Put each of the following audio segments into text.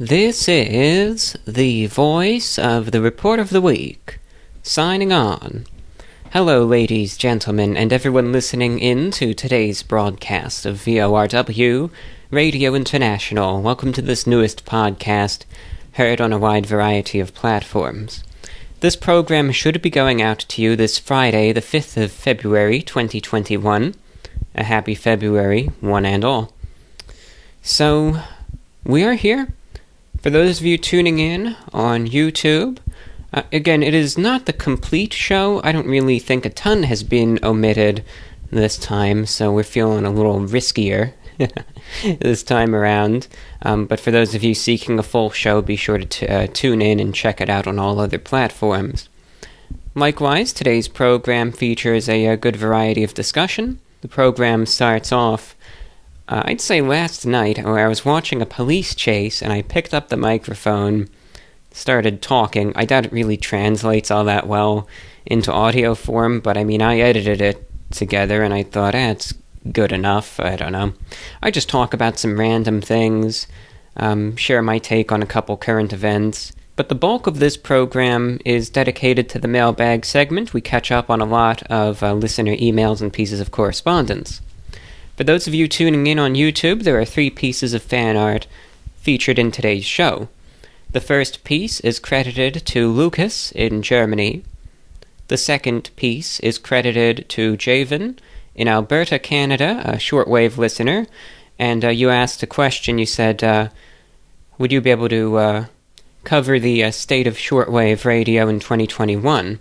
This is the voice of the Report of the Week, signing on. Hello, ladies, gentlemen, and everyone listening in to today's broadcast of VORW, Radio International. Welcome to this newest podcast, heard on a wide variety of platforms. This program should be going out to you this Friday, the 5th of February, 2021. A happy February, one and all. So, we are here. For those of you tuning in on YouTube, again, it is not the complete show. I don't really think a ton has been omitted this time, so we're feeling a little riskier this time around. But for those of you seeking a full show, be sure to tune in and check it out on all other platforms. Likewise, today's program features a good variety of discussion. The program starts off I'd say last night, where I was watching a police chase, and I picked up the microphone, started talking. I doubt it really translates all that well into audio form, but I mean, I edited it together, and I thought, it's good enough. I don't know. I just talk about some random things, share my take on a couple current events. But the bulk of this program is dedicated to the mailbag segment. We catch up on a lot of listener emails and pieces of correspondence. For those of you tuning in on YouTube, there are 3 pieces of fan art featured in today's show. The first piece is credited to Lukas in Germany. The second piece is credited to Javan in Alberta, Canada, a shortwave listener. And you asked a question. You said, would you be able to cover the state of shortwave radio in 2021?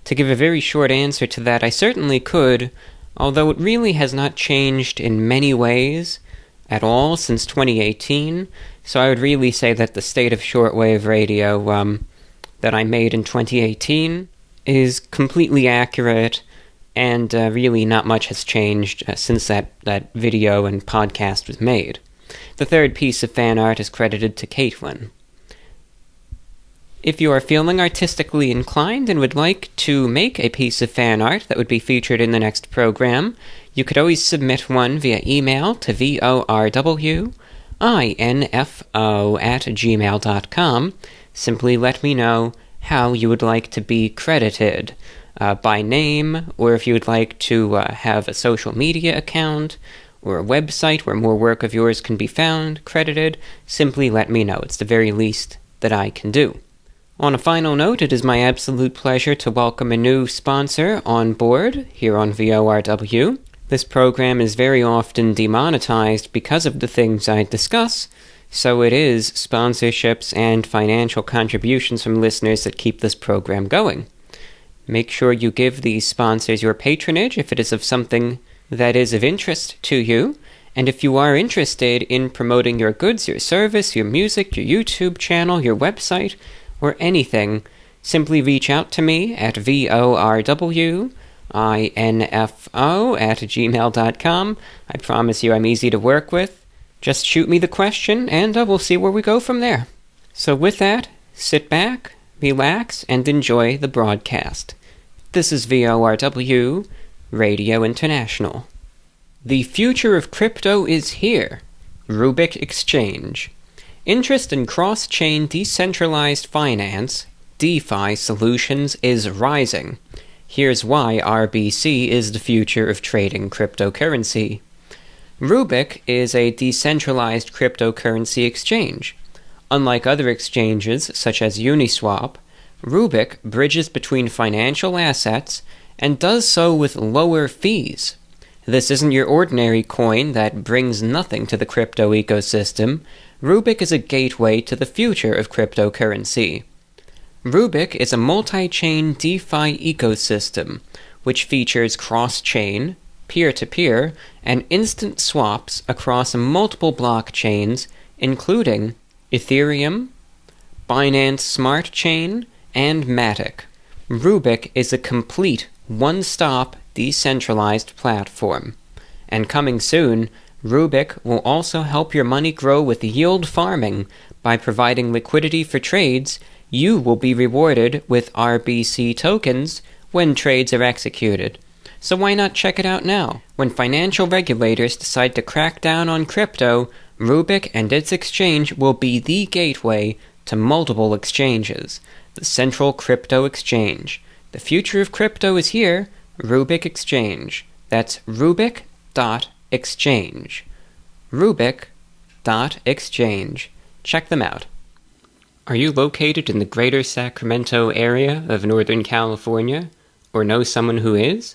To give a very short answer to that, I certainly could, although it really has not changed in many ways at all since 2018, so I would really say that the state of shortwave radio that I made in 2018 is completely accurate, and really not much has changed since that video and podcast was made. The third piece of fan art is credited to Katlin. If you are feeling artistically inclined and would like to make a piece of fan art that would be featured in the next program, you could always submit one via email to VORWinfo@gmail.com. Simply let me know how you would like to be credited, by name, or if you would like to have a social media account, or a website where more work of yours can be found, credited, simply let me know. It's the very least that I can do. On a final note, it is my absolute pleasure to welcome a new sponsor on board here on VORW. This program is very often demonetized because of the things I discuss, so it is sponsorships and financial contributions from listeners that keep this program going. Make sure you give these sponsors your patronage if it is of something that is of interest to you, and if you are interested in promoting your goods, your service, your music, your YouTube channel, your website, or anything, simply reach out to me at VORWinfo@gmail.com. I promise you I'm easy to work with. Just shoot me the question, and we'll see where we go from there. So with that, sit back, relax, and enjoy the broadcast. This is VORW, Radio International. The future of crypto is here. Rubik Exchange. Interest in cross-chain decentralized finance, DeFi solutions is rising. Here's why RBC is the future of trading cryptocurrency. Rubik is a decentralized cryptocurrency exchange. Unlike other exchanges, such as Uniswap, Rubik bridges between financial assets and does so with lower fees. This isn't your ordinary coin that brings nothing to the crypto ecosystem. Rubik is a gateway to the future of cryptocurrency. Rubik is a multi-chain DeFi ecosystem, which features cross-chain, peer-to-peer, and instant swaps across multiple blockchains, including Ethereum, Binance Smart Chain, and Matic. Rubik is a complete one-stop decentralized platform. And coming soon, Rubik will also help your money grow with yield farming. By providing liquidity for trades, you will be rewarded with RBC tokens when trades are executed. So why not check it out now? When financial regulators decide to crack down on crypto, Rubik and its exchange will be the gateway to multiple exchanges, the central crypto exchange. The future of crypto is here, Rubik Exchange. That's Rubik.exchange. Rubik.exchange. Check them out. Are you located in the greater Sacramento area of Northern California, or know someone who is?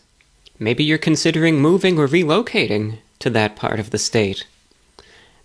Maybe you're considering moving or relocating to that part of the state.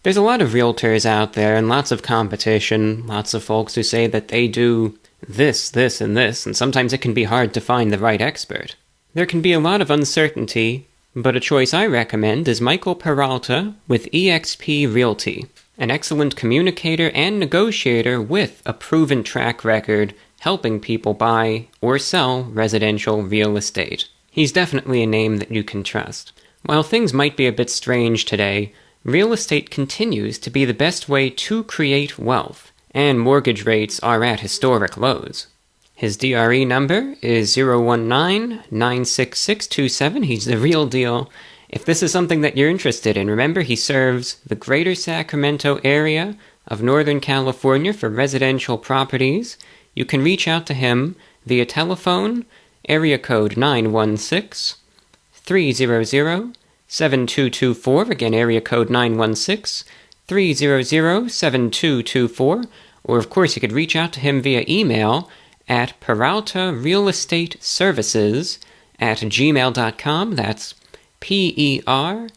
There's a lot of realtors out there and lots of competition, lots of folks who say that they do this, this, and this, and sometimes it can be hard to find the right expert. There can be a lot of uncertainty, but a choice I recommend is Michael Peralta with eXp Realty, an excellent communicator and negotiator with a proven track record helping people buy or sell residential real estate. He's definitely a name that you can trust. While things might be a bit strange today, real estate continues to be the best way to create wealth, and mortgage rates are at historic lows. His DRE number is 019-96627. He's the real deal. If this is something that you're interested in, remember he serves the greater Sacramento area of Northern California for residential properties. You can reach out to him via telephone, area code 916-300-7224. Again, area code 916-300-7224. Or, of course, you could reach out to him via email at peraltarealestateservices@gmail.com. That's PERALTA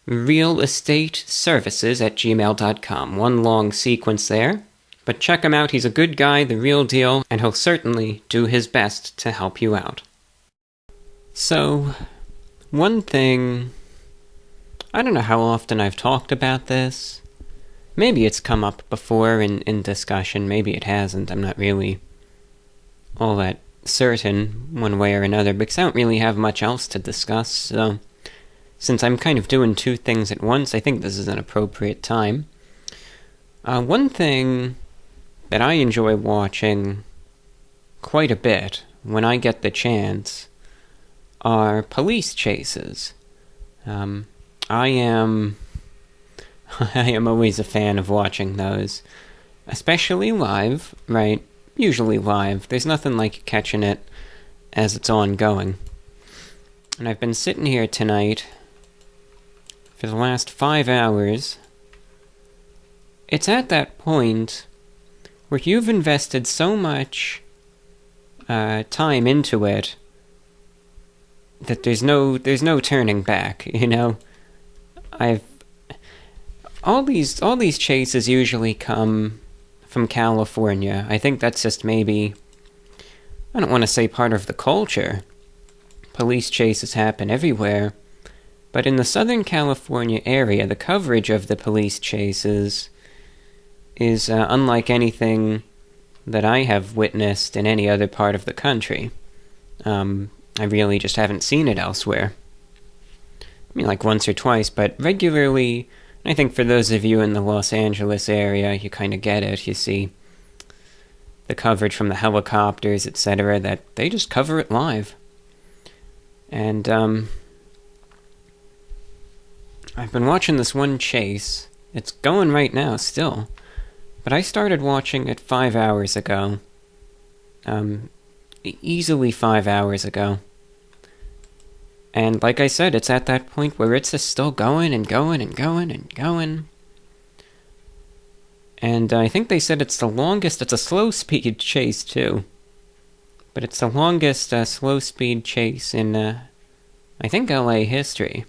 realestateservices@gmail.com. One long sequence there. But check him out, he's a good guy, the real deal, and he'll certainly do his best to help you out. So, one thing, I don't know how often I've talked about this. Maybe it's come up before in discussion, maybe it hasn't, I'm not really all that certain one way or another, because I don't really have much else to discuss, so since I'm kind of doing two things at once, I think this is an appropriate time. One thing that I enjoy watching quite a bit when I get the chance are police chases. I am always a fan of watching those, especially live, right? Usually live. There's nothing like catching it as it's ongoing. And I've been sitting here tonight for the last 5 hours. It's at that point where you've invested so much time into it that there's no turning back, you know? All these chases usually come from California. I think that's just maybe, I don't want to say part of the culture. Police chases happen everywhere. But in the Southern California area, the coverage of the police chases is unlike anything that I have witnessed in any other part of the country. I really just haven't seen it elsewhere. I mean, like once or twice, but regularly. I think for those of you in the Los Angeles area, you kind of get it. You see the coverage from the helicopters, etc., that they just cover it live. And I've been watching this one chase. It's going right now still. But I started watching it 5 hours ago. Easily 5 hours ago. And like I said, it's at that point where it's just still going and going and going and going. And I think they said it's the longest, it's a slow-speed chase too. But it's the longest slow-speed chase in, I think, LA history.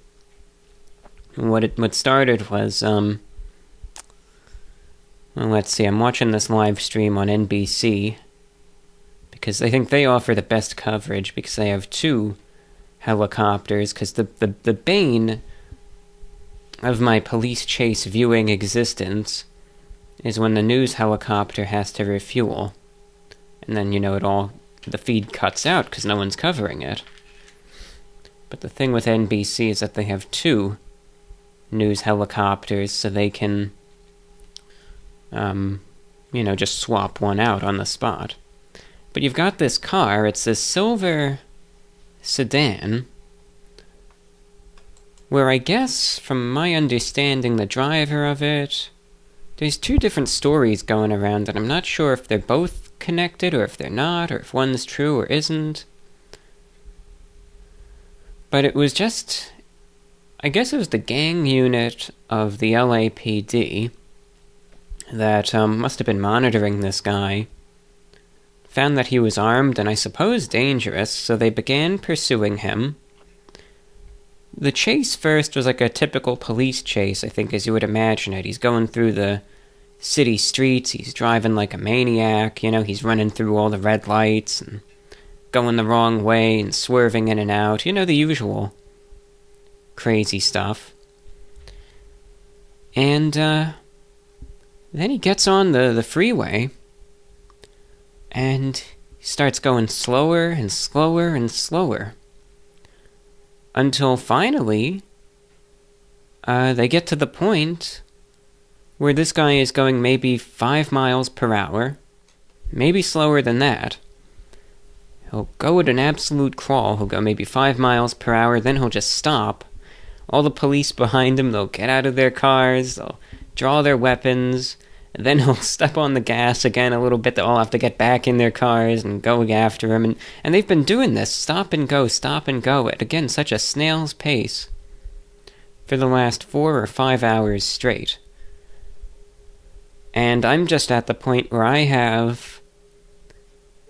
And what started was, well, let's see, I'm watching this live stream on NBC, because I think they offer the best coverage, because they have 2 helicopters, because the bane of my police chase viewing existence is when the news helicopter has to refuel. And then, you know, the feed cuts out because no one's covering it. But the thing with NBC is that they have 2 news helicopters, so they can, you know, just swap one out on the spot. But you've got this car, it's this silver sedan, where I guess, from my understanding, the driver of it, there's two different stories going around, and I'm not sure if they're both connected, or if they're not, or if one's true or isn't. But it was just, I guess it was the gang unit of the LAPD that must have been monitoring this guy, found that he was armed and I suppose dangerous, so they began pursuing him. The chase first was like a typical police chase, I think, as you would imagine it. He's going through the city streets, he's driving like a maniac, he's running through all the red lights and going the wrong way and swerving in and out, the usual crazy stuff. And then he gets on the freeway and he starts going slower and slower and slower. Until finally, they get to the point where this guy is going maybe 5 miles per hour, maybe slower than that. He'll go at an absolute crawl, he'll go maybe 5 miles per hour, then he'll just stop. All the police behind him, they'll get out of their cars, they'll draw their weapons, and then he'll step on the gas again a little bit. They'll all have to get back in their cars and go after him. And they've been doing this, stop and go, at, again, such a snail's pace for the last 4 or 5 hours straight. And I'm just at the point where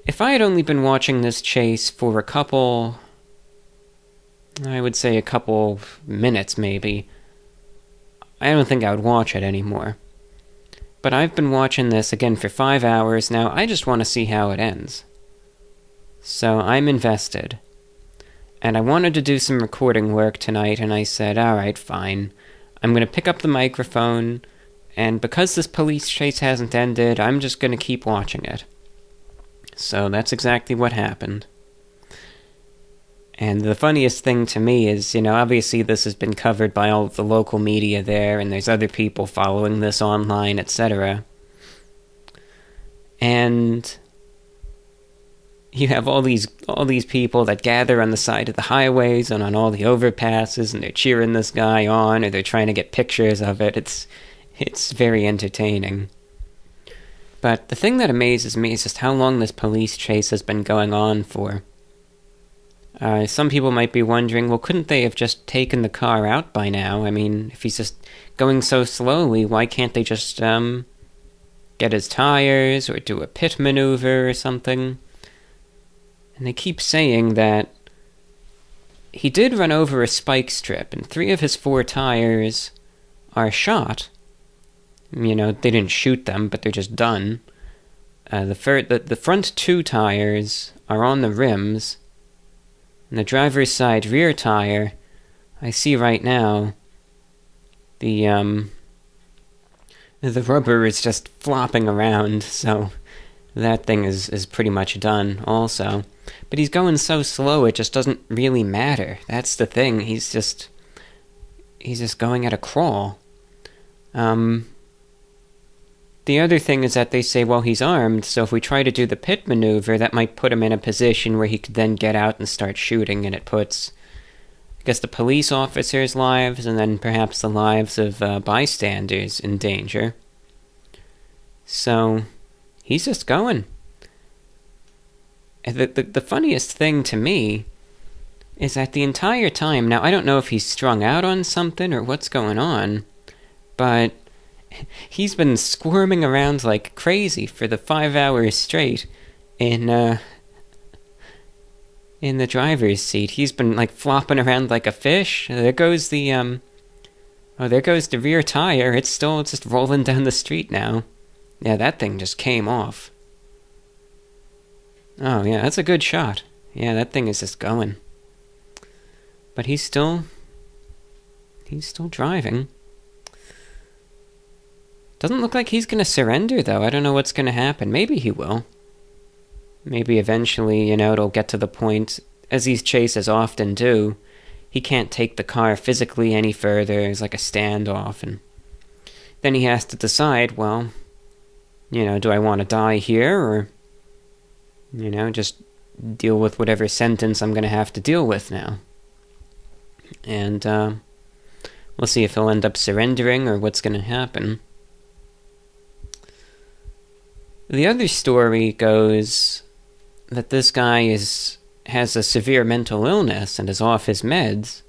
if I had only been watching this chase for a couple minutes maybe, I don't think I would watch it anymore. But I've been watching this again for 5 hours now. I just want to see how it ends. So I'm invested. And I wanted to do some recording work tonight, and I said, alright, fine. I'm going to pick up the microphone, and because this police chase hasn't ended, I'm just going to keep watching it. So that's exactly what happened. And the funniest thing to me is, obviously this has been covered by all of the local media there, and there's other people following this online, etc. And you have all these people that gather on the side of the highways and on all the overpasses, and they're cheering this guy on, or they're trying to get pictures of it. It's very entertaining. But the thing that amazes me is just how long this police chase has been going on for. Some people might be wondering, well, couldn't they have just taken the car out by now? I mean, if he's just going so slowly, why can't they just get his tires or do a pit maneuver or something? And they keep saying that he did run over a spike strip, and 3 of his 4 tires are shot. They didn't shoot them, but they're just done. The front 2 tires are on the rims. And the driver's side rear tire, I see right now, the rubber is just flopping around, so that thing is pretty much done also. But he's going so slow, it just doesn't really matter. That's the thing, he's just going at a crawl. The other thing is that they say, well, he's armed, so if we try to do the pit maneuver, that might put him in a position where he could then get out and start shooting, and it puts, I guess, the police officers' lives, and then perhaps the lives of bystanders in danger. So, he's just going. The funniest thing to me is that the entire time, now I don't know if he's strung out on something or what's going on, but he's been squirming around like crazy for the 5 hours straight in the driver's seat. He's been like flopping around like a fish. There goes the rear tire. It's just rolling down the street now. Yeah, that thing just came off. Oh yeah, that's a good shot. Yeah, that thing is just going. But he's still driving. Doesn't look like he's going to surrender, though. I don't know what's going to happen. Maybe he will. Maybe eventually, it'll get to the point, as these chases often do, he can't take the car physically any further. It's like a standoff, and then he has to decide, well, do I want to die here, or, just deal with whatever sentence I'm going to have to deal with now. And we'll see if he'll end up surrendering or what's going to happen. The other story goes that this guy has a severe mental illness and is off his meds.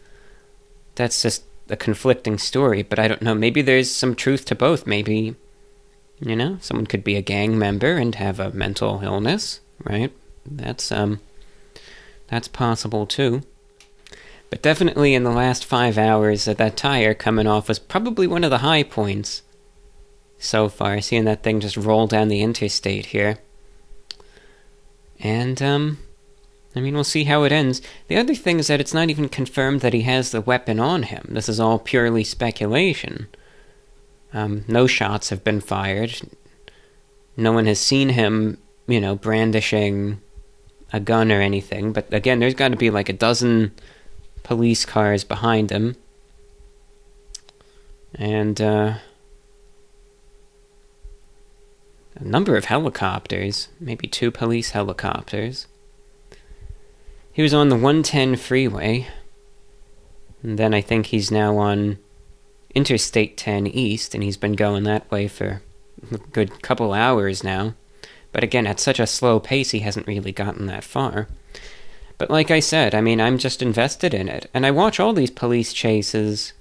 That's just a conflicting story, but I don't know. Maybe there's some truth to both. Maybe, someone could be a gang member and have a mental illness, right? That's possible too. But definitely in the last 5 hours, that tire coming off was probably one of the high points so far, seeing that thing just roll down the interstate here. And, we'll see how it ends. The other thing is that it's not even confirmed that he has the weapon on him. This is all purely speculation. No shots have been fired. No one has seen him, brandishing a gun or anything. But again, there's got to be like a dozen police cars behind him. And, a number of helicopters. Maybe 2 police helicopters. He was on the 110 freeway, and then I think he's now on Interstate 10 East, and he's been going that way for a good couple hours now. But again, at such a slow pace, he hasn't really gotten that far. But like I said, I'm just invested in it, and I watch all these police chases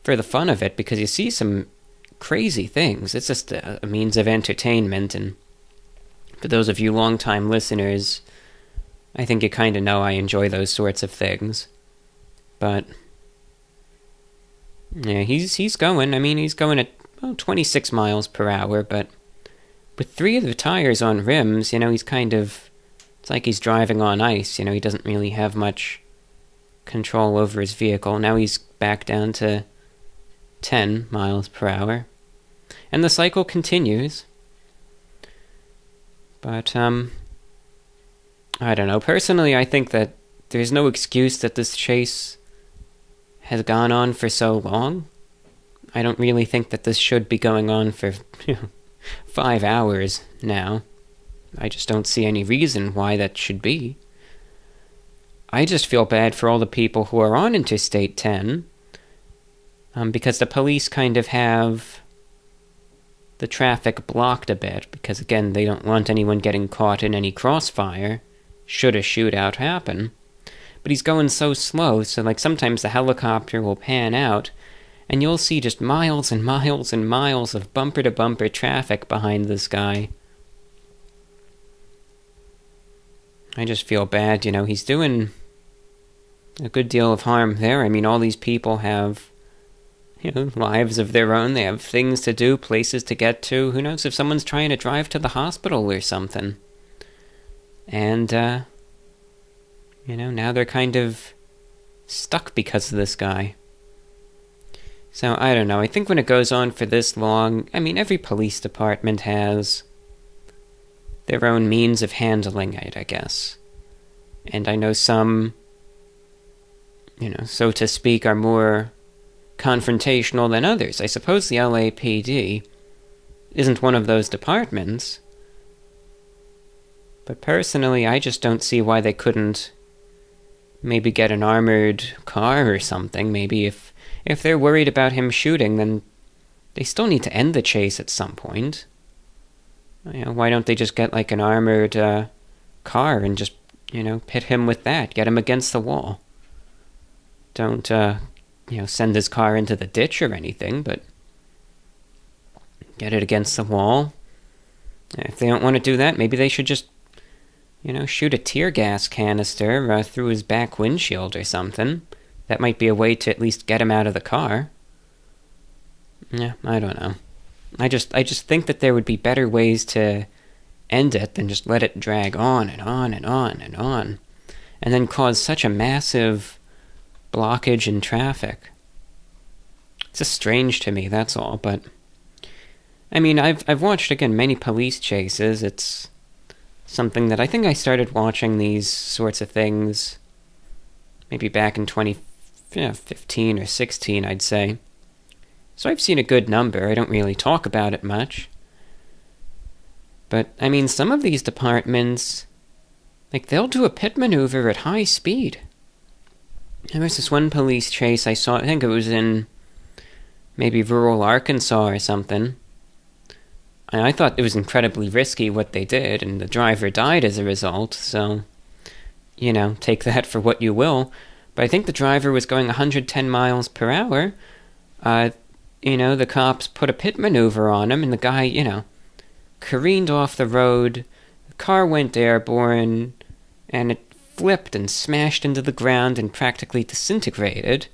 for the fun of it, because you see some crazy things. It's just a means of entertainment, and for those of you long-time listeners, I think you kind of know I enjoy those sorts of things. But yeah, he's going. He's going at 26 miles per hour, but with 3 of the tires on rims, he's kind of, it's like he's driving on ice. He doesn't really have much control over his vehicle. Now he's back down to 10 miles per hour. And the cycle continues. But, I don't know. Personally, I think that there's no excuse that this chase has gone on for so long. I don't really think that this should be going on for 5 hours now. I just don't see any reason why that should be. I just feel bad for all the people who are on Interstate 10, because the police kind of have the traffic blocked a bit, because again, they don't want anyone getting caught in any crossfire should a shootout happen. But he's going so slow, so sometimes the helicopter will pan out, and you'll see just miles and miles and miles of bumper-to-bumper traffic behind this guy. I just feel bad, he's doing a good deal of harm there. All these people have, lives of their own. They have things to do, places to get to. Who knows if someone's trying to drive to the hospital or something. And, now they're kind of stuck because of this guy. So, I don't know. I think when it goes on for this long, every police department has their own means of handling it, I guess. And I know some, so to speak, are more confrontational than others. I suppose the LAPD isn't one of those departments. But personally, I just don't see why they couldn't maybe get an armored car or something. Maybe if they're worried about him shooting, then they still need to end the chase at some point. Why don't they just get an armored car and just, pit him with that, get him against the wall? Don't, send his car into the ditch or anything, but get it against the wall. If they don't want to do that, maybe they should just shoot a tear gas canister through his back windshield or something. That might be a way to at least get him out of the car. Yeah, I don't know. I just think that there would be better ways to end it than just let it drag on and on and on and on, and then cause such a massive blockage in traffic. It's just strange to me, that's all. But I've watched again many police chases. It's something that I think I started watching these sorts of things maybe back in 2015 or 16, I'd say. So I've seen a good number. I don't really talk about it much. But, some of these departments Like, they'll do a pit maneuver at high speed. There was this one police chase I saw, I think it was in maybe rural Arkansas or something. And I thought it was incredibly risky what they did, and the driver died as a result, so, you know, take that for what you will. But I think the driver was going 110 miles per hour. You know, the cops put a pit maneuver on him, and the guy, you know, careened off the road. The car went airborne, and it flipped and smashed into the ground and practically disintegrated.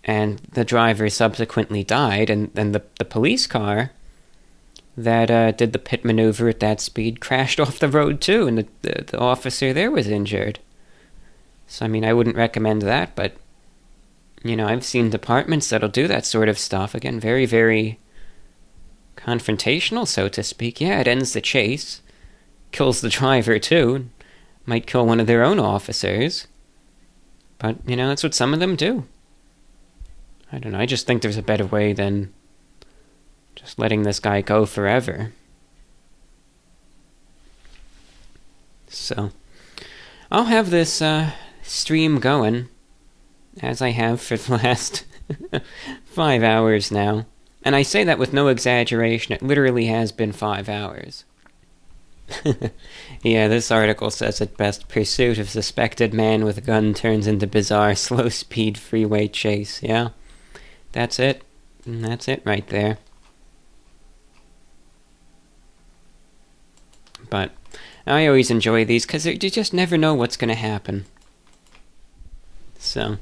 And the driver subsequently died, and then the police car that did the pit maneuver at that speed crashed off the road too, and the officer there was injured. So, I mean, I wouldn't recommend that, but, you know, I've seen departments that'll do that sort of stuff. Again, very, very confrontational, so to speak. Yeah, it ends the chase, kills the driver too, might kill one of their own officers. But, you know, that's what some of them do. I don't know, I just think there's a better way than just letting this guy go forever. So, I'll have this stream going, as I have for the last 5 hours now. And I say that with no exaggeration, it literally has been 5 hours. Yeah, this article says it best. Pursuit of suspected man with a gun turns into bizarre slow-speed freeway chase. Yeah, that's it. That's it right there. But I always enjoy these because you just never know what's going to happen. So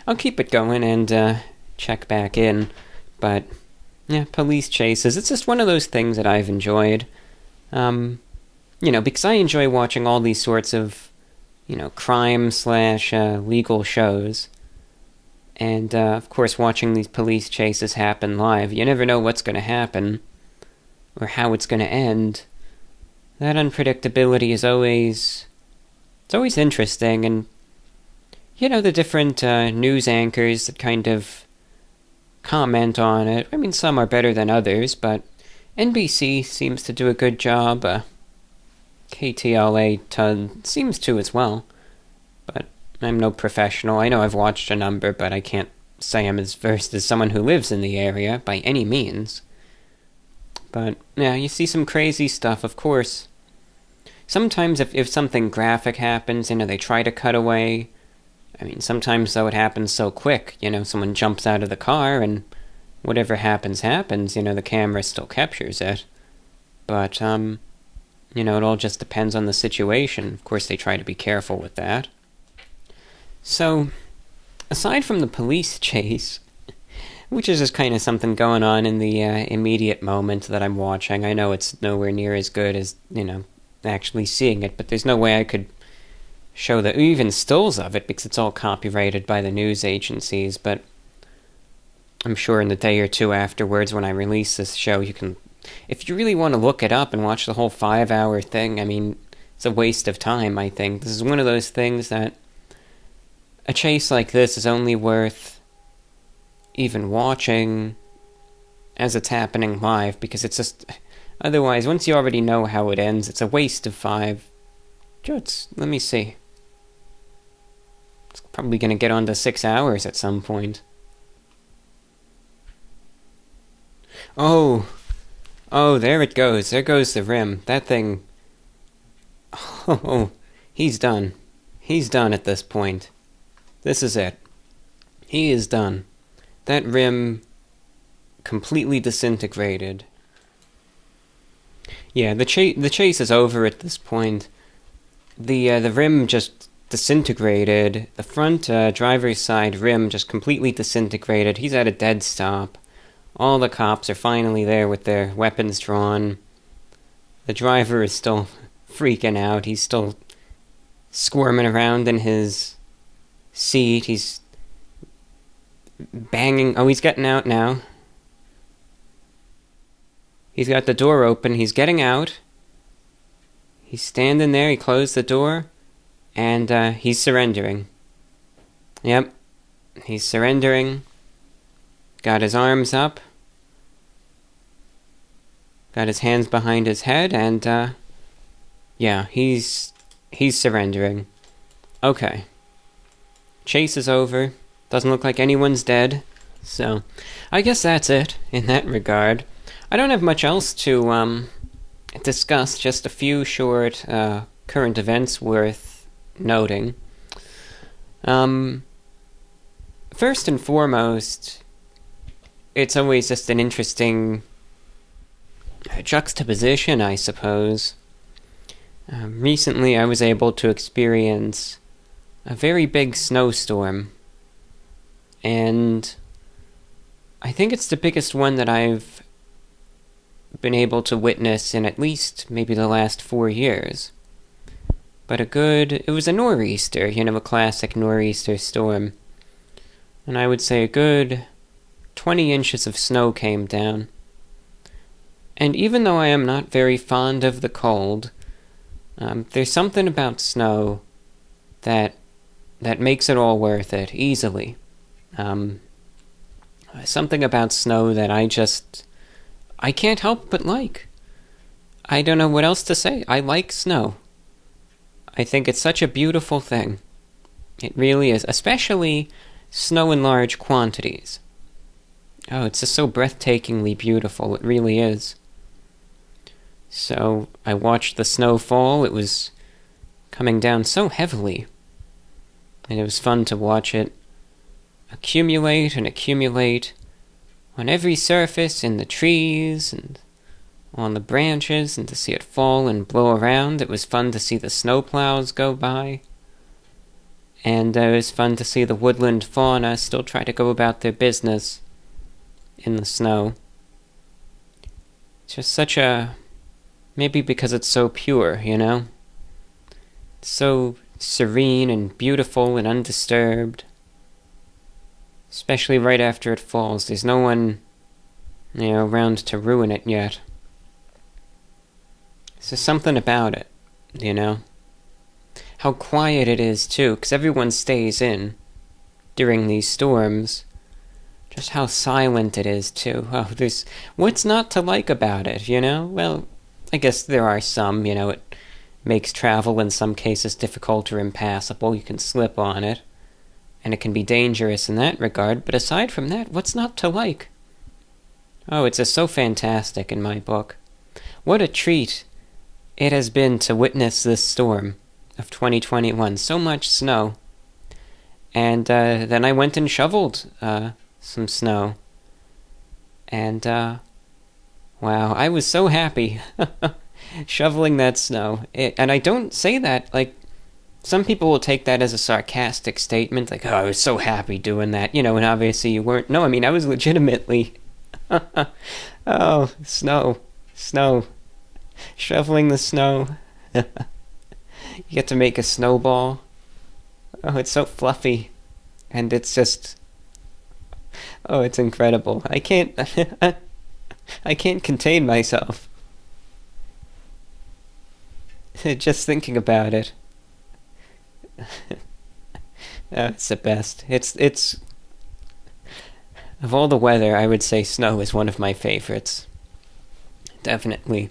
I'll keep it going and check back in. But yeah, police chases. It's just one of those things that I've enjoyed. You know, because I enjoy watching all these sorts of, you know, crime/legal shows. And, of course, watching these police chases happen live, you never know what's going to happen or how it's going to end. That unpredictability is always interesting, and, you know, the different news anchors that kind of comment on it. I mean, some are better than others, but NBC seems to do a good job. KTLA seems to as well, but I'm no professional. I know I've watched a number, but I can't say I'm as versed as someone who lives in the area by any means. But, yeah, you see some crazy stuff, of course. Sometimes if something graphic happens, you know, they try to cut away. I mean, sometimes, though, it happens so quick. You know, someone jumps out of the car, and whatever happens, you know, the camera still captures it. But, you know, it all just depends on the situation. Of course, they try to be careful with that. So, aside from the police chase, which is just kind of something going on in the immediate moment that I'm watching, I know it's nowhere near as good as, you know, actually seeing it, but there's no way I could show even stills of it, because it's all copyrighted by the news agencies, but I'm sure in the day or two afterwards when I release this show, you can, if you really want to look it up and watch the whole 5-hour thing, I mean, it's a waste of time, I think. This is one of those things that a chase like this is only worth even watching as it's happening live, because it's just, otherwise, once you already know how it ends, it's a waste of 5. Let me see. It's probably going to get on to 6 hours at some point. Oh, there it goes. There goes the rim. That thing. Oh, he's done. He's done at this point. This is it. He is done. That rim completely disintegrated. Yeah, the chase is over at this point. The rim just disintegrated. The front driver's side rim just completely disintegrated. He's at a dead stop. All the cops are finally there with their weapons drawn. The driver is still freaking out. He's still squirming around in his seat. He's banging. Oh, he's getting out now. He's got the door open. He's getting out. He's standing there. He closed the door. And he's surrendering. Yep. He's surrendering. Got his arms up. Got his hands behind his head. And, yeah, he's He's surrendering. Okay. Chase is over. Doesn't look like anyone's dead. So, I guess that's it in that regard. I don't have much else to discuss, just a few short current events worth noting. First and foremost, it's always just an interesting juxtaposition, I suppose. Recently, I was able to experience a very big snowstorm, and I think it's the biggest one that I've been able to witness in at least maybe the last 4 years. But it was a nor'easter, a classic nor'easter storm. And I would say a good 20 inches of snow came down. And even though I am not very fond of the cold, there's something about snow that makes it all worth it, easily. Something about snow that I can't help but like. I don't know what else to say. I like snow. I think it's such a beautiful thing. It really is, especially snow in large quantities. Oh, it's just so breathtakingly beautiful. It really is. So, I watched the snow fall. It was coming down so heavily. And it was fun to watch it accumulate and accumulate on every surface, in the trees and on the branches, and to see it fall and blow around. It was fun to see the snowplows go by. And it was fun to see the woodland fauna still try to go about their business in the snow. It's just such a... maybe because it's so pure, It's so serene and beautiful and undisturbed. Especially right after it falls. There's no one, around to ruin it yet. There's just something about it, How quiet it is, too, because everyone stays in during these storms. Just how silent it is, too. Oh, there's... what's not to like about it, Well, I guess there are some, it makes travel in some cases difficult or impassable. You can slip on it. And it can be dangerous in that regard, but aside from that, what's not to like? Oh, it's just so fantastic in my book. What a treat it has been to witness this storm of 2021. So much snow. And then I went and shoveled some snow. And, wow, I was so happy shoveling that snow. And I don't say that, like, some people will take that as a sarcastic statement, like, oh, I was so happy doing that, and obviously you weren't. No, I mean, I was legitimately, oh, snow, shoveling the snow. You get to make a snowball. Oh, it's so fluffy, and it's just, oh, it's incredible. I can't contain myself. Just thinking about it. It's the best. It's of all the weather, I would say snow is one of my favorites. Definitely.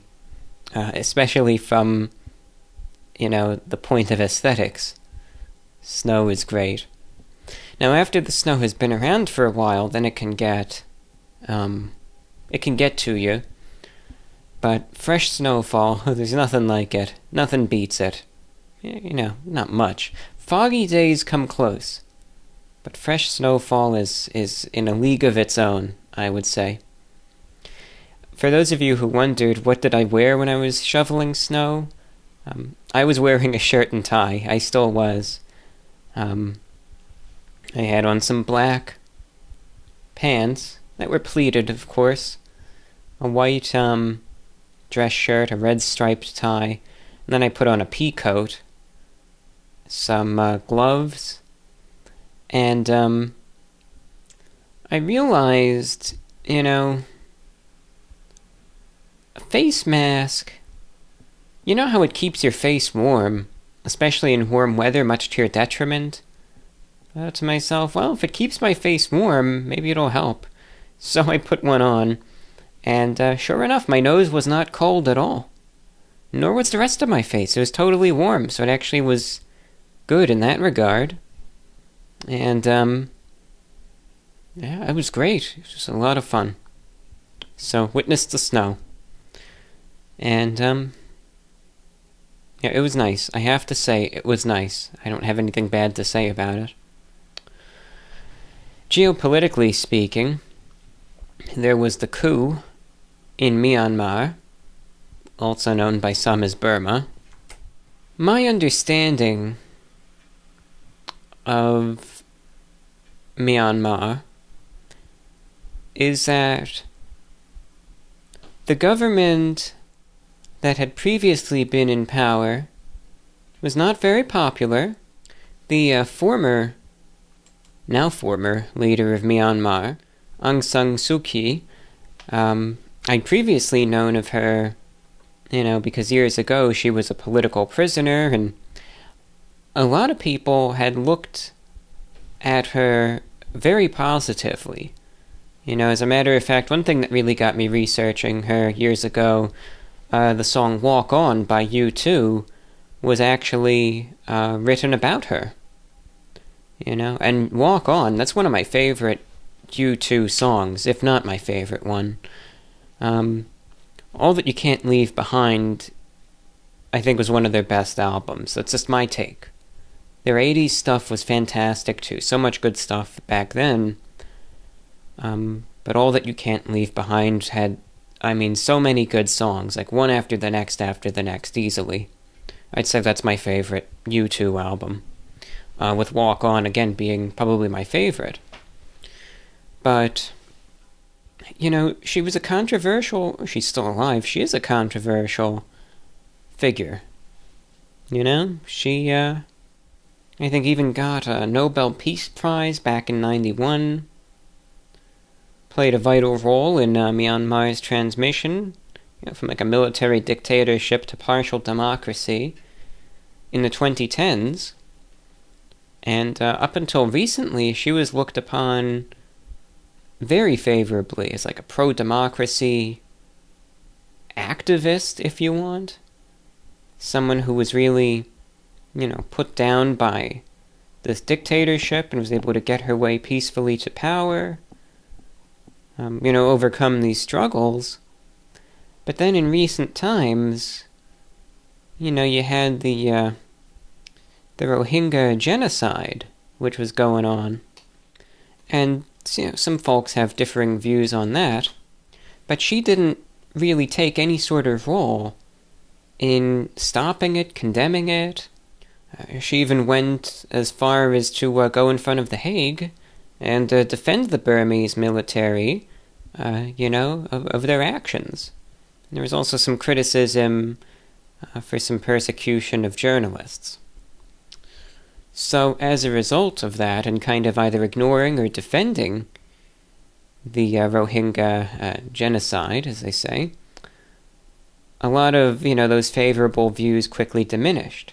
Especially from, the point of aesthetics. Snow is great. Now, after the snow has been around for a while, then it can get to you. But fresh snowfall, there's nothing like it. Nothing beats it. Not much. Foggy days come close. But fresh snowfall is in a league of its own, I would say. For those of you who wondered, what did I wear when I was shoveling snow? I was wearing a shirt and tie. I still was. I had on some black pants that were pleated, of course. A white dress shirt, a red striped tie. And then I put on a pea coat. Some gloves, and I realized, a face mask, how it keeps your face warm, especially in warm weather, much to your detriment? I thought to myself, well, if it keeps my face warm, maybe it'll help. So I put one on, and sure enough, my nose was not cold at all. nor was the rest of my face. It was totally warm, so it actually was good in that regard. And, yeah, it was great. It was just a lot of fun. So, witnessed the snow. And, yeah, it was nice. I have to say, it was nice. I don't have anything bad to say about it. Geopolitically speaking, there was the coup in Myanmar, also known by some as Burma. My understanding of Myanmar is that the government that had previously been in power was not very popular. The now former leader of Myanmar, Aung San Suu Kyi, I'd previously known of her, because years ago she was a political prisoner, and a lot of people had looked at her very positively. As a matter of fact, one thing that really got me researching her years ago, the song Walk On by U2 was actually written about her. And Walk On, that's one of my favorite U2 songs, if not my favorite one. All That You Can't Leave Behind, I think, was one of their best albums. That's just my take. Their 80s stuff was fantastic too. So much good stuff back then. But All That You Can't Leave Behind had, so many good songs, like one after the next, easily. I'd say that's my favorite U2 album. With Walk On, again, being probably my favorite. But, she was she's still alive, she is a controversial figure. She, I think even got a Nobel Peace Prize back in 1991. Played a vital role in Myanmar's transmission, from a military dictatorship to partial democracy in the 2010s. And up until recently, she was looked upon very favorably as a pro-democracy activist, if you want. Someone who was really, put down by this dictatorship and was able to get her way peacefully to power. Overcome these struggles. But then in recent times, you had the Rohingya genocide, which was going on. And, some folks have differing views on that, but she didn't really take any sort of role in stopping it, condemning it. She even went as far as to go in front of The Hague and defend the Burmese military, of their actions. And there was also some criticism for some persecution of journalists. So, as a result of that, and kind of either ignoring or defending the Rohingya genocide, as they say, a lot of, those favorable views quickly diminished.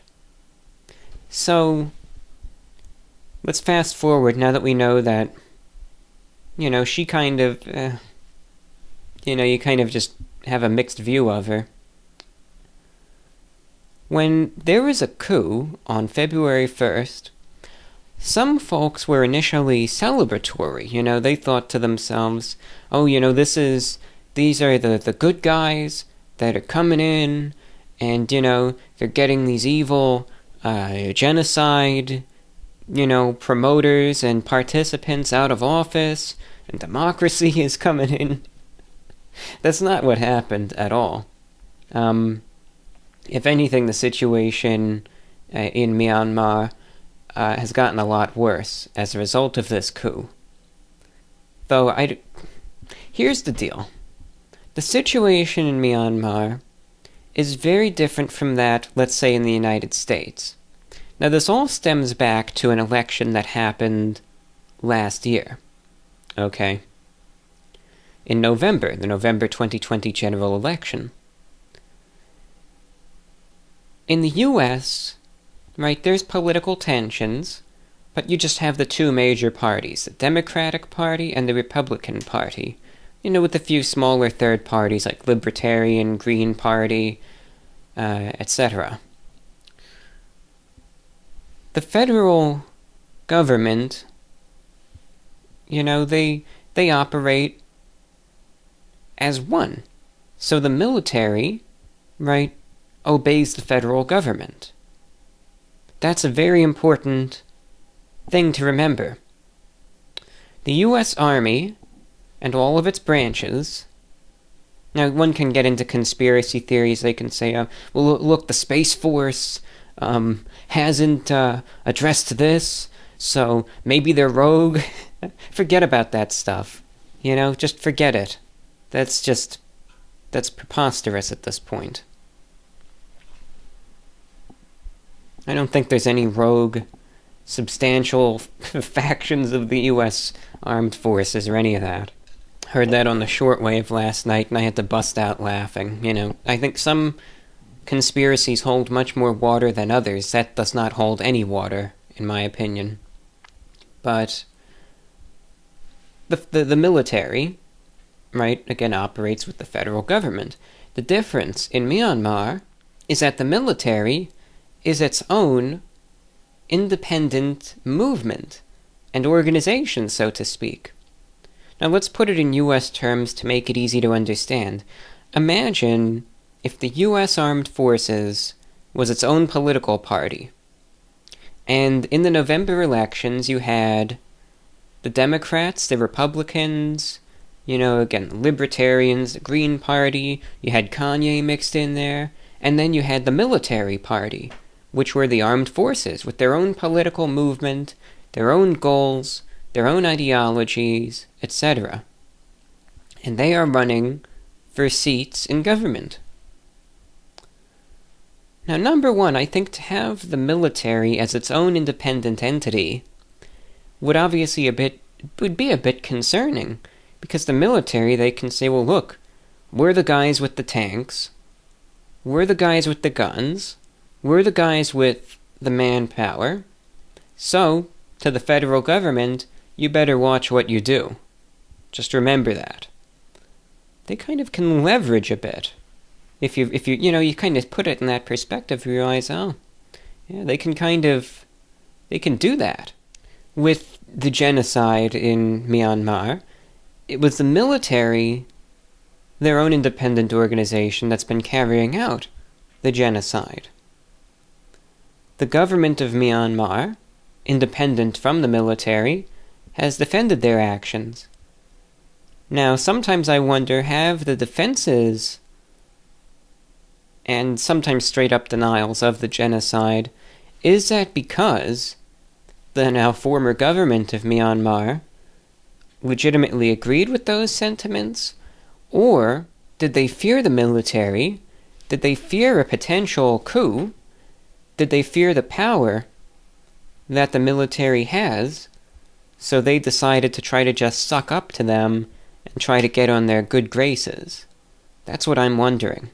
So, let's fast forward now that we know that, she kind of, you kind of just have a mixed view of her. When there was a coup on February 1st, some folks were initially celebratory. They thought to themselves, oh, these are the good guys that are coming in, and, they're getting these evil genocide, promoters and participants out of office, and democracy is coming in. That's not what happened at all. If anything, the situation in Myanmar has gotten a lot worse as a result of this coup. Though, here's the deal. The situation in Myanmar is very different from that, let's say, in the United States. Now, this all stems back to an election that happened last year. Okay? In November, the November 2020 general election. In the U.S., right, there's political tensions, but you just have the two major parties, the Democratic Party and the Republican Party. With a few smaller third parties like Libertarian, Green Party, etc. The federal government, they operate as one. So the military, right, obeys the federal government. That's a very important thing to remember. The U.S. Army and all of its branches. Now, one can get into conspiracy theories. They can say, well, look, the Space Force hasn't addressed this, so maybe they're rogue. Forget about that stuff. Just forget it. That's preposterous at this point. I don't think there's any rogue, substantial factions of the U.S. Armed Forces or any of that. Heard that on the shortwave last night, and I had to bust out laughing. I think some conspiracies hold much more water than others. That does not hold any water, in my opinion. But the military, right, again, operates with the federal government. The difference in Myanmar is that the military is its own independent movement and organization, so to speak. Now let's put it in U.S. terms to make it easy to understand. Imagine if the U.S. Armed Forces was its own political party, and in the November elections you had the Democrats, the Republicans, again, Libertarians, the Green Party, you had Kanye mixed in there, and then you had the military party, which were the armed forces, with their own political movement, their own goals, their own ideologies, etc. And they are running for seats in government. Now, number one, I think to have the military as its own independent entity would be a bit concerning, because the military, they can say, well, look, we're the guys with the tanks, we're the guys with the guns, we're the guys with the manpower, so, to the federal government, you better watch what you do. Just remember that. They kind of can leverage a bit. If you kind of put it in that perspective, you realize, they can do that. With the genocide in Myanmar, it was the military, their own independent organization, that's been carrying out the genocide. The government of Myanmar, independent from the military, has defended their actions. Now, sometimes I wonder, have the defenses and sometimes straight-up denials of the genocide, is that because the now former government of Myanmar legitimately agreed with those sentiments? Or did they fear the military? Did they fear a potential coup? Did they fear the power that the military has? So they decided to try to just suck up to them and try to get on their good graces. That's what I'm wondering.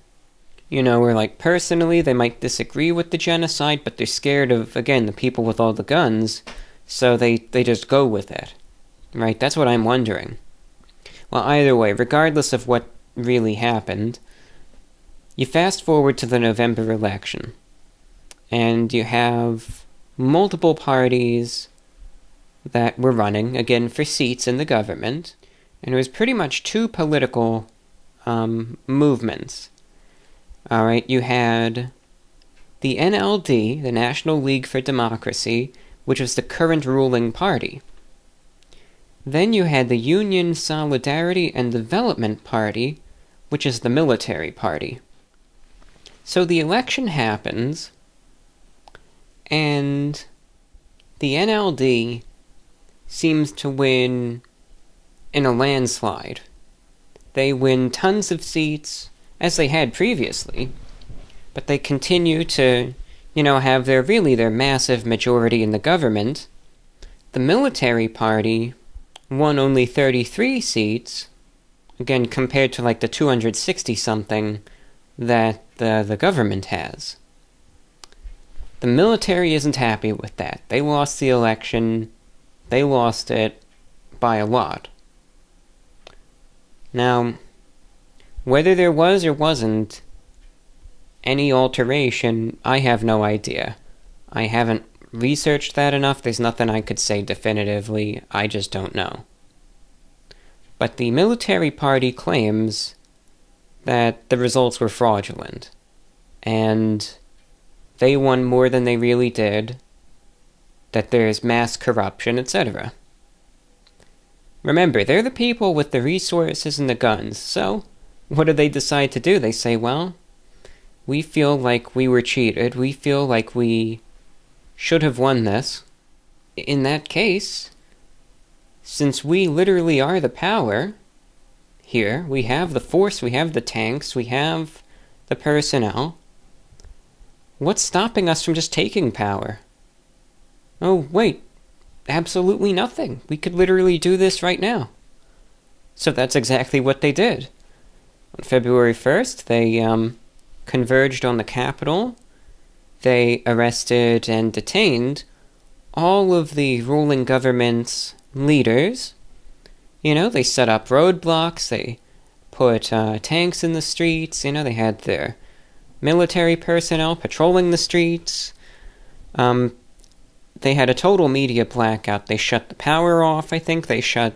Where personally they might disagree with the genocide, but they're scared of, again, the people with all the guns, so they just go with it. Right? That's what I'm wondering. Well, either way, regardless of what really happened, you fast forward to the November election, and you have multiple parties that were running, again, for seats in the government, and it was pretty much two political movements. Alright, you had the NLD, the National League for Democracy, which was the current ruling party. Then you had the Union Solidarity and Development Party, which is the military party. So the election happens, and the NLD seems to win in a landslide. They win tons of seats, as they had previously, but they continue to, have their massive majority in the government. The military party won only 33 seats, again, compared to the 260-something that the government has. The military isn't happy with that. They lost the election. They lost it by a lot. Now, whether there was or wasn't any alteration, I have no idea. I haven't researched that enough. There's nothing I could say definitively. I just don't know. But the military party claims that the results were fraudulent, and they won more than they really did, that there's mass corruption, etc. Remember, they're the people with the resources and the guns, so what do they decide to do? They say, well, we feel like we were cheated, we feel like we should have won this. In that case, since we literally are the power here, we have the force, we have the tanks, we have the personnel, what's stopping us from just taking power? Oh, wait, absolutely nothing. We could literally do this right now. So that's exactly what they did. On February 1st, they converged on the Capitol. They arrested and detained all of the ruling government's leaders. They set up roadblocks, they put tanks in the streets, they had their military personnel patrolling the streets. They had a total media blackout. They shut the power off, I think. They shut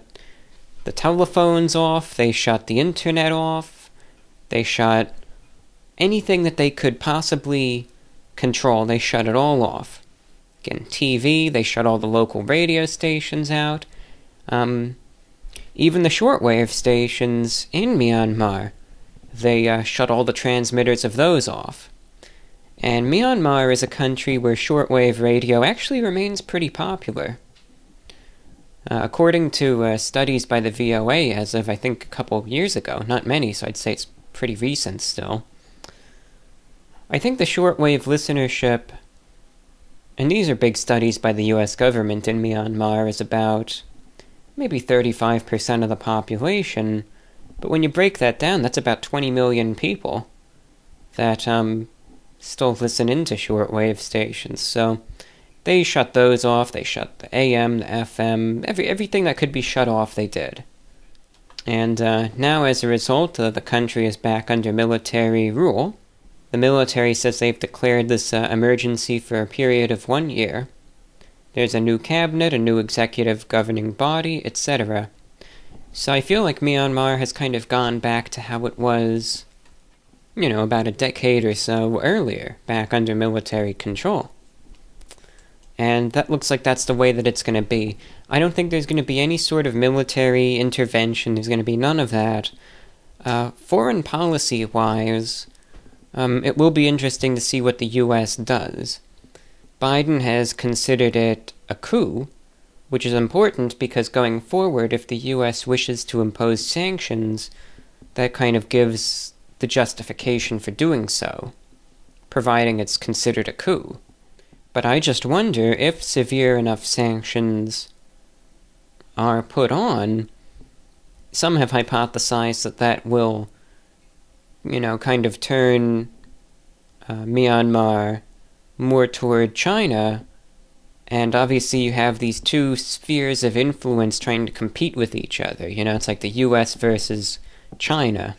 the telephones off. They shut the internet off. They shut anything that they could possibly control. They shut it all off. Again, TV, they shut all the local radio stations out. Even the shortwave stations in Myanmar, they shut all the transmitters of those off. And Myanmar is a country where shortwave radio actually remains pretty popular. According to studies by the VOA as of, I think, a couple years ago, not many, so I'd say it's pretty recent still, I think the shortwave listenership, and these are big studies by the US government in Myanmar, is about maybe 35% of the population, but when you break that down, that's about 20 million people that still listen into shortwave stations. So they shut those off, they shut the AM, the FM, everything that could be shut off, they did. And now as a result, the country is back under military rule. The military says they've declared this emergency for a period of 1 year. There's a new cabinet, a new executive governing body, etc. So I feel like Myanmar has kind of gone back to how it was, about a decade or so earlier, back under military control. And that looks like that's the way that it's going to be. I don't think there's going to be any sort of military intervention. There's going to be none of that. Foreign policy-wise, it will be interesting to see what the U.S. does. Biden has considered it a coup, which is important because going forward, if the U.S. wishes to impose sanctions, that kind of gives the justification for doing so, providing it's considered a coup. But I just wonder if severe enough sanctions are put on, some have hypothesized that that will, kind of turn Myanmar more toward China, and obviously you have these two spheres of influence trying to compete with each other. It's like the US versus China.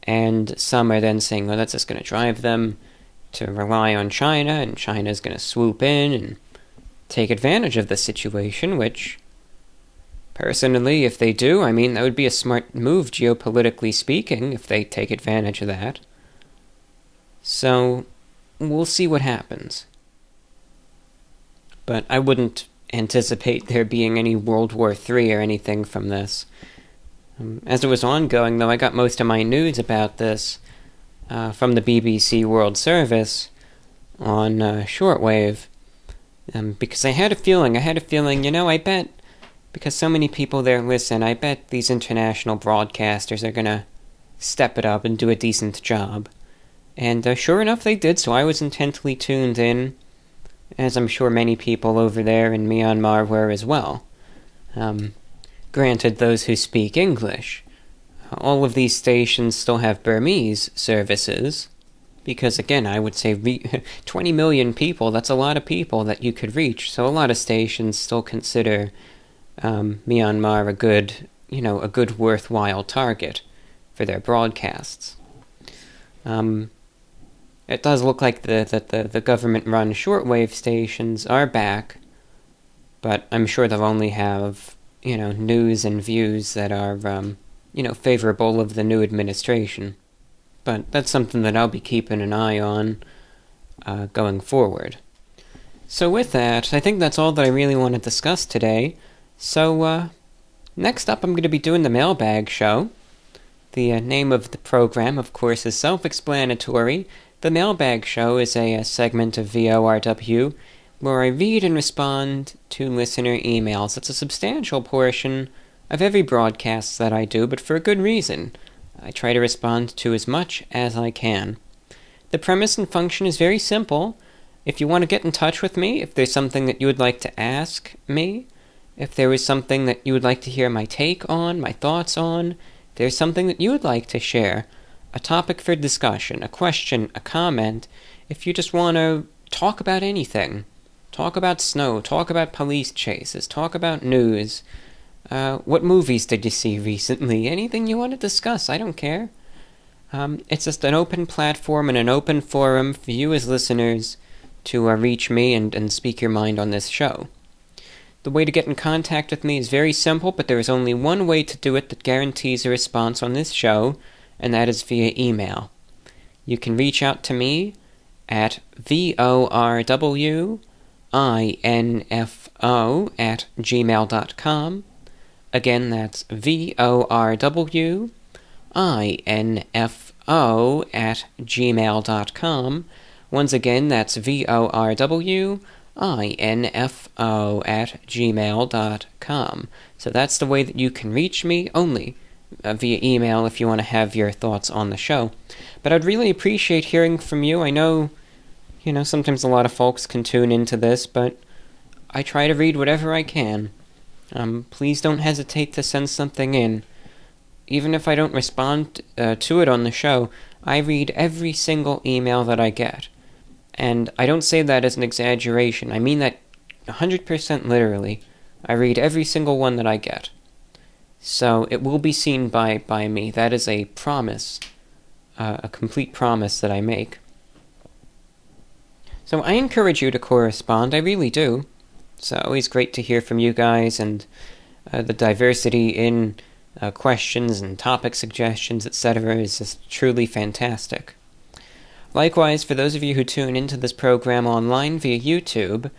And some are then saying, well, that's just going to drive them to rely on China, and China's going to swoop in and take advantage of the situation, which, personally, if they do, that would be a smart move, geopolitically speaking, if they take advantage of that. So, we'll see what happens. But I wouldn't anticipate there being any World War III or anything from this. As it was ongoing, though, I got most of my news about this from the BBC World Service on shortwave, because I had a feeling, I bet, because so many people there listen, I bet these international broadcasters are going to step it up and do a decent job. And sure enough, they did, so I was intently tuned in, as I'm sure many people over there in Myanmar were as well. Granted, those who speak English. All of these stations still have Burmese services, because again, I would say 20 million people, that's a lot of people that you could reach, so a lot of stations still consider Myanmar a good worthwhile target for their broadcasts. it does look like the government-run shortwave stations are back, but I'm sure they'll only have, news and views that are, favorable of the new administration. But that's something that I'll be keeping an eye on going forward. So with that, I think that's all that I really want to discuss today. So, next up I'm going to be doing the Mailbag Show. The name of the program, of course, is self-explanatory. The Mailbag Show is a segment of VORW where I read and respond to listener emails. It's a substantial portion of every broadcast that I do, but for a good reason. I try to respond to as much as I can. The premise and function is very simple. If you want to get in touch with me, if there's something that you would like to ask me, if there is something that you would like to hear my take on, my thoughts on, if there's something that you would like to share, a topic for discussion, a question, a comment, if you just want to talk about anything, talk about snow, talk about police chases, talk about news, what movies did you see recently, anything you want to discuss, I don't care. It's just an open platform and an open forum for you as listeners to reach me and speak your mind on this show. The way to get in contact with me is very simple, but there is only one way to do it that guarantees a response on this show, and that is via email. You can reach out to me at VORWINFO@gmail.com. Again, that's VORWINFO@gmail.com. Once again, that's VORWINFO@gmail.com. So that's the way that you can reach me, only via email if you want to have your thoughts on the show. But I'd really appreciate hearing from you. I know, sometimes a lot of folks can tune into this, but I try to read whatever I can. Please don't hesitate to send something in. Even if I don't respond to it on the show, I read every single email that I get. And I don't say that as an exaggeration. I mean that 100% literally. I read every single one that I get. So it will be seen by me. That is a promise, a complete promise that I make. So I encourage you to correspond, I really do. It's always great to hear from you guys, and the diversity in questions and topic suggestions, etc. is just truly fantastic. Likewise, for those of you who tune into this program online via YouTube,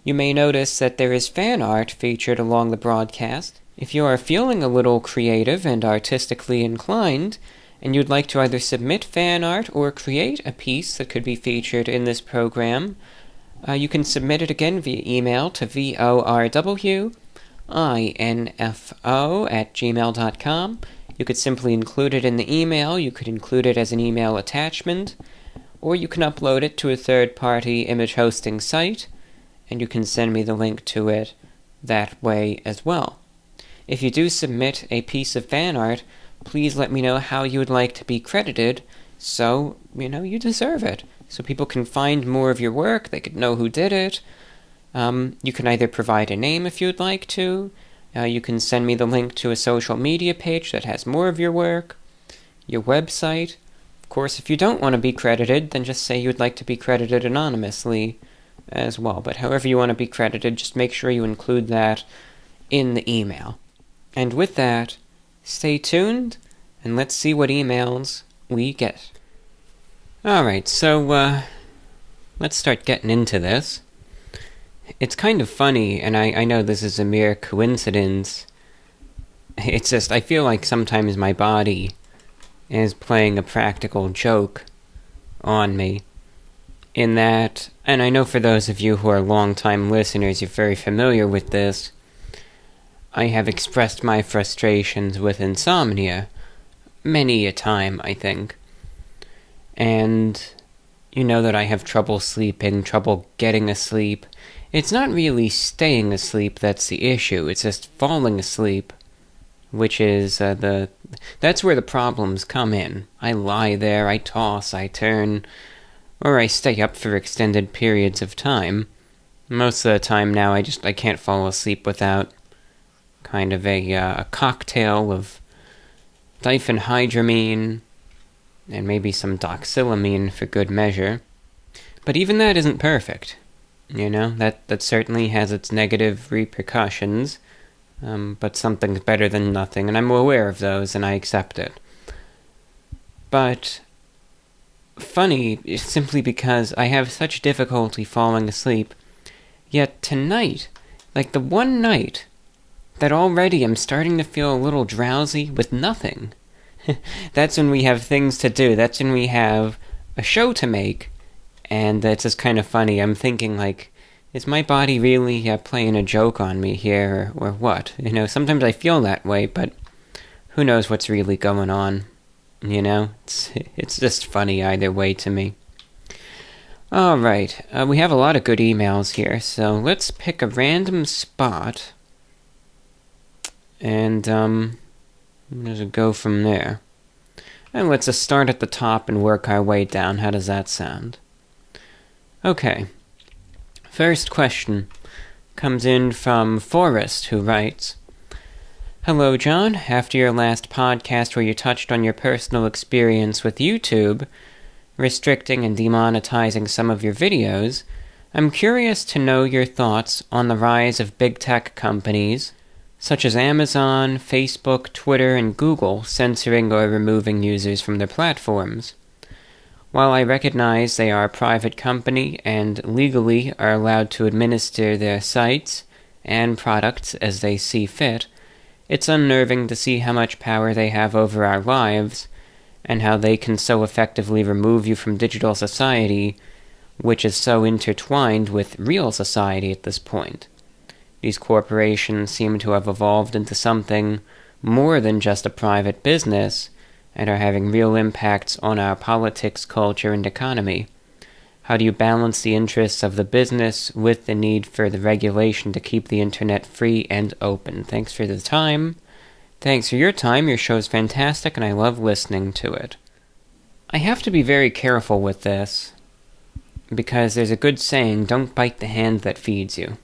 you may notice that there is fan art featured along the broadcast. If you are feeling a little creative and artistically inclined, and you'd like to either submit fan art or create a piece that could be featured in this program, you can submit it again via email to VORWINFO@gmail.com. You could simply include it in the email, you could include it as an email attachment, or you can upload it to a third-party image hosting site, and you can send me the link to it that way as well. If you do submit a piece of fan art, please let me know how you would like to be credited, so, you deserve it. So people can find more of your work, they could know who did it. You can either provide a name if you'd like to, you can send me the link to a social media page that has more of your work, your website. Of course, if you don't want to be credited, then just say you'd like to be credited anonymously as well. But however you want to be credited, just make sure you include that in the email. And with that, stay tuned, and let's see what emails we get. Alright, so, let's start getting into this. It's kind of funny, and I know this is a mere coincidence. It's just, I feel like sometimes my body is playing a practical joke on me. In that, and I know for those of you who are long-time listeners, you're very familiar with this, I have expressed my frustrations with insomnia many a time, I think. And you know that I have trouble sleeping, trouble getting asleep. It's not really staying asleep that's the issue, it's just falling asleep, which is that's where the problems come in. I lie there, I toss, I turn, or I stay up for extended periods of time. Most of the time now I can't fall asleep without kind of a cocktail of diphenhydramine and maybe some doxylamine for good measure. But even that isn't perfect. That certainly has its negative repercussions, but something's better than nothing, and I'm aware of those, and I accept it. But funny, simply because I have such difficulty falling asleep, yet tonight, like the one night that already I'm starting to feel a little drowsy with nothing. That's when we have things to do. That's when we have a show to make. And that's just kind of funny. I'm thinking, like, is my body really playing a joke on me here, or what? Sometimes I feel that way, but who knows what's really going on? It's just funny either way to me. Alright, we have a lot of good emails here, so let's pick a random spot. And, just go from there. And let's just start at the top and work our way down. How does that sound? Okay. First question comes in from Forrest, who writes, "Hello, John. After your last podcast where you touched on your personal experience with YouTube, restricting and demonetizing some of your videos, I'm curious to know your thoughts on the rise of big tech companies such as Amazon, Facebook, Twitter, and Google censoring or removing users from their platforms. While I recognize they are a private company and legally are allowed to administer their sites and products as they see fit, it's unnerving to see how much power they have over our lives and how they can so effectively remove you from digital society, which is so intertwined with real society at this point. These corporations seem to have evolved into something more than just a private business and are having real impacts on our politics, culture, and economy. How do you balance the interests of the business with the need for the regulation to keep the internet free and open? Thanks for the time. Thanks for your time. Your show's fantastic, and I love listening to it." I have to be very careful with this, because there's a good saying, don't bite the hand that feeds you.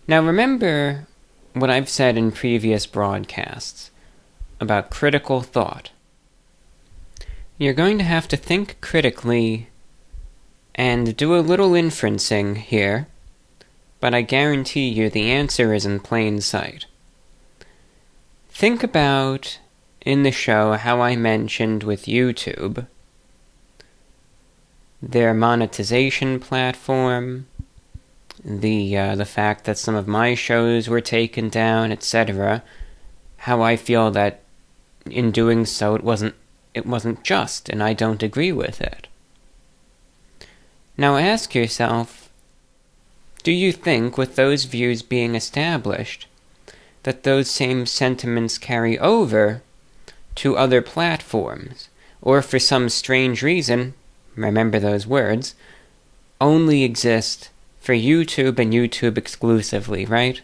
Now remember what I've said in previous broadcasts about critical thought. You're going to have to think critically and do a little inferencing here, but I guarantee you the answer is in plain sight. Think about, in the show, how I mentioned with YouTube, their monetization platform, the fact that some of my shows were taken down, etc., how I feel that in doing so it wasn't just, and I don't agree with it. Now ask yourself, do you think, with those views being established, that those same sentiments carry over to other platforms, or for some strange reason, remember those words, only exist for YouTube and YouTube exclusively, right?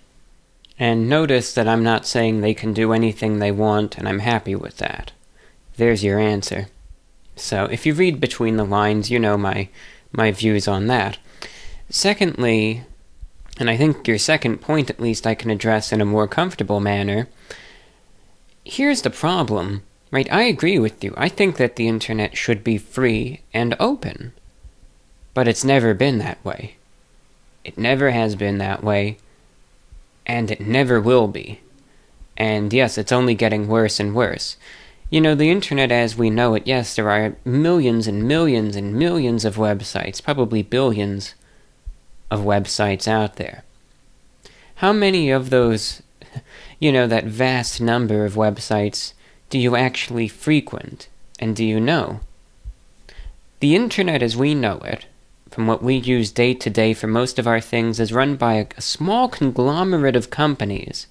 And notice that I'm not saying they can do anything they want, and I'm happy with that. There's your answer. So, if you read between the lines, you know my views on that. Secondly, and I think your second point at least I can address in a more comfortable manner, here's the problem, right? I agree with you. I think that the internet should be free and open. But it's never been that way. It never has been that way, and it never will be. And yes, it's only getting worse and worse. The internet as we know it, yes, there are millions and millions and millions of websites, probably billions of websites out there. How many of those, that vast number of websites do you actually frequent, and do you know? The internet as we know it, from what we use day to day for most of our things, is run by a small conglomerate of companies.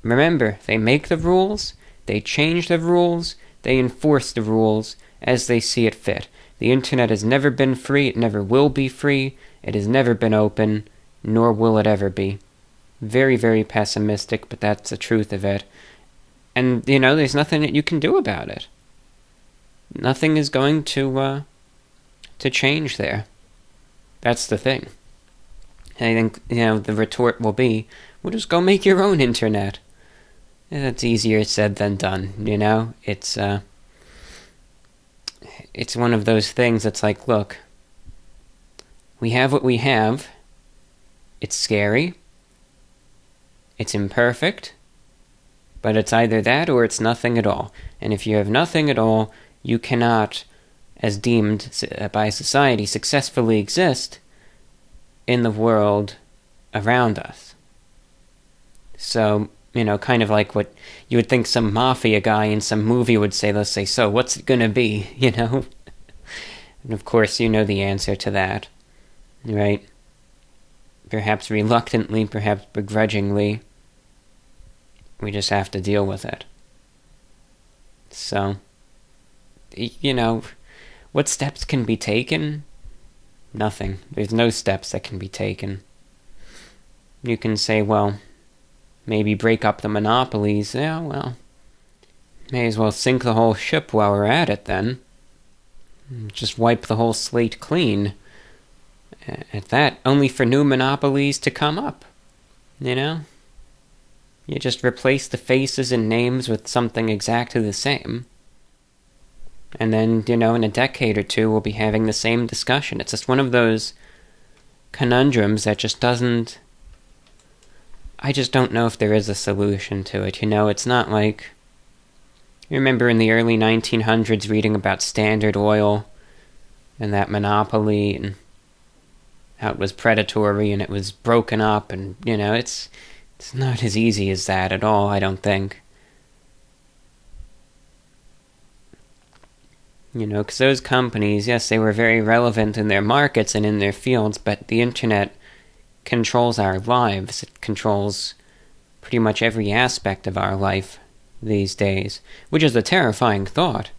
Remember, they make the rules, they change the rules, they enforce the rules as they see it fit. The internet has never been free, it never will be free, it has never been open, nor will it ever be. Very, very pessimistic, but that's the truth of it. And, there's nothing that you can do about it. Nothing is going to change there. That's the thing. And I think, the retort will be, well, just go make your own internet. And that's easier said than done, It's, it's one of those things that's like, look, we have what we have. It's scary. It's imperfect. But it's either that or it's nothing at all. And if you have nothing at all, you cannot, as deemed by society, successfully exist in the world around us. So, kind of like what you would think some mafia guy in some movie would say, let's say, so what's it gonna be, And of course you know the answer to that, right? Perhaps reluctantly, perhaps begrudgingly, we just have to deal with it. So, what steps can be taken? Nothing. There's no steps that can be taken. You can say, well, maybe break up the monopolies. Yeah, well, may as well sink the whole ship while we're at it then. Just wipe the whole slate clean. At that, only for new monopolies to come up. You just replace the faces and names with something exactly the same. And then, in a decade or two, we'll be having the same discussion. It's just one of those conundrums that just doesn't... I just don't know if there is a solution to it. It's not like... You remember in the early 1900s reading about Standard Oil and that monopoly and how it was predatory and it was broken up and, it's not as easy as that at all, I don't think. Because those companies, yes, they were very relevant in their markets and in their fields, but the internet controls our lives. It controls pretty much every aspect of our life these days, which is a terrifying thought,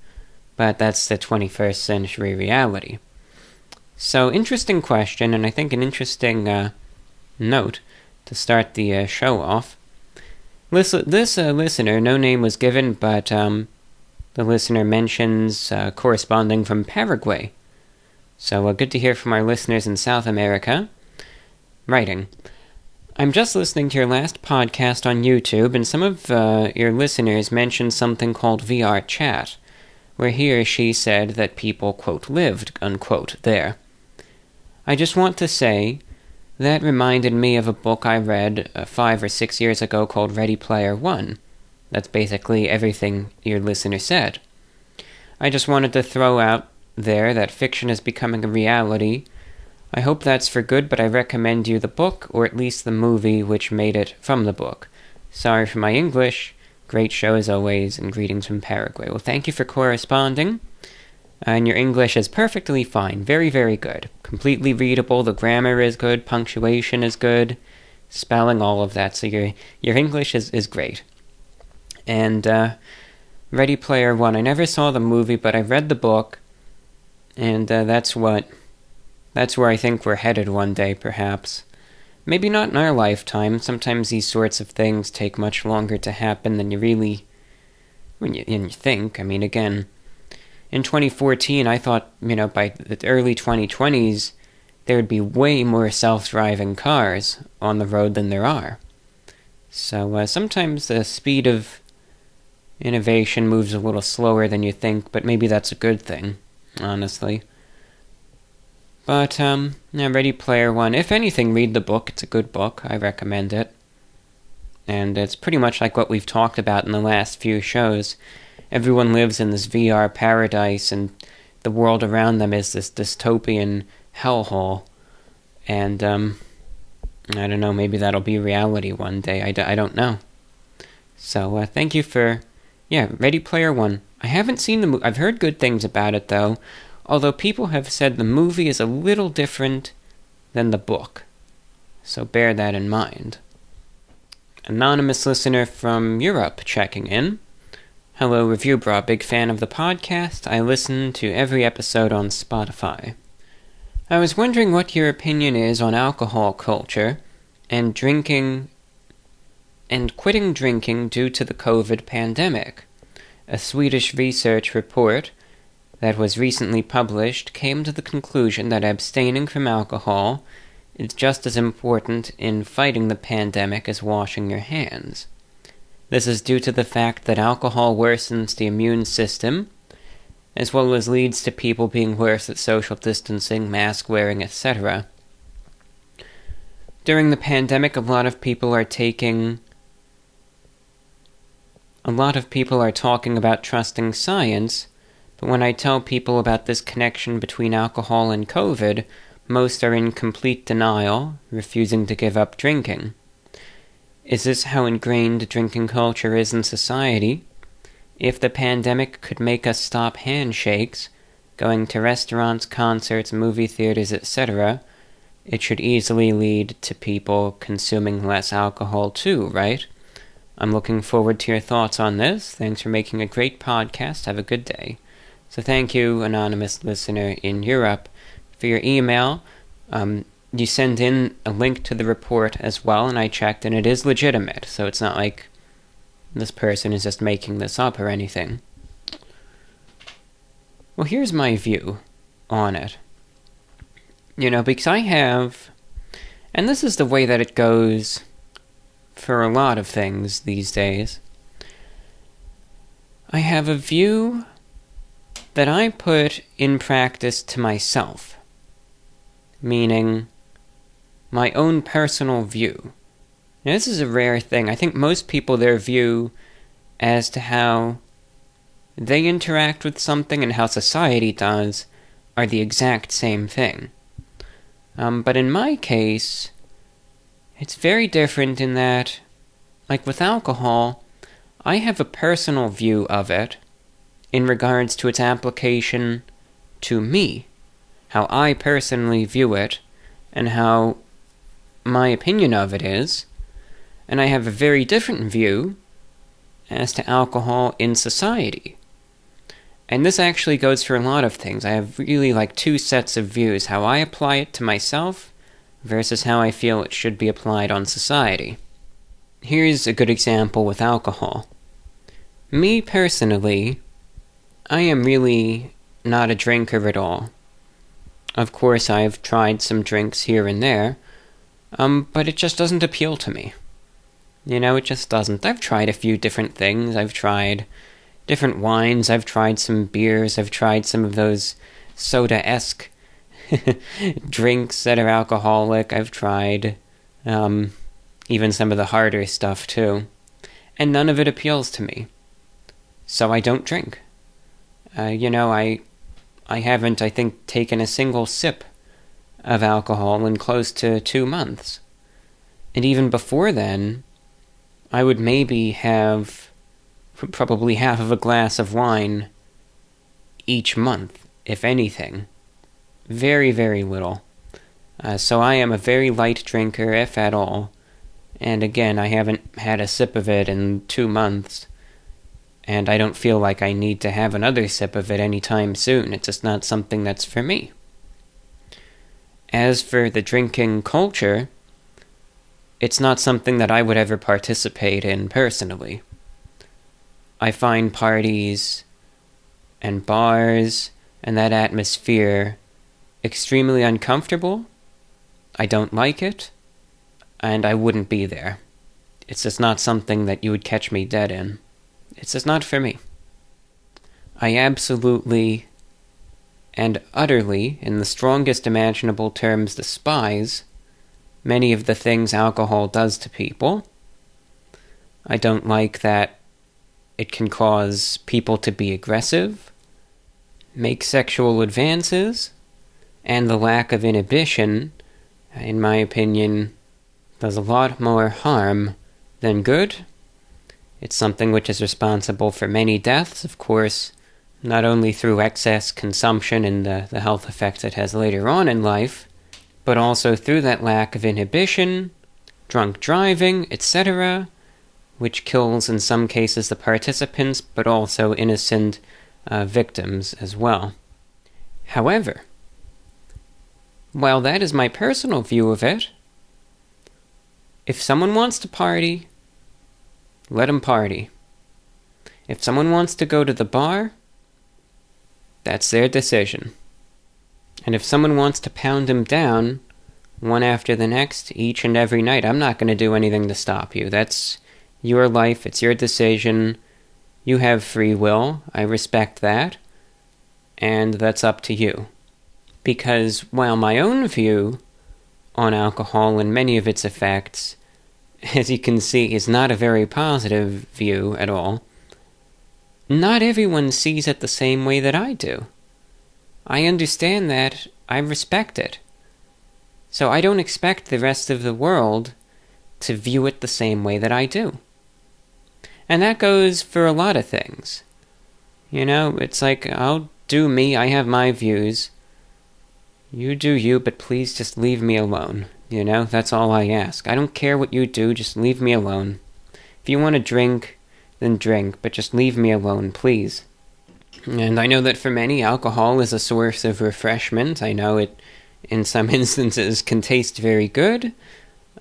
but that's the 21st century reality. So, interesting question, and I think an interesting note to start the show off. This listener, no name was given, but the listener mentions corresponding from Paraguay. So good to hear from our listeners in South America. Writing, I'm just listening to your last podcast on YouTube, and some of your listeners mentioned something called VR chat, where he or she said that people, quote, lived, unquote, there. I just want to say... That reminded me of a book I read 5 or 6 years ago called Ready Player One. That's basically everything your listener said. I just wanted to throw out there that fiction is becoming a reality. I hope that's for good, but I recommend you the book, or at least the movie which made it from the book. Sorry for my English. Great show as always, and greetings from Paraguay. Well, thank you for corresponding. And your English is perfectly fine. Very, very good. Completely readable. The grammar is good. Punctuation is good. Spelling, all of that. So your English is great. And Ready Player One. I never saw the movie, but I read the book. And that's where I think we're headed one day, perhaps. Maybe not in our lifetime. Sometimes these sorts of things take much longer to happen than you really... when you think. I mean, again... In 2014, I thought, by the early 2020s, there would be way more self-driving cars on the road than there are. So sometimes the speed of innovation moves a little slower than you think, but maybe that's a good thing, honestly. But, Ready Player One, if anything, read the book. It's a good book. I recommend it. And it's pretty much like what we've talked about in the last few shows. Everyone lives in this VR paradise, and the world around them is this dystopian hellhole. And, I don't know, maybe that'll be reality one day. I don't know. So, thank you for, Ready Player One. I haven't seen the movie. I've heard good things about it, though, although people have said the movie is a little different than the book. So bear that in mind. Anonymous listener from Europe checking in. Hello, Review Bra, big fan of the podcast. I listen to every episode on Spotify. I was wondering what your opinion is on alcohol culture and drinking and quitting drinking due to the COVID pandemic. A Swedish research report that was recently published came to the conclusion that abstaining from alcohol is just as important in fighting the pandemic as washing your hands. This is due to the fact that alcohol worsens the immune system, as well as leads to people being worse at social distancing, mask wearing, etc. During the pandemic, a lot of people are talking about trusting science, but when I tell people about this connection between alcohol and COVID, most are in complete denial, refusing to give up drinking. Is this how ingrained drinking culture is in society? If the pandemic could make us stop handshakes, going to restaurants, concerts, movie theaters, etc., it should easily lead to people consuming less alcohol too, right? I'm looking forward to your thoughts on this. Thanks for making a great podcast. Have a good day. So thank you, anonymous listener in Europe, for your email. You send in a link to the report as well, and I checked, and it is legitimate, so it's not like this person is just making this up or anything. Well, here's my view on it. Because I have, and this is the way that it goes for a lot of things these days, I have a view that I put in practice to myself, meaning my own personal view. Now, this is a rare thing. I think most people, their view as to how they interact with something and how society does are the exact same thing. But in my case, it's very different in that, like with alcohol, I have a personal view of it in regards to its application to me, how I personally view it, and how my opinion of it is, and I have a very different view as to alcohol in society. And this actually goes for a lot of things. I have really two sets of views, how I apply it to myself versus how I feel it should be applied on society. Here's a good example with alcohol. Me personally, I am really not a drinker at all. Of course, I've tried some drinks here and there, but it just doesn't appeal to me. It just doesn't. I've tried a few different things. I've tried different wines, I've tried some beers, I've tried some of those soda-esque drinks that are alcoholic, I've tried even some of the harder stuff too, and none of it appeals to me. So I don't drink. I haven't, I think, taken a single sip of alcohol in close to 2 months. And even before then, I would maybe have probably half of a glass of wine each month, if anything. Very, very little. So I am a very light drinker, if at all. And again, I haven't had a sip of it in 2 months. And I don't feel like I need to have another sip of it anytime soon. It's just not something that's for me. As for the drinking culture, it's not something that I would ever participate in personally. I find parties and bars and that atmosphere extremely uncomfortable. I don't like it, and I wouldn't be there. It's just not something that you would catch me dead in. It's just not for me. I absolutely and utterly, in the strongest imaginable terms, despise many of the things alcohol does to people. I don't like that it can cause people to be aggressive, make sexual advances, and the lack of inhibition, in my opinion, does a lot more harm than good. It's something which is responsible for many deaths, of course, not only through excess consumption and the health effects it has later on in life, but also through that lack of inhibition, drunk driving, etc., which kills in some cases the participants, but also innocent victims as well. However, while that is my personal view of it, if someone wants to party, let them party. If someone wants to go to the bar, that's their decision. And if someone wants to pound them down, one after the next, each and every night, I'm not going to do anything to stop you. That's your life, it's your decision. You have free will, I respect that. and that's up to you. Because while my own view on alcohol and many of its effects, as you can see, is not a very positive view at all, not everyone sees it the same way that I do. I understand that. I respect it. So I don't expect the rest of the world to view it the same way that I do. And that goes for a lot of things. You know, it's like, I'll do me, I have my views. You do you, but please just leave me alone. You know, that's all I ask. I don't care what you do, just leave me alone. If you want to drink, then drink, but just leave me alone, please. And I know that for many, alcohol is a source of refreshment. I know it, in some instances, can taste very good.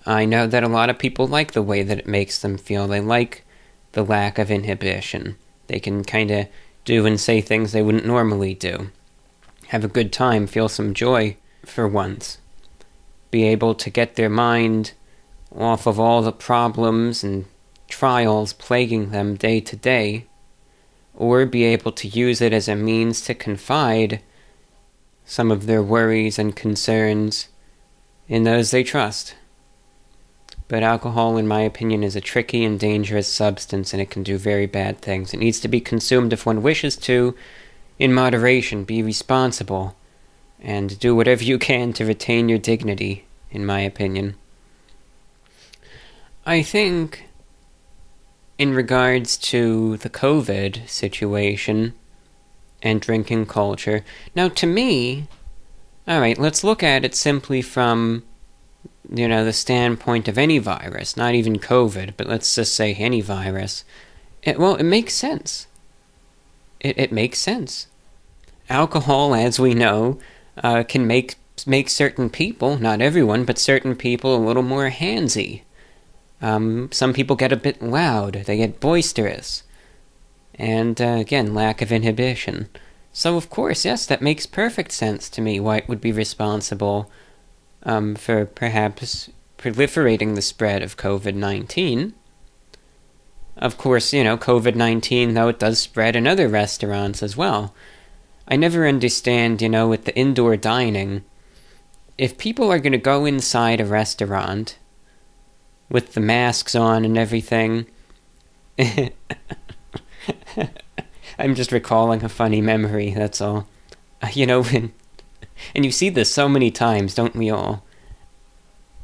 I know that a lot of people like the way that it makes them feel. They like the lack of inhibition. They can kind of do and say things they wouldn't normally do. Have a good time, feel some joy for once. Be able to get their mind off of all the problems and trials plaguing them day to day, or be able to use it as a means to confide some of their worries and concerns in those they trust. But alcohol, in my opinion, is a tricky and dangerous substance, and it can do very bad things. It needs to be consumed if one wishes to, in moderation, be responsible, and do whatever you can to retain your dignity, in my opinion. I think, in regards to the COVID situation and drinking culture, now to me, alright, let's look at it simply from, the standpoint of any virus, not even COVID, but let's just say any virus. It makes sense. It makes sense. Alcohol, as we know, can make certain people, not everyone, but certain people a little more handsy. Some people get a bit loud, they get boisterous. And, again, lack of inhibition. So, of course, yes, that makes perfect sense to me why it would be responsible for perhaps proliferating the spread of COVID-19. Of course, COVID-19, though, it does spread in other restaurants as well. I never understand, with the indoor dining, if people are going to go inside a restaurant with the masks on and everything, I'm just recalling a funny memory, that's all. And you see this so many times, don't we all?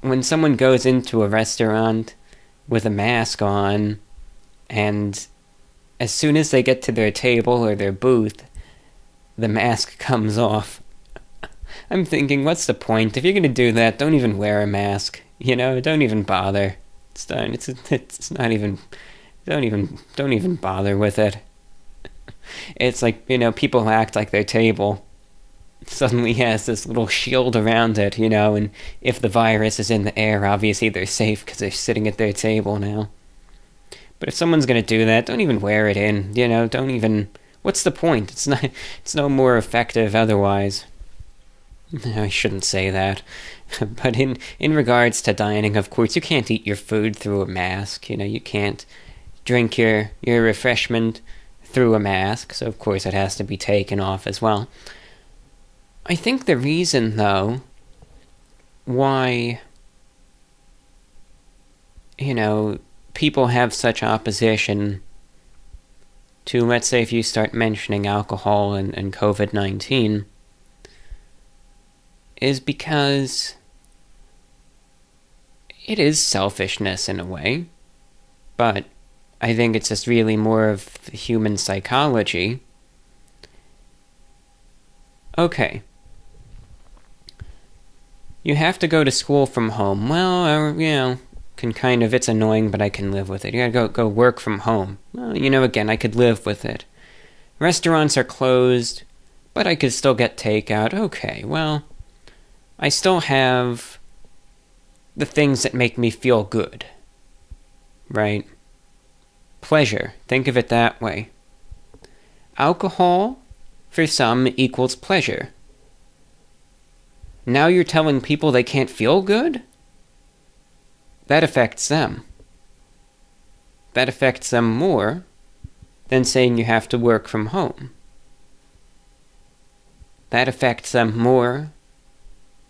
When someone goes into a restaurant with a mask on, and as soon as they get to their table or their booth, the mask comes off. I'm thinking, what's the point? If you're going to do that, don't even wear a mask. Don't even bother. It's done. It's not even... Don't even bother with it. It's like, people act like their table suddenly has this little shield around it, and if the virus is in the air, obviously they're safe because they're sitting at their table now. But if someone's going to do that, don't even wear it in, don't even... What's the point? It's no more effective otherwise. I shouldn't say that. But in regards to dining, of course, you can't eat your food through a mask, you can't drink your refreshment through a mask, so of course it has to be taken off as well. I think the reason, though, why, people have such opposition to, let's say, if you start mentioning alcohol and COVID-19, is because it is selfishness in a way, but I think it's just really more of human psychology. Okay. You have to go to school from home. Well, it's annoying, but I can live with it. You gotta go work from home. Well, again, I could live with it. Restaurants are closed, but I could still get takeout. Okay, well, I still have the things that make me feel good. Right? Pleasure. Think of it that way. Alcohol, for some, equals pleasure. Now you're telling people they can't feel good? That affects them. That affects them more than saying you have to work from home. that affects them more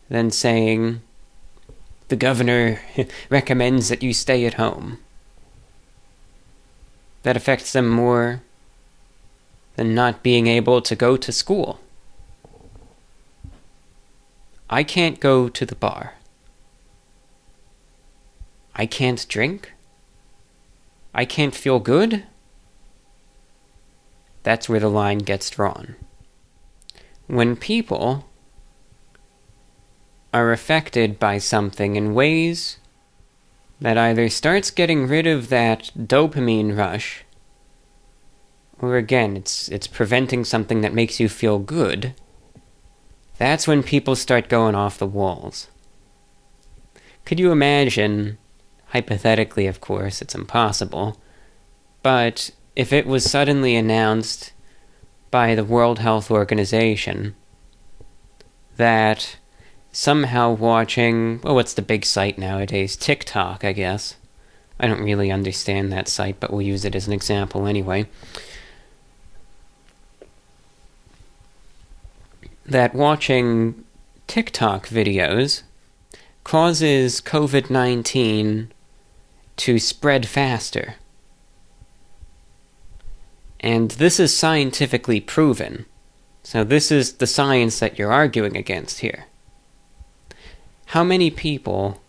than saying, the governor recommends that you stay at home. That affects them more than not being able to go to school. I can't go to the bar. I can't drink. I can't feel good. That's where the line gets drawn. When people are affected by something in ways that either starts getting rid of that dopamine rush, or again, it's preventing something that makes you feel good, that's when people start going off the walls. Could you imagine, hypothetically of course, it's impossible, but if it was suddenly announced by the World Health Organization that somehow watching, what's the big site nowadays? TikTok, I guess. I don't really understand that site, but we'll use it as an example anyway. That watching TikTok videos causes COVID-19 to spread faster. And this is scientifically proven. So this is the science that you're arguing against here. How many people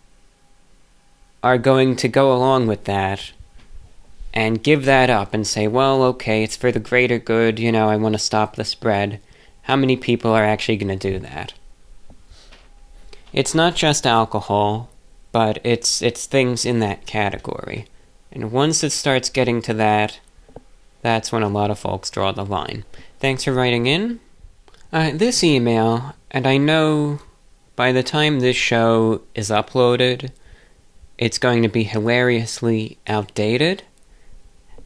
are going to go along with that and give that up and say, well, okay, it's for the greater good, I want to stop the spread? How many people are actually going to do that? It's not just alcohol, but it's things in that category. And once it starts getting to that, that's when a lot of folks draw the line. Thanks for writing in. This email, and I know by the time this show is uploaded, it's going to be hilariously outdated.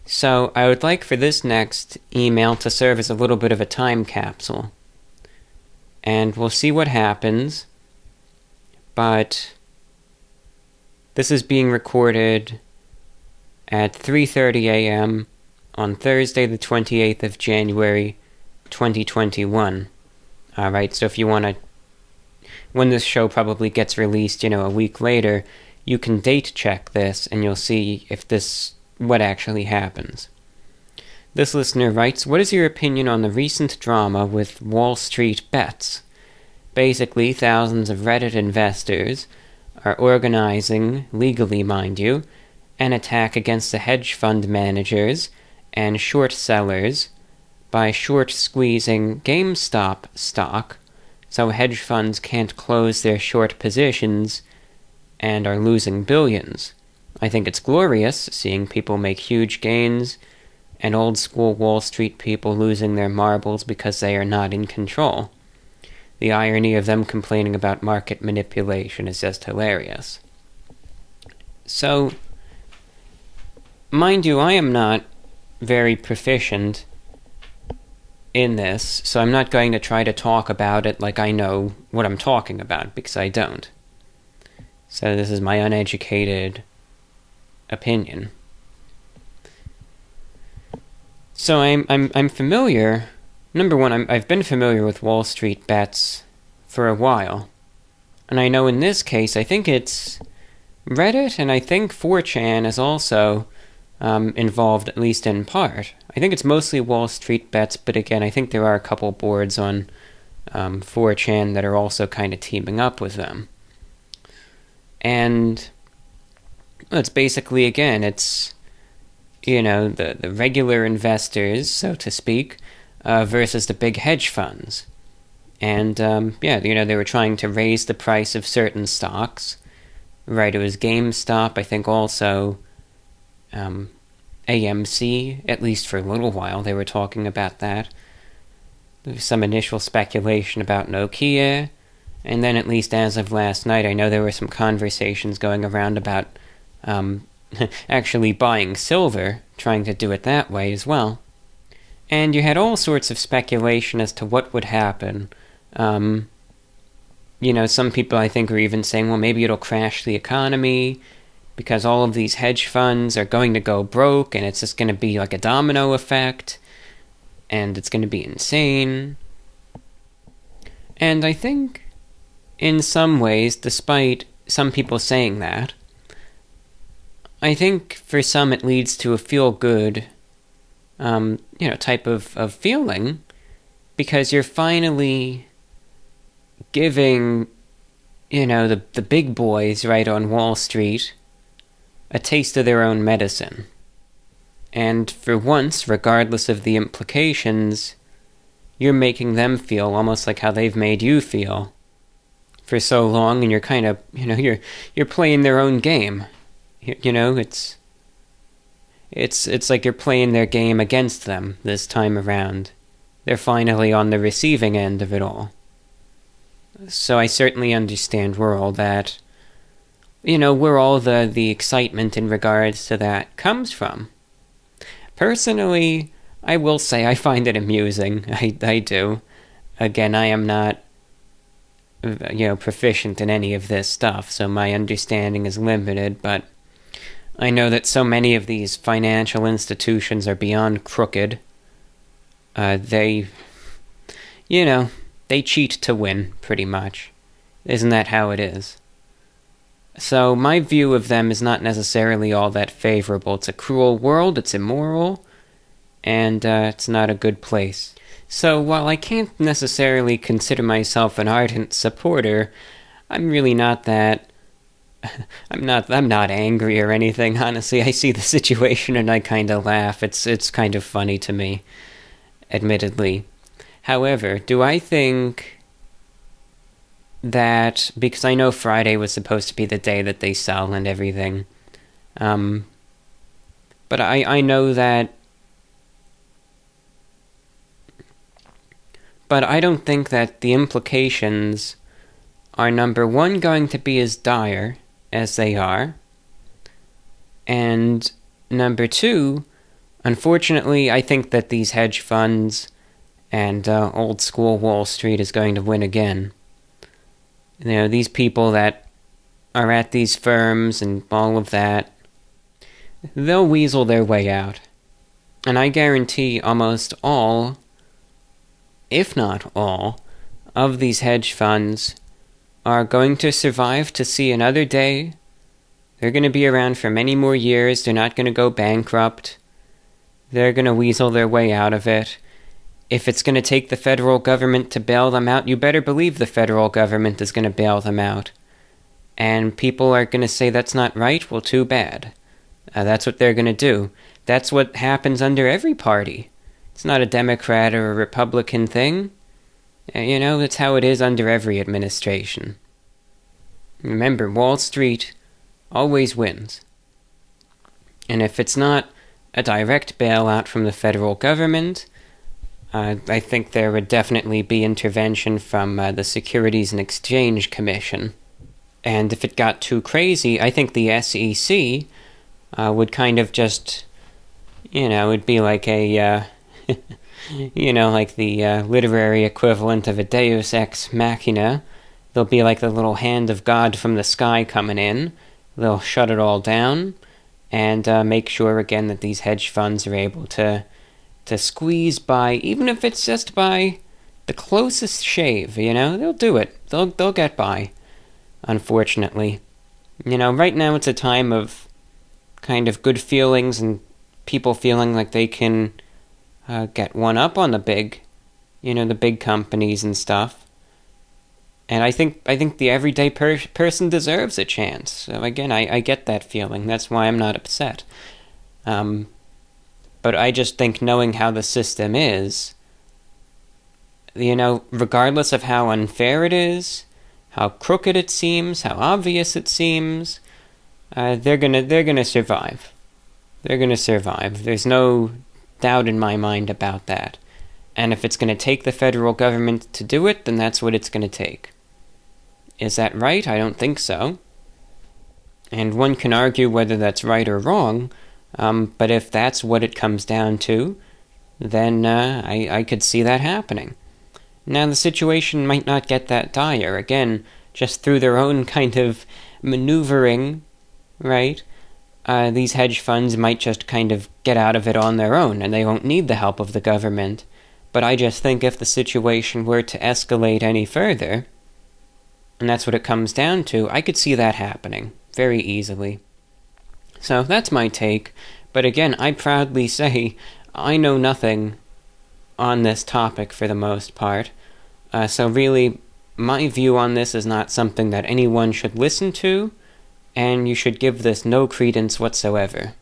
So I would like for this next email to serve as a little bit of a time capsule. And we'll see what happens. But this is being recorded at 3:30 a.m. on Thursday the 28th of January, 2021. Alright, so if you want to, when this show probably gets released, a week later, you can date check this and you'll see if what actually happens. This listener writes, what is your opinion on the recent drama with Wall Street bets? Basically, thousands of Reddit investors are organizing, legally mind you, an attack against the hedge fund managers and short sellers by short squeezing Gamestop stock so hedge funds can't close their short positions and are losing billions. I think it's glorious seeing people make huge gains and old school Wall Street people losing their marbles because they are not in control. The irony of them complaining about market manipulation is just hilarious. So, mind you, I am not very proficient in this, so I'm not going to try to talk about it like I know what I'm talking about, because I don't. So this is my uneducated opinion. So I'm familiar. Number one, I've been familiar with Wall Street bets for a while, and I know in this case, I think it's Reddit, and I think 4chan is also involved, at least in part. I think it's mostly Wall Street bets, but again, I think there are a couple boards on 4chan that are also kind of teaming up with them. And it's basically, again, it's, the regular investors, so to speak, versus the big hedge funds. And, they were trying to raise the price of certain stocks. Right, it was GameStop, I think also AMC, at least for a little while, they were talking about that. There was some initial speculation about Nokia, and then at least as of last night, I know there were some conversations going around about actually buying silver, trying to do it that way as well. And you had all sorts of speculation as to what would happen. Some people I think are even saying, well, maybe it'll crash the economy because all of these hedge funds are going to go broke and it's just going to be like a domino effect and it's going to be insane. And I think, in some ways, despite some people saying that, I think for some it leads to a feel-good, type of feeling, because you're finally giving, the big boys right on Wall Street a taste of their own medicine. And for once, regardless of the implications, you're making them feel almost like how they've made you feel for so long, and you're kind of, you're playing their own game. It's like you're playing their game against them this time around. They're finally on the receiving end of it all. So I certainly understand where all that, where all the excitement in regards to that comes from. Personally, I will say I find it amusing. I do. Again, I am not, proficient in any of this stuff, so my understanding is limited, but I know that so many of these financial institutions are beyond crooked. They cheat to win, pretty much. Isn't that how it is? So my view of them is not necessarily all that favorable. It's a cruel world, it's immoral, and it's not a good place. So while I can't necessarily consider myself an ardent supporter, I'm really not that... I'm not angry or anything, honestly. I see the situation and I kind of laugh. It's kind of funny to me, admittedly. However, do I think that, because I know Friday was supposed to be the day that they sell and everything, but I know that, but I don't think that the implications are, number one, going to be as dire as they are, and number two, unfortunately, I think that these hedge funds and old school Wall Street is going to win again. These people that are at these firms and all of that, they'll weasel their way out. And I guarantee almost all, if not all, of these hedge funds are going to survive to see another day. They're going to be around for many more years. They're not going to go bankrupt. They're going to weasel their way out of it. If it's going to take the federal government to bail them out, you better believe the federal government is going to bail them out. And people are going to say that's not right? Well, too bad. That's what they're going to do. That's what happens under every party. It's not a Democrat or a Republican thing. That's how it is under every administration. Remember, Wall Street always wins. And if it's not a direct bailout from the federal government, I think there would definitely be intervention from the Securities and Exchange Commission. And if it got too crazy, I think the SEC would kind of just, it'd be like a, like the literary equivalent of a Deus Ex Machina. They'll be like the little hand of God from the sky coming in. They'll shut it all down and make sure again that these hedge funds are able to squeeze by, even if it's just by the closest shave, they'll do it. They'll get by, unfortunately. Right now it's a time of kind of good feelings and people feeling like they can get one up on the big companies and stuff. And I think the everyday person deserves a chance. So again, I get that feeling. That's why I'm not upset. But I just think, knowing how the system is, regardless of how unfair it is, how crooked it seems, how obvious it seems, they're gonna survive. They're gonna survive. There's no doubt in my mind about that. And if it's gonna take the federal government to do it, then that's what it's gonna take. Is that right? I don't think so. And one can argue whether that's right or wrong, but if that's what it comes down to, then I could see that happening. Now, the situation might not get that dire. Again, just through their own kind of maneuvering, right? These hedge funds might just kind of get out of it on their own, and they won't need the help of the government. But I just think if the situation were to escalate any further, and that's what it comes down to, I could see that happening very easily. So that's my take, but again, I proudly say I know nothing on this topic for the most part, so really, my view on this is not something that anyone should listen to, and you should give this no credence whatsoever.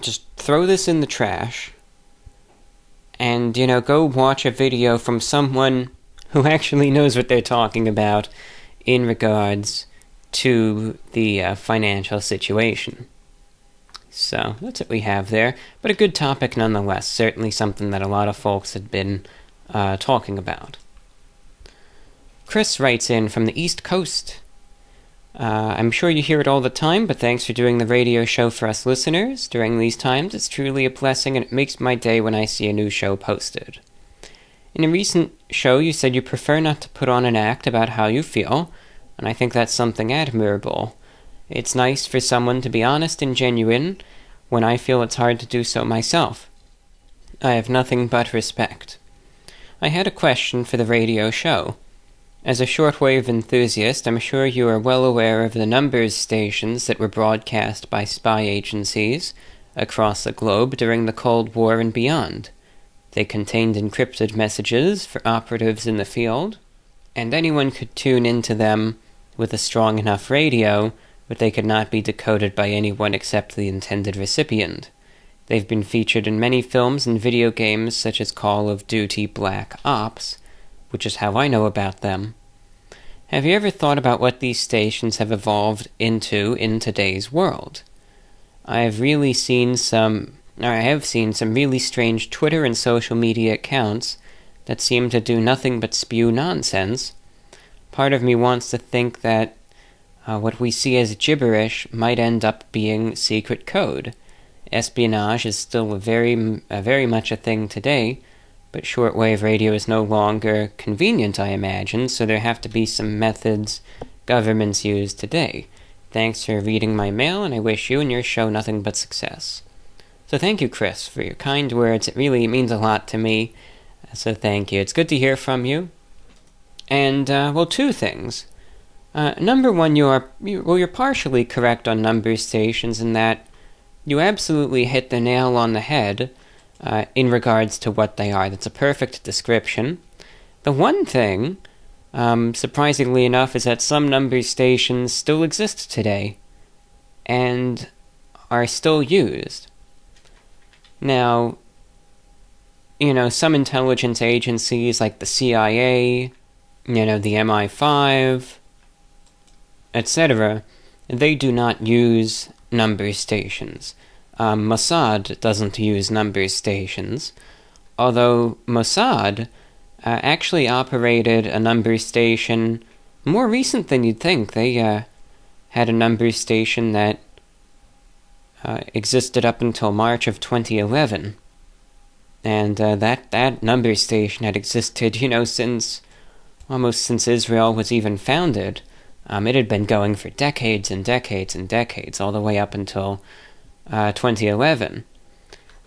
Just throw this in the trash, and, go watch a video from someone who actually knows what they're talking about in regards to the financial situation. So, that's what we have there, but a good topic nonetheless, certainly something that a lot of folks had been talking about. Chris writes in from the East Coast. I'm sure you hear it all the time, but thanks for doing the radio show for us listeners. During these times, it's truly a blessing, and it makes my day when I see a new show posted. In a recent show, you said you prefer not to put on an act about how you feel, and I think that's something admirable. It's nice for someone to be honest and genuine when I feel it's hard to do so myself. I have nothing but respect. I had a question for the radio show. As a shortwave enthusiast, I'm sure you are well aware of the numbers stations that were broadcast by spy agencies across the globe during the Cold War and beyond. They contained encrypted messages for operatives in the field, and anyone could tune into them with a strong enough radio, but they could not be decoded by anyone except the intended recipient. They've been featured in many films and video games such as Call of Duty Black Ops, which is how I know about them. Have you ever thought about what these stations have evolved into in today's world? I have seen some really strange Twitter and social media accounts that seem to do nothing but spew nonsense. Part of me wants to think that what we see as gibberish might end up being secret code. Espionage is still very much a thing today, but shortwave radio is no longer convenient, I imagine, so there have to be some methods governments use today. Thanks for reading my mail, and I wish you and your show nothing but success. So thank you, Chris, for your kind words. It really means a lot to me, so thank you. It's good to hear from you. And, two things. Number one, you're partially correct on number stations in that you absolutely hit the nail on the head in regards to what they are. That's a perfect description. The one thing, surprisingly enough, is that some number stations still exist today and are still used. Now, some intelligence agencies like the CIA, the MI5, etc., they do not use number stations. Mossad doesn't use number stations, although Mossad actually operated a number station more recent than you'd think. They had a number station that existed up until March of 2011, and that number station had existed, since Israel was even founded. It had been going for decades and decades and decades, all the way up until 2011.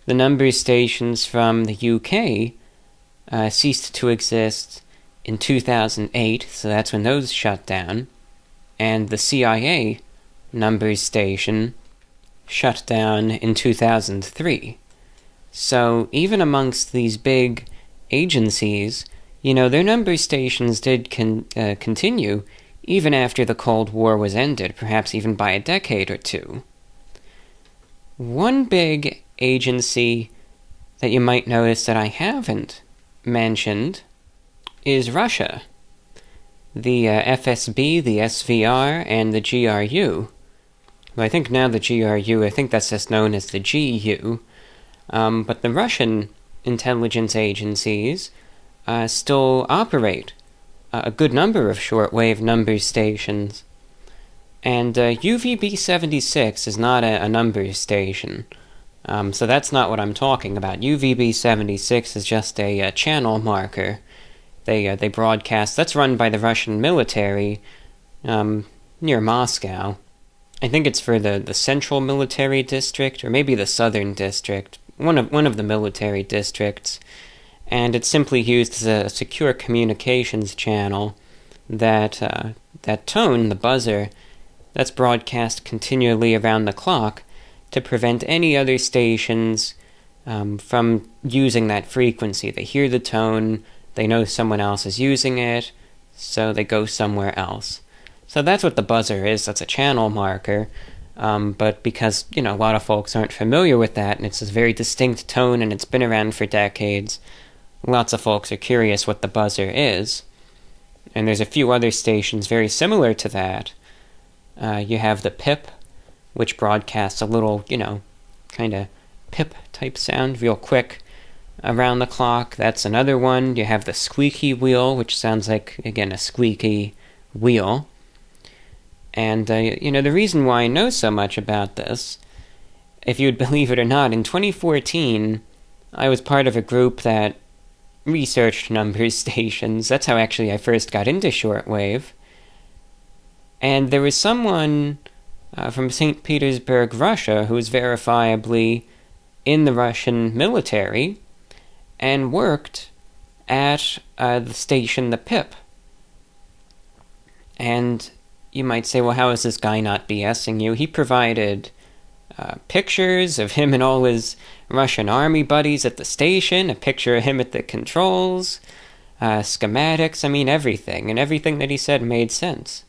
The number stations from the UK ceased to exist in 2008, so that's when those shut down, and the CIA number station shut down in 2003. So even amongst these big agencies, their number stations did continue even after the Cold War was ended, perhaps even by a decade or two. One big agency that you might notice that I haven't mentioned is Russia. The FSB, the SVR, and the GRU. Well, I think now the GRU, I think that's just known as the GU. But the Russian intelligence agencies still operate a good number of shortwave number stations. And UVB-76 is not a number station. So that's not what I'm talking about. UVB-76 is just a channel marker. They broadcast. That's run by the Russian military near Moscow. I think it's for the central military district, or maybe the southern district, one of the military districts. and it's simply used as a secure communications channel. That tone, the buzzer, that's broadcast continually around the clock to prevent any other stations from using that frequency. They hear the tone, they know someone else is using it, so they go somewhere else. So that's what the buzzer is. That's a channel marker. But because, a lot of folks aren't familiar with that, and it's a very distinct tone, and it's been around for decades, lots of folks are curious what the buzzer is. And there's a few other stations very similar to that. You have the pip, which broadcasts a little, kind of pip-type sound real quick around the clock. That's another one. You have the squeaky wheel, which sounds like, again, a squeaky wheel. And, the reason why I know so much about this, if you'd believe it or not, in 2014, I was part of a group that researched numbers stations. That's how actually I first got into shortwave. And there was someone from St. Petersburg, Russia, who was verifiably in the Russian military and worked at the station, the PIP. And you might say, well, how is this guy not BSing you? He provided pictures of him and all his Russian army buddies at the station, a picture of him at the controls, schematics, everything. And everything that he said made sense.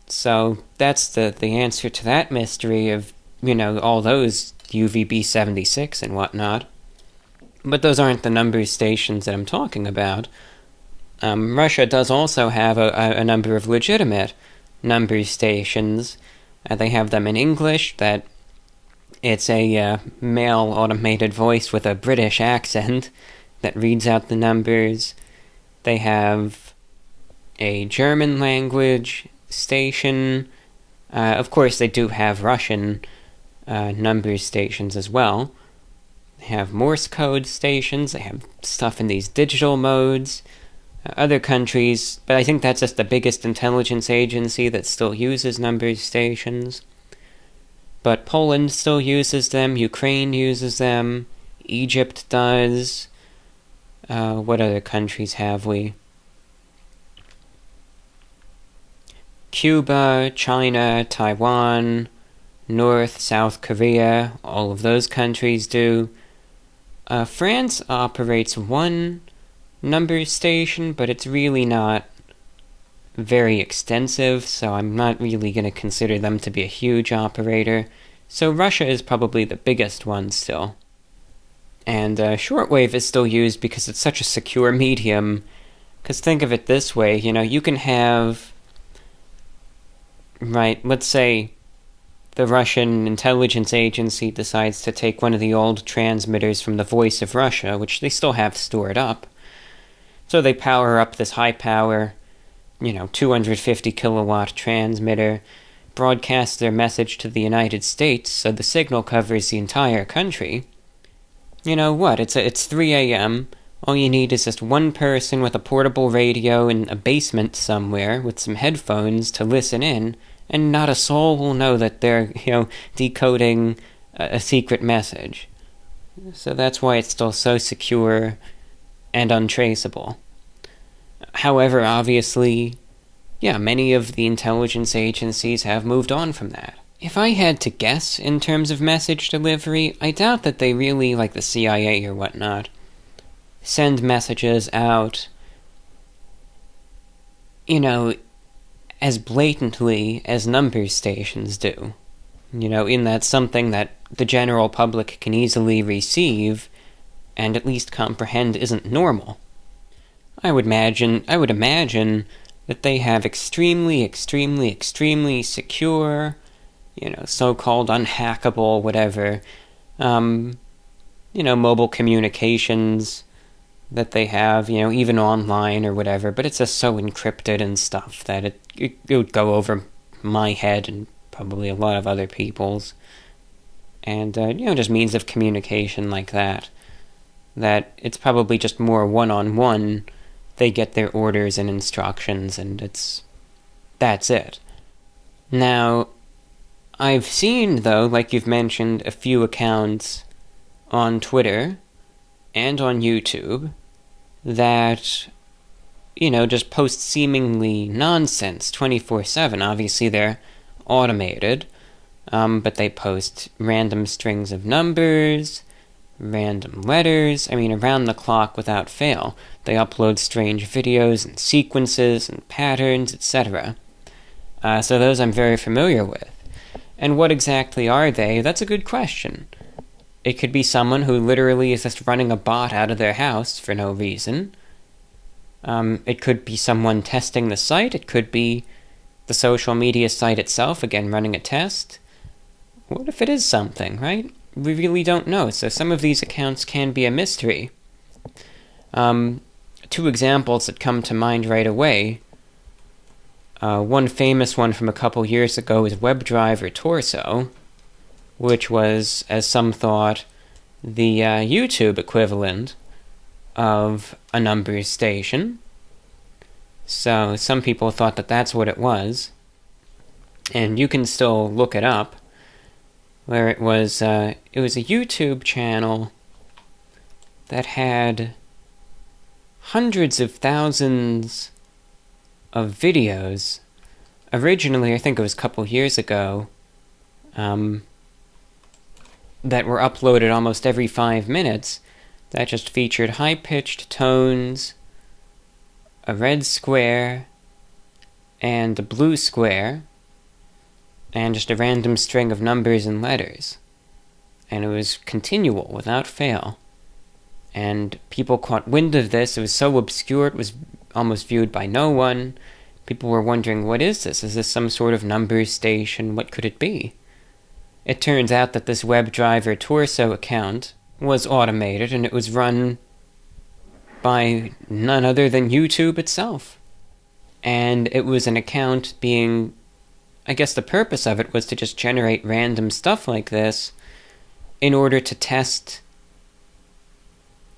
So that's the answer to that mystery of, all those UVB-76 and whatnot. But those aren't the numbers stations that I'm talking about. Russia does also have a number of legitimate numbers stations. They have them in English, that it's a male automated voice with a British accent that reads out the numbers. They have a German language station. Of course, they do have Russian numbers stations as well. They have Morse code stations. They have stuff in these digital modes. Other countries, but I think that's just the biggest intelligence agency that still uses numbers stations. But Poland still uses them, Ukraine uses them, Egypt does. What other countries have we? Cuba, China, Taiwan, North, South Korea, all of those countries do. France operates one numbers station, but it's really not very extensive, so I'm not really going to consider them to be a huge operator. So Russia is probably the biggest one still. And shortwave is still used because it's such a secure medium. Because think of it this way, you can have, let's say the Russian intelligence agency decides to take one of the old transmitters from the Voice of Russia, which they still have stored up. So they power up this high-power, 250 kilowatt transmitter, broadcast their message to the United States so the signal covers the entire country. You know what, it's 3 a.m., all you need is just one person with a portable radio in a basement somewhere with some headphones to listen in, and not a soul will know that they're, decoding a secret message. So that's why it's still so secure and untraceable. However, obviously, many of the intelligence agencies have moved on from that. If I had to guess in terms of message delivery, I doubt that they really, like the CIA or whatnot, send messages out, as blatantly as numbers stations do. In that something that the general public can easily receive and at least comprehend isn't normal. I would imagine that they have extremely, extremely, extremely secure, so-called unhackable, whatever, mobile communications that they have, even online or whatever, but it's just so encrypted and stuff that it would go over my head and probably a lot of other people's. And, just means of communication like that it's probably just more one-on-one. They get their orders and instructions, and that's it. Now, I've seen, though, like you've mentioned, a few accounts on Twitter and on YouTube that, just post seemingly nonsense 24/7. Obviously, they're automated, but they post random strings of numbers, random letters, around the clock without fail. They upload strange videos and sequences and patterns, etc. So those I'm very familiar with. And what exactly are they? That's a good question. It could be someone who literally is just running a bot out of their house for no reason. It could be someone testing the site. It could be the social media site itself, again, running a test. What if it is something, right? We really don't know, so some of these accounts can be a mystery. Two examples that come to mind right away. One famous one from a couple years ago is WebDriver Torso, which was, as some thought, the YouTube equivalent of a numbers station. So some people thought that that's what it was, and you can still look it up, where it was a YouTube channel that had hundreds of thousands of videos. Originally, I think it was a couple years ago, that were uploaded almost every 5 minutes, that just featured high-pitched tones, a red square, and a blue square, and just a random string of numbers and letters. And it was continual, without fail. And people caught wind of this. It was so obscure, it was almost viewed by no one. People were wondering, what is this? Is this some sort of numbers station? What could it be? It turns out that this WebDriver Torso account was automated, and it was run by none other than YouTube itself. And it was an account being, I guess the purpose of it was to just generate random stuff like this in order to test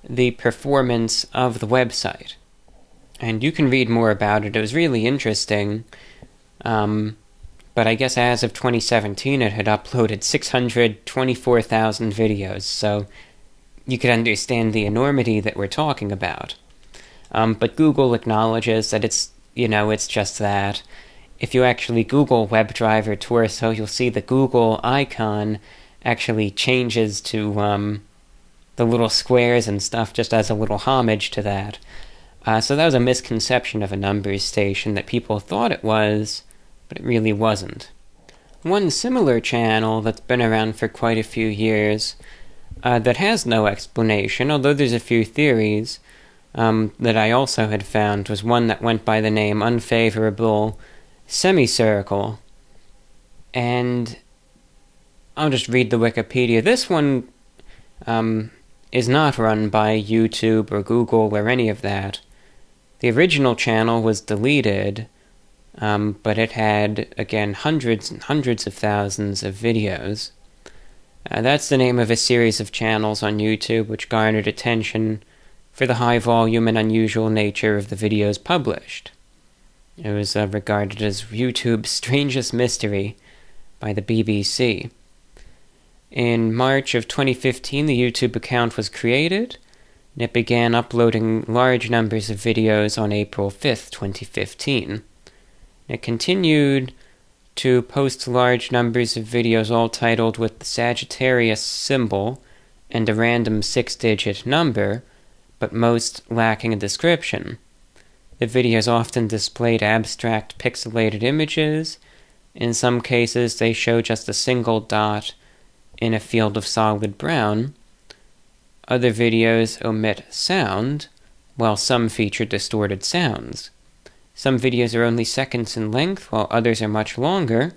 the performance of the website. And you can read more about it. It was really interesting. But I guess as of 2017, it had uploaded 624,000 videos, so you could understand the enormity that we're talking about. But Google acknowledges that it's just that. If you actually Google WebDriver Torso, you'll see the Google icon actually changes to the little squares and stuff, just as a little homage to that. So that was a misconception of a numbers station that people thought it was, but it really wasn't. One similar channel that's been around for quite a few years, that has no explanation, although there's a few theories, that I also had found, was one that went by the name Unfavorable Semicircle. And I'll just read the Wikipedia. This one is not run by YouTube or Google or any of that. The original channel was deleted, but it had, again, hundreds and hundreds of thousands of videos. That's the name of a series of channels on YouTube which garnered attention for the high volume and unusual nature of the videos published. It was regarded as YouTube's strangest mystery by the BBC. In March of 2015, the YouTube account was created, and it began uploading large numbers of videos on April 5th, 2015. It continued to post large numbers of videos all titled with the Sagittarius symbol and a random 6-digit number, but most lacking a description. The videos often displayed abstract pixelated images. In some cases, they show just a single dot in a field of solid brown. Other videos omit sound, while some feature distorted sounds. Some videos are only seconds in length, while others are much longer.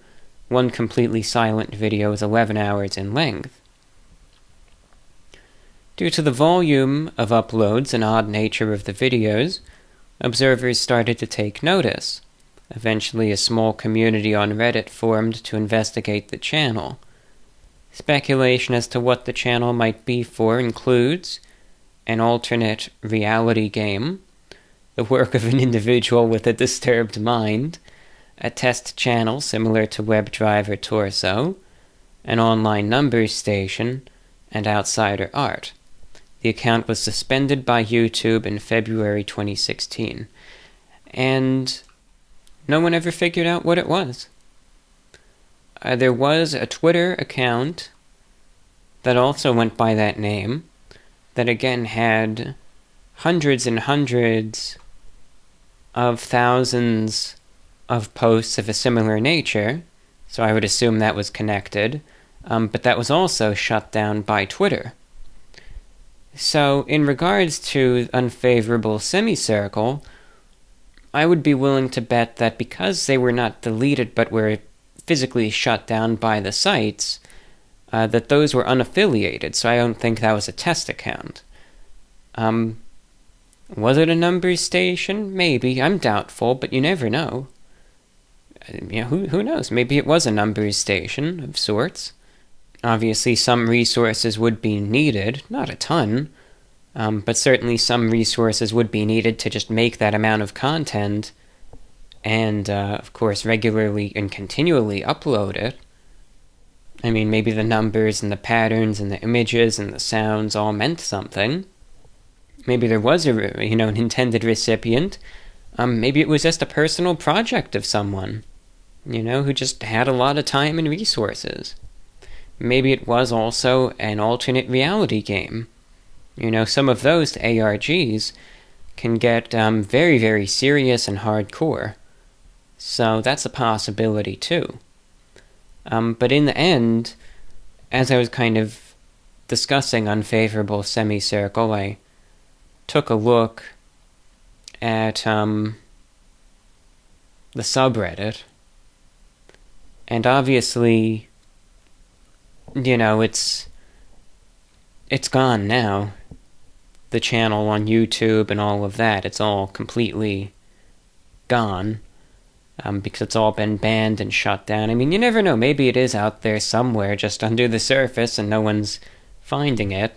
One completely silent video is 11 hours in length. Due to the volume of uploads and odd nature of the videos, observers started to take notice. Eventually, a small community on Reddit formed to investigate the channel. Speculation as to what the channel might be for includes an alternate reality game, the work of an individual with a disturbed mind, a test channel similar to WebDriver Torso, an online numbers station, and outsider art. The account was suspended by YouTube in February 2016, and no one ever figured out what it was. There was a Twitter account that also went by that name, that again had hundreds and hundreds of thousands of posts of a similar nature, so I would assume that was connected, but that was also shut down by Twitter. So, in regards to Unfavorable Semicircle, I would be willing to bet that because they were not deleted but were physically shut down by the sites, that those were unaffiliated, so I don't think that was a test account. Was it a numbers station? Maybe. I'm doubtful, but you never know. Who knows? Maybe it was a numbers station of sorts. Obviously, some resources would be needed, not a ton, but certainly some resources would be needed to just make that amount of content and, of course, regularly and continually upload it. I mean, maybe the numbers and the patterns and the images and the sounds all meant something. Maybe there was an intended recipient. Maybe it was just a personal project of someone, who just had a lot of time and resources. Maybe it was also an alternate reality game. Some of those ARGs can get very, very serious and hardcore. So that's a possibility too. But in the end, as I was kind of discussing Unfavorable Semicircle, I took a look at the subreddit, and obviously, it's gone now. The channel on YouTube and all of that, it's all completely gone, because it's all been banned and shut down. I mean, you never know, maybe it is out there somewhere just under the surface and no one's finding it.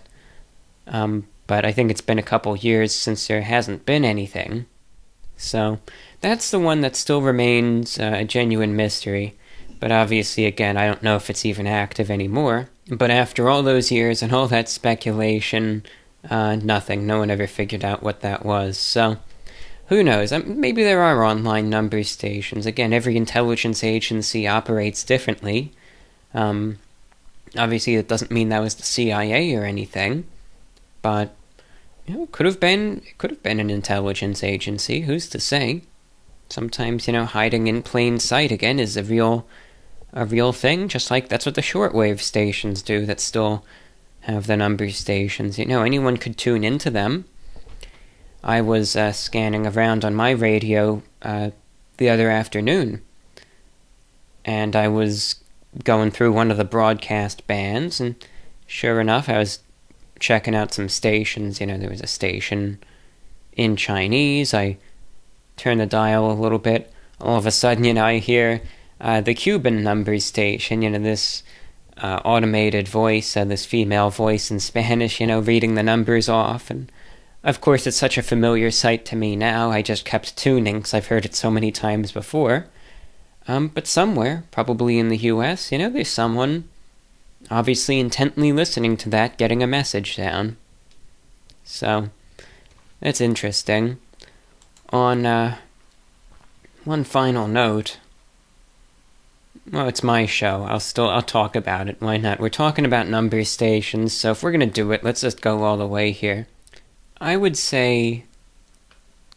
But I think it's been a couple years since there hasn't been anything. So, that's the one that still remains a genuine mystery. But obviously, again, I don't know if it's even active anymore. But after all those years and all that speculation, nothing. No one ever figured out what that was. So, who knows? Maybe there are online number stations. Again, every intelligence agency operates differently. Obviously, it doesn't mean that was the CIA or anything. But, it could have been an intelligence agency. Who's to say? Sometimes, hiding in plain sight, again, is a real thing. Just like that's what the shortwave stations do that still have the number stations. Anyone could tune into them. I was scanning around on my radio the other afternoon, and I was going through one of the broadcast bands, and sure enough, I was checking out some stations. There was a station in Chinese. I turned the dial a little bit. All of a sudden, I hear the Cuban number station, this automated voice, this female voice in Spanish, reading the numbers off. And of course, it's such a familiar sight to me now, I just kept tuning because I've heard it so many times before. But somewhere, probably in the US, there's someone obviously intently listening to that, getting a message down. So, that's interesting. On one final note, well, it's my show. I'll talk about it. Why not? We're talking about number stations, so if we're gonna do it, let's just go all the way here. I would say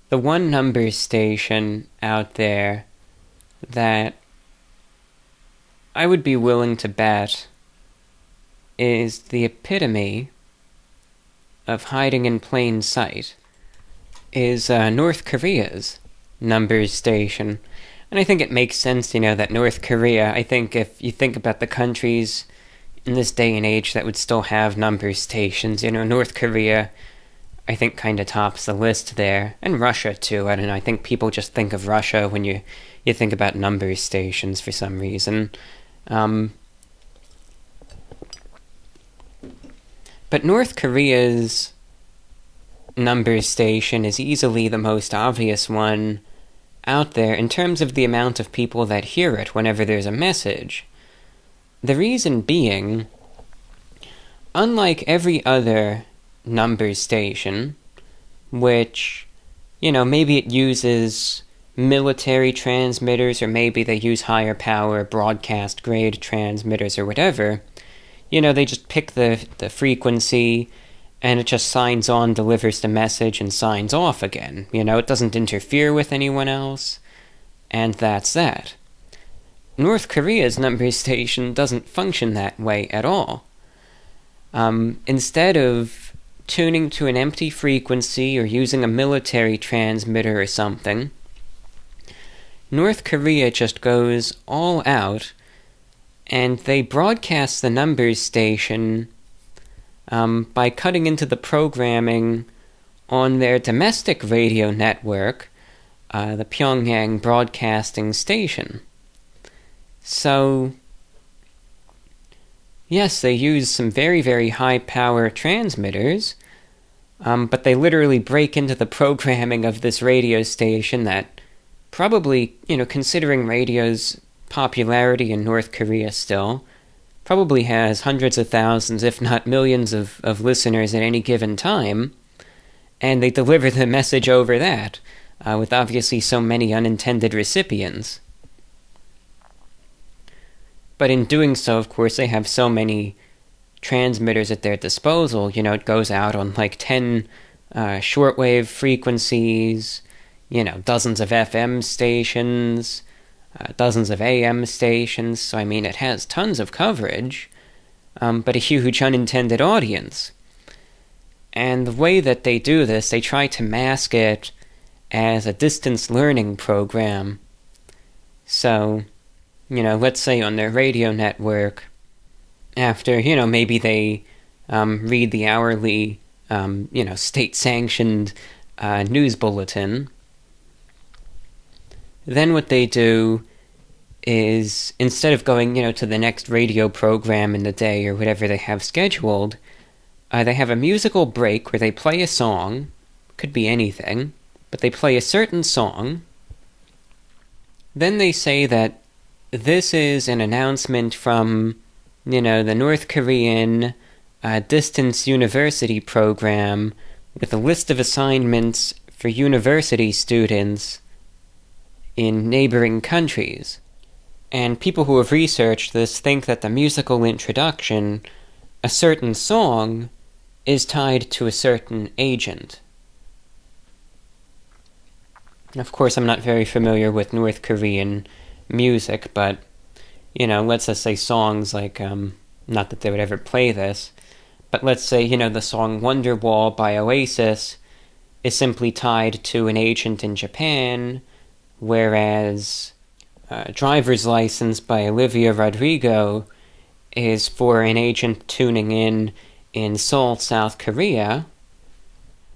the one number station out there that I would be willing to bet is the epitome of hiding in plain sight is North Korea's number station. And I think it makes sense, that North Korea, I think if you think about the countries in this day and age that would still have number stations, North Korea, I think, kind of tops the list there. And Russia, too. I don't know, I think people just think of Russia when you think about number stations for some reason. But North Korea's number station is easily the most obvious one out there in terms of the amount of people that hear it whenever there's a message. The reason being, unlike every other number station, which, maybe it uses military transmitters, or maybe they use higher power broadcast grade transmitters or whatever. They just pick the frequency, and it just signs on, delivers the message, and signs off again. It doesn't interfere with anyone else, and that's that. North Korea's number station doesn't function that way at all. Instead of tuning to an empty frequency or using a military transmitter or something, North Korea just goes all out, and they broadcast the numbers station by cutting into the programming on their domestic radio network, the Pyongyang Broadcasting Station. So, yes, they use some very, very high-power transmitters, but they literally break into the programming of this radio station that probably, considering radio's popularity in North Korea still, probably has hundreds of thousands, if not millions of listeners at any given time, and they deliver the message over that, with obviously so many unintended recipients. But in doing so, of course, they have so many transmitters at their disposal. It goes out on 10 shortwave frequencies, dozens of FM stations, dozens of AM stations. So, it has tons of coverage, but a huge unintended audience. And the way that they do this, they try to mask it as a distance learning program. So, let's say on their radio network, after, maybe they read the hourly, state-sanctioned news bulletin, then what they do is, instead of going, to the next radio program in the day or whatever they have scheduled, they have a musical break where they play a song, could be anything, but they play a certain song. Then they say that this is an announcement from, the North Korean distance university program with a list of assignments for university students in neighboring countries. And people who have researched this think that the musical introduction, a certain song, is tied to a certain agent. Of course, I'm not very familiar with North Korean music, but, let's just say songs like, not that they would ever play this, but let's say, the song Wonderwall by Oasis is simply tied to an agent in Japan, whereas Driver's License by Olivia Rodrigo is for an agent tuning in Seoul, South Korea,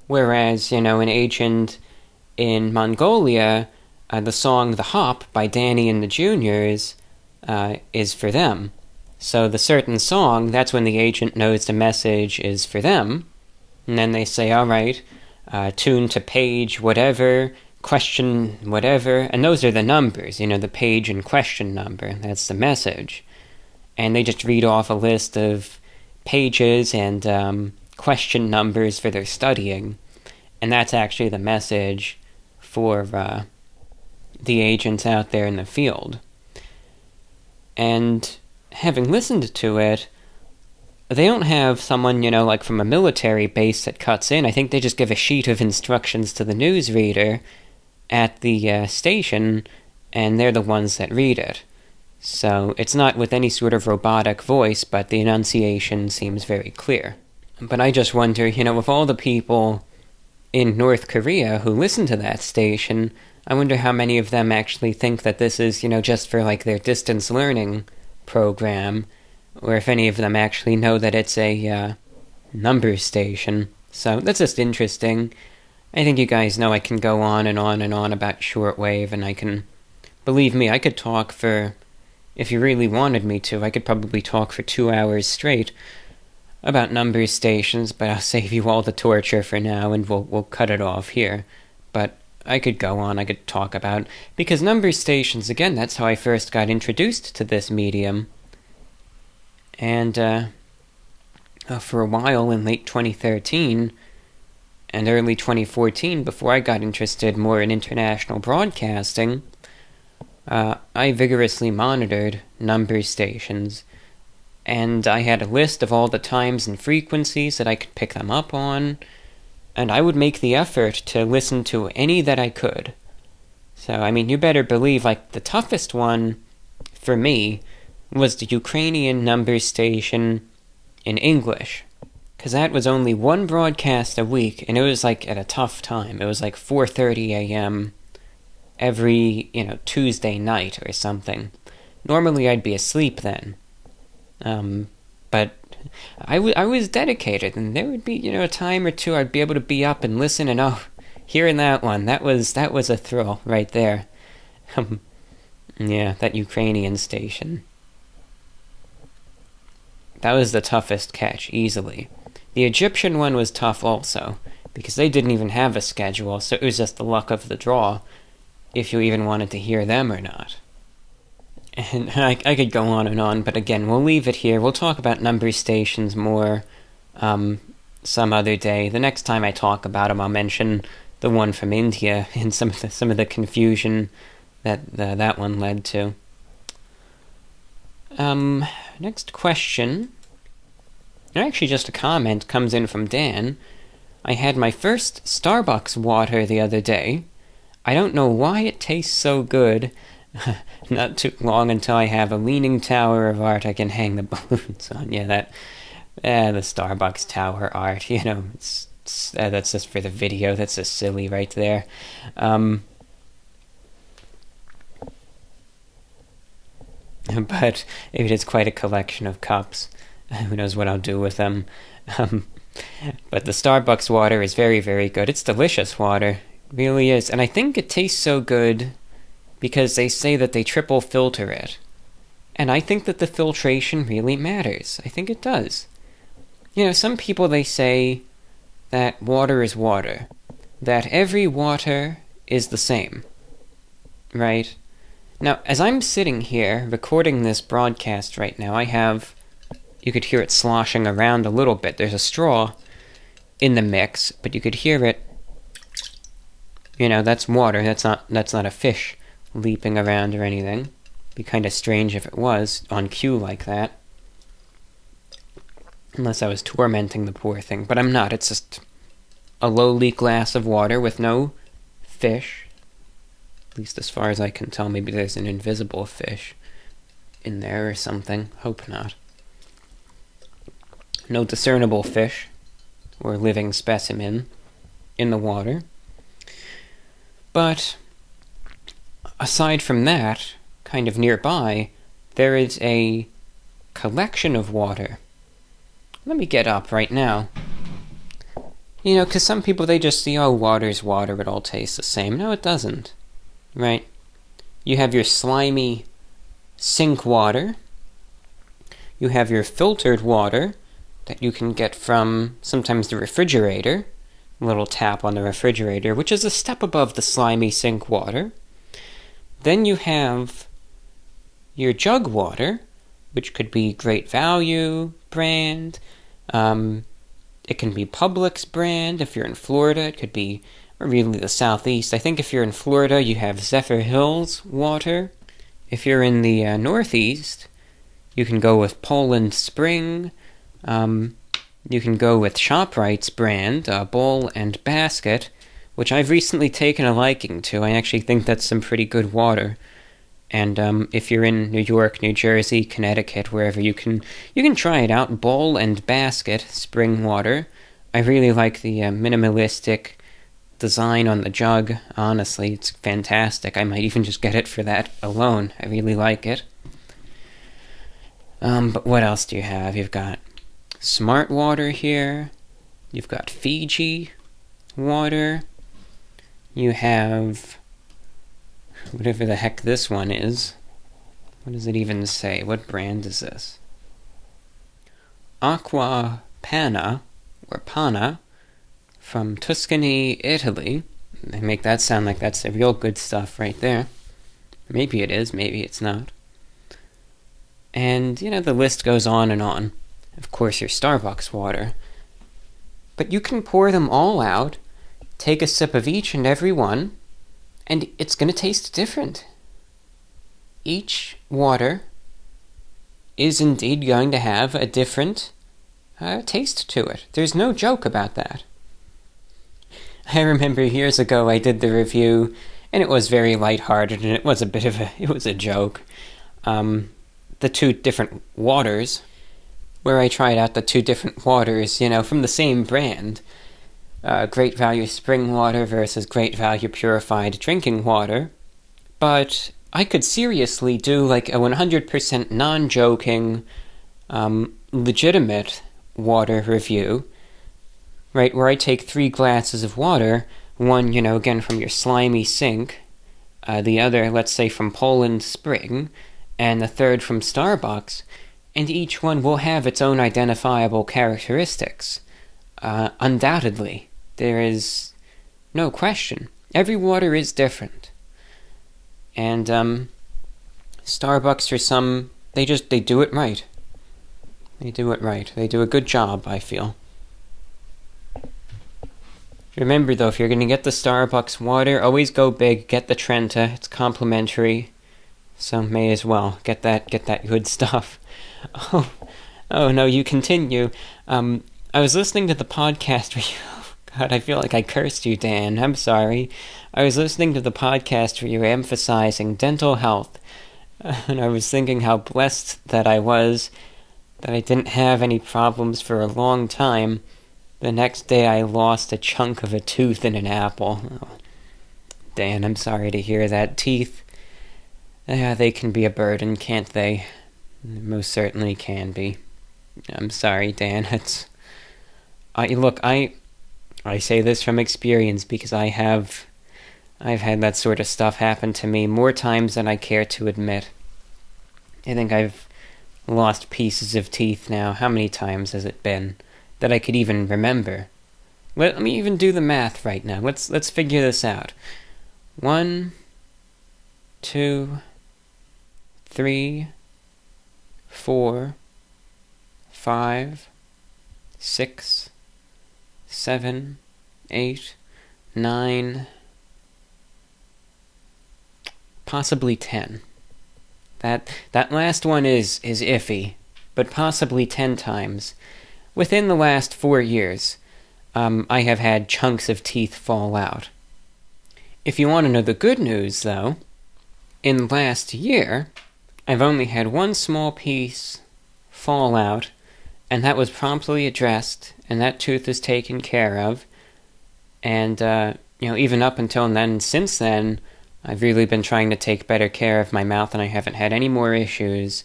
whereas, an agent in Mongolia, the song The Hop by Danny and the Juniors is for them. So the certain song, that's when the agent knows the message is for them. And then they say, all right, tune to page whatever, question whatever, and those are the numbers, the page and question number, that's the message. And they just read off a list of pages and question numbers for their studying. And that's actually the message for the agents out there in the field. And having listened to it, they don't have someone, from a military base that cuts in. I think they just give a sheet of instructions to the newsreader at the station, and they're the ones that read it. So it's not with any sort of robotic voice, but the enunciation seems very clear. But I just wonder, of all the people in North Korea who listen to that station, I wonder how many of them actually think that this is, just for, their distance learning program, or if any of them actually know that it's a number station. So that's just interesting. I think you guys know I can go on and on and on about shortwave, and I can, believe me, I could talk for, if you really wanted me to, I could probably talk for 2 hours straight about number stations, but I'll save you all the torture for now, and we'll cut it off here. But I could go on, I could talk about, because number stations, again, that's how I first got introduced to this medium. And for a while in late 2013 and early 2014, before I got interested more in international broadcasting, I vigorously monitored number stations, and I had a list of all the times and frequencies that I could pick them up on, and I would make the effort to listen to any that I could. So, I mean, you better believe, like, the toughest one for me was the Ukrainian number station in English, because that was only one broadcast a week, and it was, like, at a tough time. It was, like, 4:30 a.m. every, Tuesday night or something. Normally I'd be asleep then. But I was dedicated, and there would be, a time or two I'd be able to be up and listen, and hearing that one, that was a thrill right there. Yeah, that Ukrainian station. That was the toughest catch, easily. The Egyptian one was tough also, because they didn't even have a schedule, so it was just the luck of the draw, if you even wanted to hear them or not. And I could go on, but again, we'll leave it here. We'll talk about number stations more some other day. The next time I talk about them, I'll mention the one from India and some of the confusion that one led to. Next question, actually just a comment, comes in from Dan. I had my first Starbucks water the other day. I don't know why it tastes so good. Not too long until I have a leaning tower of art I can hang the balloons on. Yeah, the Starbucks tower art, that's just for the video. That's just silly right there. But it is quite a collection of cups. Who knows what I'll do with them. But the Starbucks water is very, very good. It's delicious water. It really is. And I think it tastes so good because they say that they triple filter it. And I think that the filtration really matters. I think it does. Some people, they say that water is water. That every water is the same. Right? Now, as I'm sitting here recording this broadcast right now, you could hear it sloshing around a little bit. There's a straw in the mix, but you could hear it. That's water. That's not a fish leaping around or anything. It'd be kind of strange if it was on cue like that. Unless I was tormenting the poor thing, but I'm not. It's just a lowly glass of water with no fish. At least as far as I can tell. Maybe there's an invisible fish in there or something. Hope not. No discernible fish or living specimen in the water. But aside from that, kind of nearby, there is a collection of water. Let me get up right now. Because some people, they just see, water's water, it all tastes the same. No, it doesn't. Right? You have your slimy sink water. You have your filtered water that you can get from sometimes the refrigerator. A little tap on the refrigerator, which is a step above the slimy sink water. Then you have your jug water, which could be Great Value brand. It can be Publix brand. If you're in Florida, it could be really the Southeast. I think if you're in Florida, you have Zephyr Hills water. If you're in the Northeast, you can go with Poland Spring. You can go with ShopRite's brand, Bowl and Basket, which I've recently taken a liking to. I actually think that's some pretty good water. And if you're in New York, New Jersey, Connecticut, wherever, you can try it out. Bowl and Basket spring water. I really like the minimalistic design on the jug. Honestly, it's fantastic. I might even just get it for that alone. I really like it. But what else do you have? You've got Smart Water here. You've got Fiji water. You have whatever the heck this one is. What does it even say? What brand is this? Acqua Panna, or Panna, from Tuscany, Italy. They make that sound like that's the real good stuff right there. Maybe it is, maybe it's not. And, the list goes on and on. of course, your Starbucks water. But you can pour them all out, take a sip of each and every one, and it's going to taste different. Each water is indeed going to have a different taste to it. There's no joke about that. I remember years ago I did the review, and it was very lighthearted, and it was a joke. The two different waters, where I tried out the two different waters, from the same brand. Great Value Spring Water versus Great Value Purified Drinking Water. But I could seriously do like a 100% non-joking, legitimate water review, right, where I take 3 glasses of water, one, again from your slimy sink, the other, let's say, from Poland Spring, and the third from Starbucks, and each one will have its own identifiable characteristics. Undoubtedly. There is no question. Every water is different. And, Starbucks, for some, they do it right. They do it right. They do a good job, I feel. Remember, though, if you're going to get the Starbucks water, always go big, get the Trenta, it's complimentary, so may as well get that good stuff. Oh no, you continue. I was listening to the podcast where God, I feel like I cursed you, Dan. I'm sorry. I was listening to the podcast where you were emphasizing dental health, and I was thinking how blessed that I was, that I didn't have any problems for a long time. The next day I lost a chunk of a tooth in an apple. Oh, Dan, I'm sorry to hear that. Teeth, they can be a burden, can't they? Most certainly can be. I'm sorry, Dan. I say this from experience because I've had that sort of stuff happen to me more times than I care to admit. I think I've lost pieces of teeth now. How many times has it been that I could even remember? Let me even do the math right now. Let's figure this out. 1, 2, 3, 4, 5, 6, 7, 8, 9, possibly 10. That last one is iffy, but possibly 10 times. Within the last 4 years, I have had chunks of teeth fall out. If you want to know the good news, though, in last year, I've only had one small piece fall out, and that was promptly addressed, and that tooth is taken care of. And, even up until then, since then, I've really been trying to take better care of my mouth, and I haven't had any more issues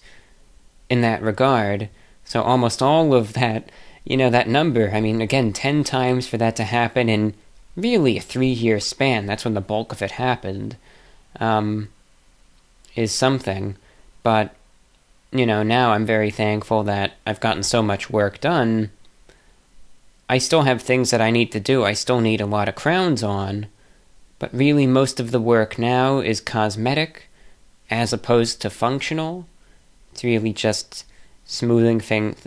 in that regard. So almost all of that, that number, again, 10 times for that to happen in really a 3-year span, that's when the bulk of it happened, is something. But, now I'm very thankful that I've gotten so much work done. I still have things that I need to do. I still need a lot of crowns on. But really, most of the work now is cosmetic as opposed to functional. It's really just smoothing things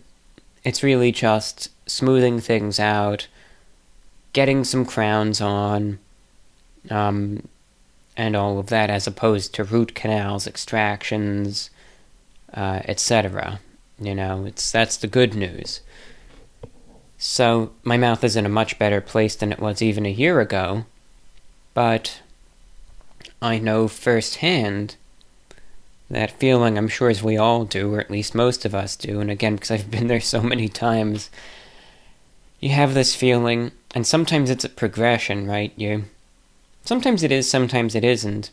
out, getting some crowns on, and all of that, as opposed to root canals, extractions, etc. That's the good news. So my mouth is in a much better place than it was even a year ago. But I know firsthand that feeling, I'm sure as we all do, or at least most of us do, and again, because I've been there so many times, you have this feeling, and sometimes it's a progression, right? Sometimes it is, sometimes it isn't.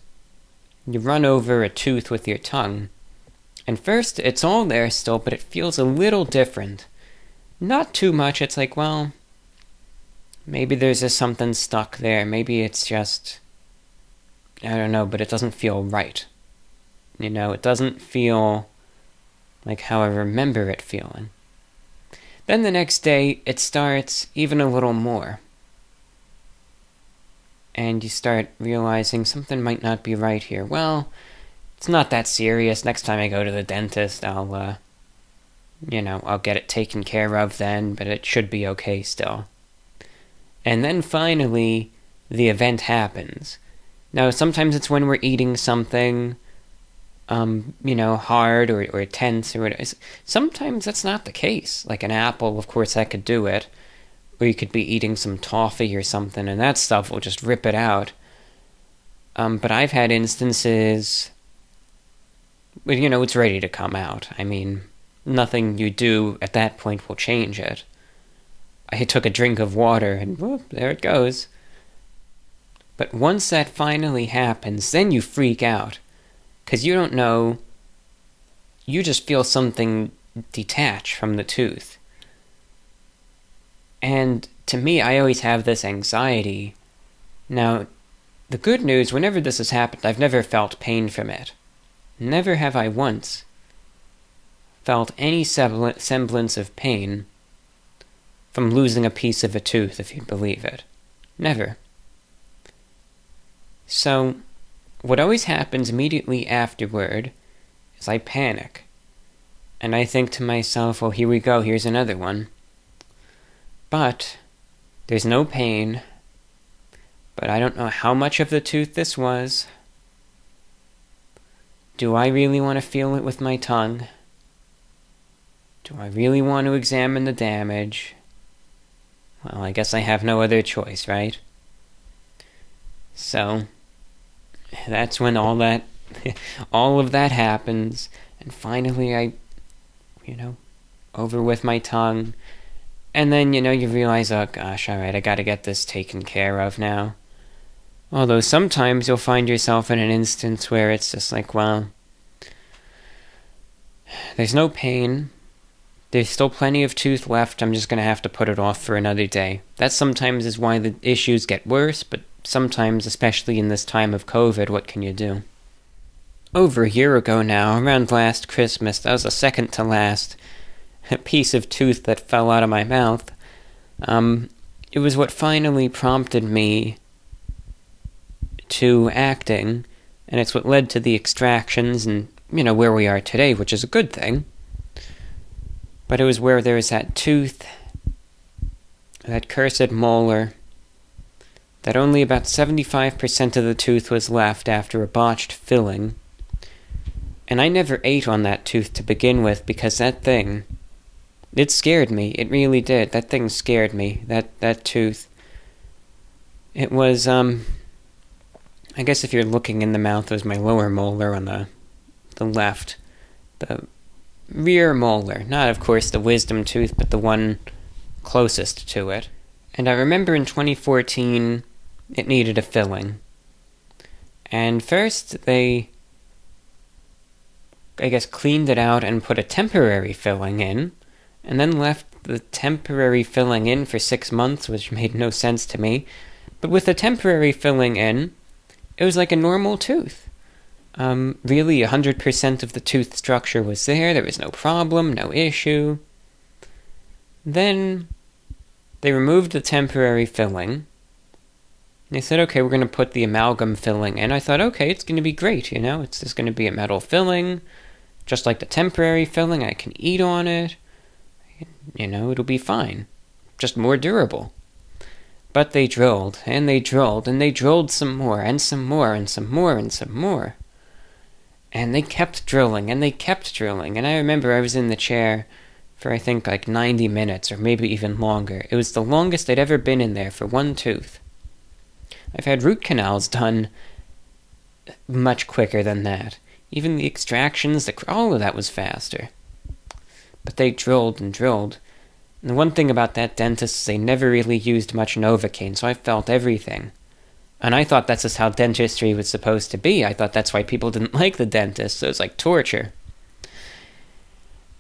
You run over a tooth with your tongue, and first, it's all there still, but it feels a little different. Not too much, it's like, well, maybe there's just something stuck there. Maybe it's just, I don't know, but it doesn't feel right. It doesn't feel like how I remember it feeling. Then the next day, it starts even a little more. And you start realizing something might not be right here. Well, it's not that serious. Next time I go to the dentist, I'll I'll get it taken care of then, but it should be okay still. And then finally, the event happens. Now, sometimes it's when we're eating something, hard or tense or whatever. Sometimes that's not the case. Like an apple, of course, that could do it. Or you could be eating some toffee or something, and that stuff will just rip it out. But I've had instances where, it's ready to come out. I mean, nothing you do at that point will change it. I took a drink of water, and whoop, there it goes. But once that finally happens, then you freak out. Because you don't know, you just feel something detach from the tooth. And to me, I always have this anxiety. Now, the good news, whenever this has happened, I've never felt pain from it. Never have I once felt any semblance of pain from losing a piece of a tooth, if you believe it. Never. So, what always happens immediately afterward is I panic. And I think to myself, well, here we go, here's another one. But there's no pain, but I don't know how much of the tooth this was. Do I really want to feel it with my tongue? Do I really want to examine the damage? Well, I guess I have no other choice, right? So, that's when all of that happens, and finally I, over with my tongue. And then, you realize, oh gosh, alright, I gotta get this taken care of now. Although sometimes you'll find yourself in an instance where it's just like, well, there's no pain. There's still plenty of tooth left. I'm just gonna have to put it off for another day. That sometimes is why the issues get worse, but sometimes, especially in this time of COVID, what can you do? Over a year ago now, around last Christmas, that was the second to last piece of tooth that fell out of my mouth. It was what finally prompted me to acting, and it's what led to the extractions and, where we are today, which is a good thing. But it was where there was that tooth, that cursed molar, that only about 75% of the tooth was left after a botched filling. And I never ate on that tooth to begin with because that thing, it scared me. It really did. That thing scared me. That tooth. It was, I guess if you're looking in the mouth, it was my lower molar on the left. The rear molar. Not, of course, the wisdom tooth, but the one closest to it. And I remember in 2014, it needed a filling. And first, they, I guess, cleaned it out and put a temporary filling in, and then left the temporary filling in for 6 months, which made no sense to me. But with the temporary filling in, it was like a normal tooth. Really, 100% of the tooth structure was there was no problem, no issue. Then they removed the temporary filling. They said, okay, we're going to put the amalgam filling in. I thought, okay, it's going to be great, it's just going to be a metal filling, just like the temporary filling. I can eat on it. It'll be fine. Just more durable. But they drilled, and they drilled, and they drilled some more, and some more, and some more, and some more. And they kept drilling, and they kept drilling. And I remember I was in the chair for, I think, like 90 minutes, or maybe even longer. It was the longest I'd ever been in there for one tooth. I've had root canals done much quicker than that. Even the extractions, all of that was faster. But they drilled and drilled. And the one thing about that dentist is they never really used much Novocaine, so I felt everything. And I thought that's just how dentistry was supposed to be. I thought that's why people didn't like the dentist, so it was like torture.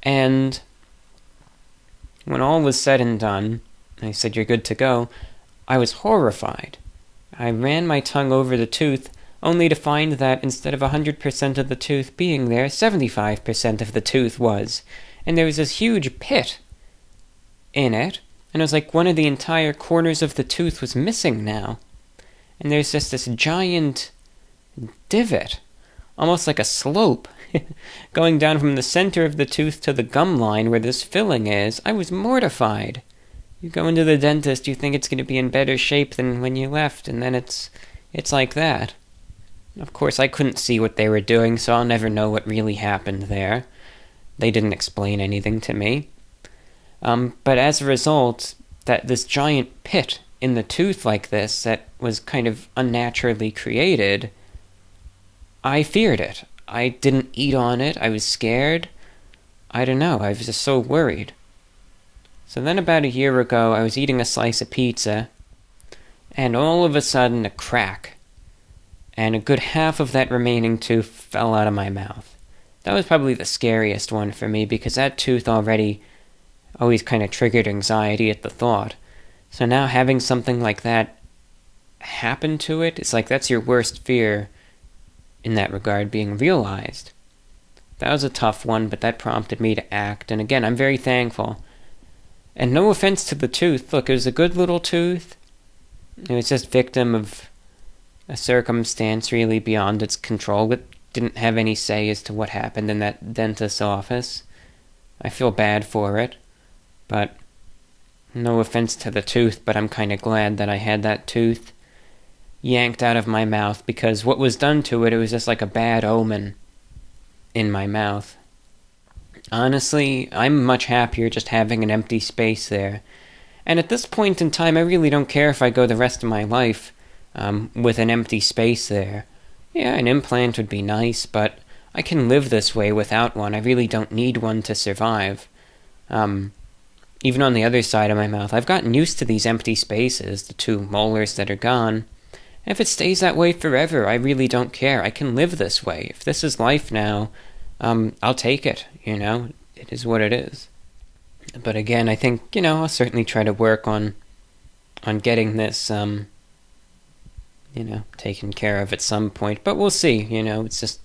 And when all was said and done, I said, you're good to go, I was horrified. I ran my tongue over the tooth, only to find that instead of 100% of the tooth being there, 75% of the tooth was. And there was this huge pit in it, and it was like one of the entire corners of the tooth was missing now. And there's just this giant divot almost like a slope, going down from the center of the tooth to the gum line where this filling is. I was mortified. You go into the dentist, you think it's going to be in better shape than when you left, and then it's like that. Of course, I couldn't see what they were doing, so I'll never know what really happened there. They didn't explain anything to me. But as a result, this giant pit in the tooth like this that was kind of unnaturally created, I feared it. I didn't eat on it. I was scared. I don't know. I was just so worried. So then about a year ago, I was eating a slice of pizza, and all of a sudden a crack, and a good half of that remaining tooth fell out of my mouth. That was probably the scariest one for me, because that tooth already always kind of triggered anxiety at the thought. So now having something like that happen to it, it's like that's your worst fear in that regard being realized. That was a tough one, but that prompted me to act, and again, I'm very thankful. And no offense to the tooth, look, it was a good little tooth. It was just victim of a circumstance really beyond its control. It didn't have any say as to what happened in that dentist's office. I feel bad for it, but no offense to the tooth, but I'm kind of glad that I had that tooth yanked out of my mouth, because what was done to it, it was just like a bad omen in my mouth. Honestly, I'm much happier just having an empty space there. And at this point in time, I really don't care if I go the rest of my life with an empty space there. Yeah, an implant would be nice, but I can live this way without one. I really don't need one to survive. Even on the other side of my mouth, I've gotten used to these empty spaces, the 2 molars that are gone. If it stays that way forever, I really don't care. I can live this way. If this is life now, I'll take it, It is what it is. But again, I think, I'll certainly try to work on getting this, taken care of at some point. But we'll see, it's just,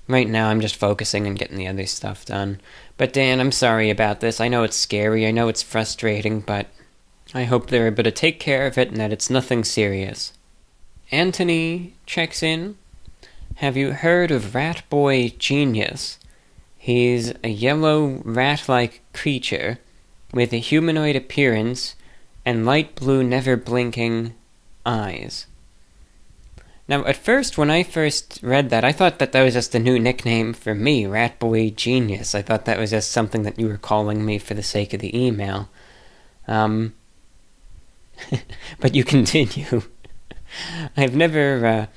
right now I'm just focusing on getting the other stuff done. But Dan, I'm sorry about this. I know it's scary, I know it's frustrating, but I hope they're able to take care of it and that it's nothing serious. Anthony checks in. Have you heard of Rat Boy Genius? He's a yellow rat-like creature with a humanoid appearance and light blue never-blinking eyes. Now, at first, when I first read that, I thought that was just a new nickname for me, Rat Boy Genius. I thought that was just something that you were calling me for the sake of the email. But you continue. I've never,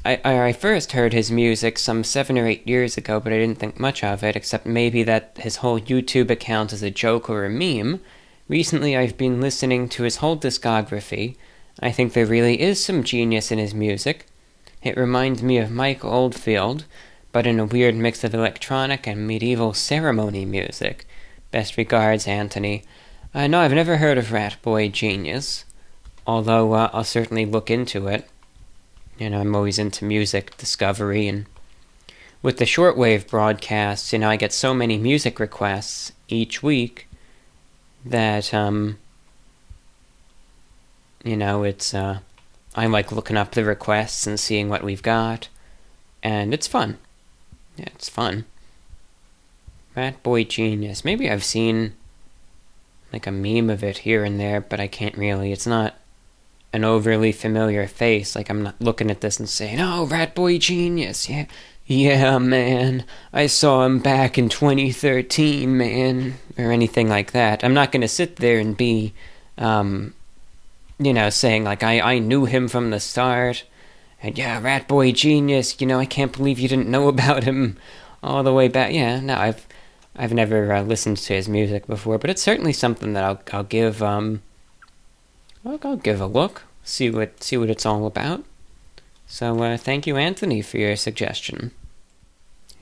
I first heard his music some 7 or 8 years ago, but I didn't think much of it, except maybe that his whole YouTube account is a joke or a meme. Recently I've been listening to his whole discography. I think there really is some genius in his music. It reminds me of Mike Oldfield, but in a weird mix of electronic and medieval ceremony music. Best regards, Anthony. No, I've never heard of Rat Boy Genius. Although I'll certainly look into it. I'm always into music discovery, and with the shortwave broadcasts, I get so many music requests each week that, it's, I like looking up the requests and seeing what we've got, and it's fun. Yeah, it's fun. Rat Boy Genius. Maybe I've seen, like, a meme of it here and there, but I can't really, it's not an overly familiar face. Like, I'm not looking at this and saying, oh, Rat Boy Genius, yeah, man, I saw him back in 2013, man, or anything like that. I'm not going to sit there and be, saying, like, I knew him from the start, and yeah, Rat Boy Genius, I can't believe you didn't know about him all the way back. Yeah, no, I've never listened to his music before, but it's certainly something that I'll give, I'll give a look, see what it's all about. So thank you, Anthony, for your suggestion.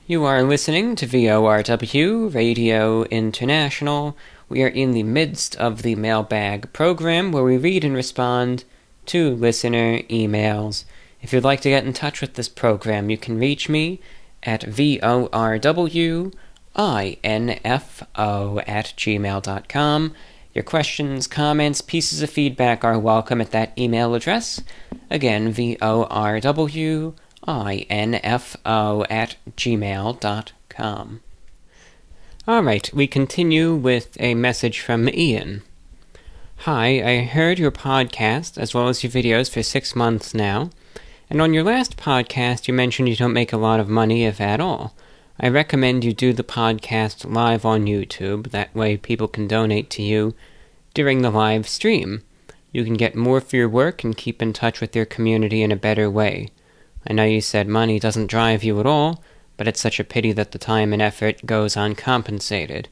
You are listening to VORW, Radio International. We are in the midst of the Mailbag program, where we read and respond to listener emails. If you'd like to get in touch with this program, you can reach me at VORWINFO@gmail.com. Your questions, comments, pieces of feedback are welcome at that email address. Again, VORWINFO info@gmail.com. Alright, we continue with a message from Ian. Hi, I heard your podcast as well as your videos for 6 months now, and on your last podcast you mentioned you don't make a lot of money, if at all. I recommend you do the podcast live on YouTube, that way people can donate to you during the live stream. You can get more for your work and keep in touch with your community in a better way. I know you said money doesn't drive you at all, but it's such a pity that the time and effort goes uncompensated.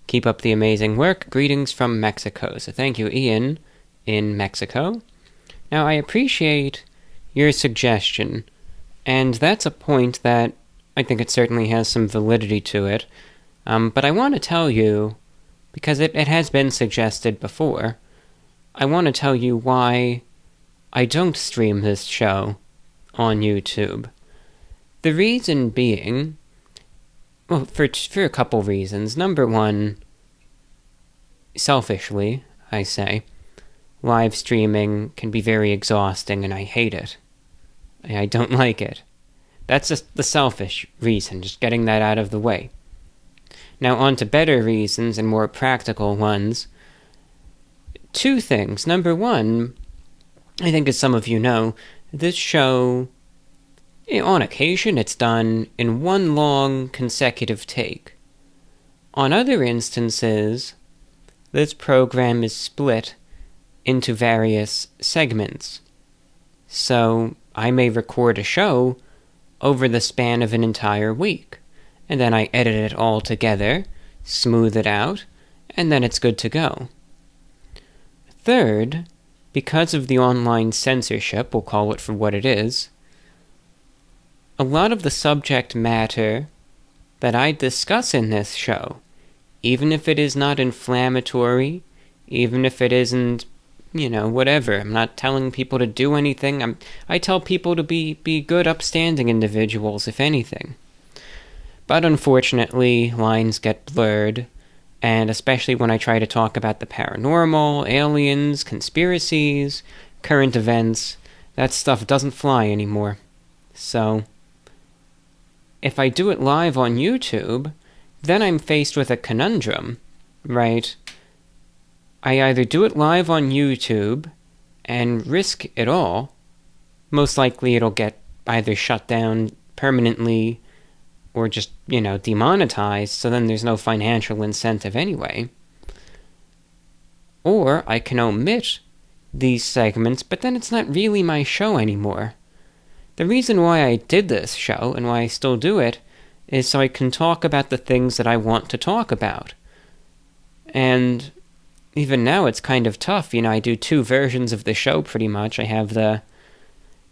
Keep up the amazing work. Greetings from Mexico. So thank you, Ian, in Mexico. Now, I appreciate your suggestion, and that's a point that I think it certainly has some validity to it. But I want to tell you, because it has been suggested before, I want to tell you why I don't stream this show on YouTube. The reason being, well, for a couple reasons. Number one, selfishly, I say, live streaming can be very exhausting and I hate it. I don't like it. That's just the selfish reason, just getting that out of the way. Now on to better reasons and more practical ones. Two things. Number one, I think as some of you know, this show, on occasion it's done in one long consecutive take. On other instances, this program is split into various segments. So I may record a show over the span of an entire week, and then I edit it all together, smooth it out, and then it's good to go. Third, because of the online censorship, we'll call it for what it is, a lot of the subject matter that I discuss in this show, even if it is not inflammatory, even if it isn't, whatever. I'm not telling people to do anything. I tell people to be good, upstanding individuals, if anything. But unfortunately, lines get blurred, and especially when I try to talk about the paranormal, aliens, conspiracies, current events, that stuff doesn't fly anymore. So, if I do it live on YouTube, then I'm faced with a conundrum, right? I either do it live on YouTube and risk it all. Most likely it'll get either shut down permanently or just, demonetized, so then there's no financial incentive anyway. Or I can omit these segments, but then it's not really my show anymore. The reason why I did this show, and why I still do it, is so I can talk about the things that I want to talk about. And even now it's kind of tough. I do two versions of the show pretty much. I have the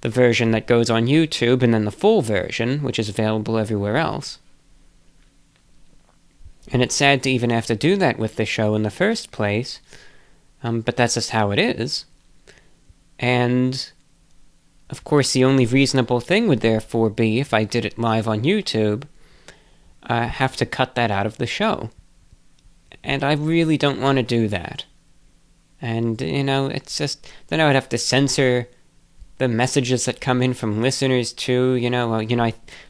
version that goes on YouTube, and then the full version, which is available everywhere else. And it's sad to even have to do that with the show in the first place, but that's just how it is. And, of course, the only reasonable thing would therefore be, if I did it live on YouTube, have to cut that out of the show. And I really don't want to do that. And, it's just, then I would have to censor the messages that come in from listeners too.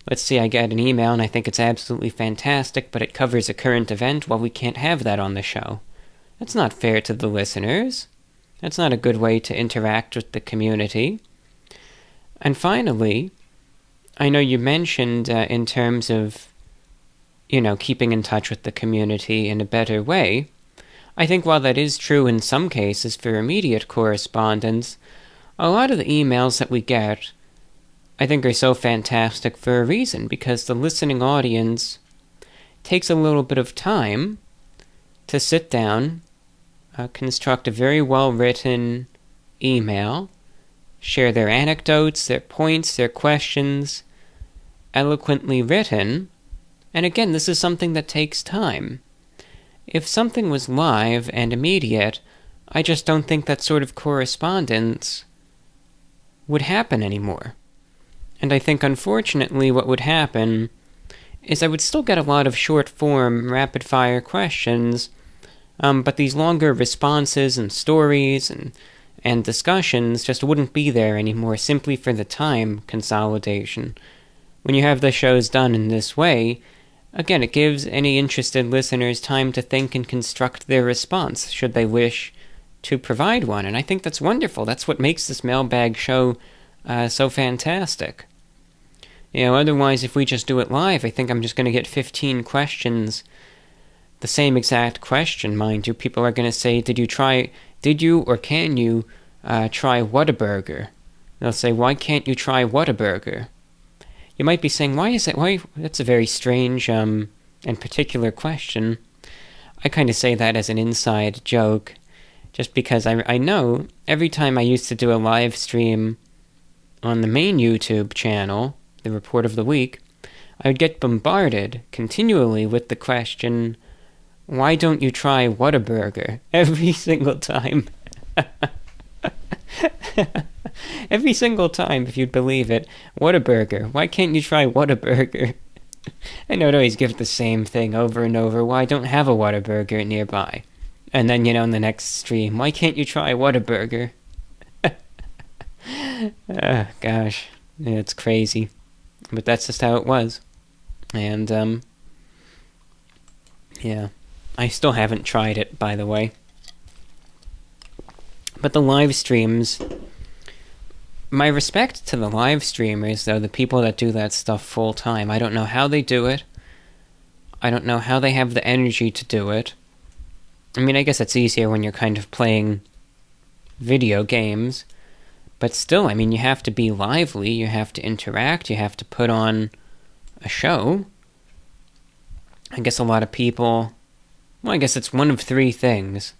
Let's say I get an email and I think it's absolutely fantastic, but it covers a current event. Well, we can't have that on the show. That's not fair to the listeners. That's not a good way to interact with the community. And finally, I know you mentioned in terms of, keeping in touch with the community in a better way. I think while that is true in some cases for immediate correspondence, a lot of the emails that we get, I think, are so fantastic for a reason, because the listening audience takes a little bit of time to sit down, construct a very well-written email, share their anecdotes, their points, their questions, eloquently written. And again, this is something that takes time. If something was live and immediate, I just don't think that sort of correspondence would happen anymore. And I think, unfortunately, what would happen is I would still get a lot of short-form, rapid-fire questions, but these longer responses and stories and and discussions just wouldn't be there anymore simply for the time consolidation. When you have the shows done in this way, again, it gives any interested listeners time to think and construct their response, should they wish to provide one. And I think that's wonderful. That's what makes this Mailbag Show so fantastic. Otherwise, if we just do it live, I think I'm just going to get 15 questions, the same exact question, mind you. People are going to say, did you or can you try Whataburger? They'll say, why can't you try Whataburger? You might be saying, why? That's a very strange and particular question. I kind of say that as an inside joke, just because I know every time I used to do a live stream on the main YouTube channel, the Report of the Week, I would get bombarded continually with the question, why don't you try Whataburger? Every single time. Every single time, if you'd believe it. Whataburger. Why can't you try Whataburger? And I would always give the same thing over and over. Why don't have a Whataburger nearby? And then, in the next stream, why can't you try Whataburger? Gosh. Yeah, it's crazy. But that's just how it was. And, yeah. I still haven't tried it, by the way. But the live streams, my respect to the live streamers, though, the people that do that stuff full time. I don't know how they do it. I don't know how they have the energy to do it. I mean, I guess it's easier when you're kind of playing video games. But still, I mean, you have to be lively, you have to interact, you have to put on a show. I guess a lot of people, well, I guess it's one of three things.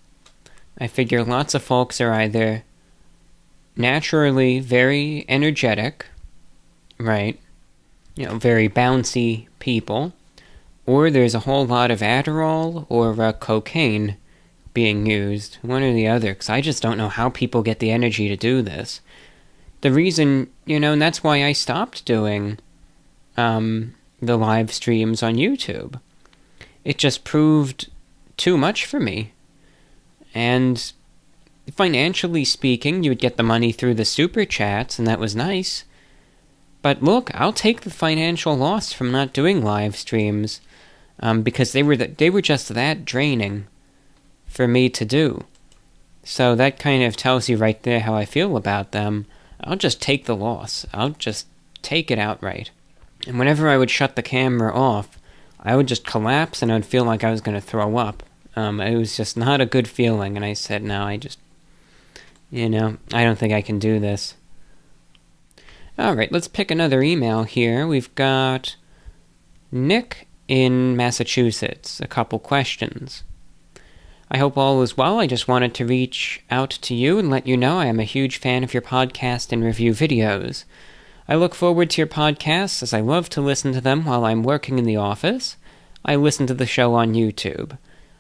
I figure lots of folks are either naturally very energetic, right? Very bouncy people, or there's a whole lot of Adderall or cocaine being used, one or the other, because I just don't know how people get the energy to do this. The reason, and that's why I stopped doing the live streams on YouTube. It just proved too much for me. And financially speaking, you would get the money through the super chats, and that was nice. But look, I'll take the financial loss from not doing live streams, because they were just that draining for me to do. So that kind of tells you right there how I feel about them. I'll just take the loss. I'll just take it outright. And whenever I would shut the camera off, I would just collapse and I would feel like I was going to throw up. It was just not a good feeling, and I said, no, I don't think I can do this. Alright, let's pick another email here. We've got Nick in Massachusetts. A couple questions. I hope all is well. I just wanted to reach out to you and let you know I am a huge fan of your podcast and review videos. I look forward to your podcasts as I love to listen to them while I'm working in the office. I listen to the show on YouTube.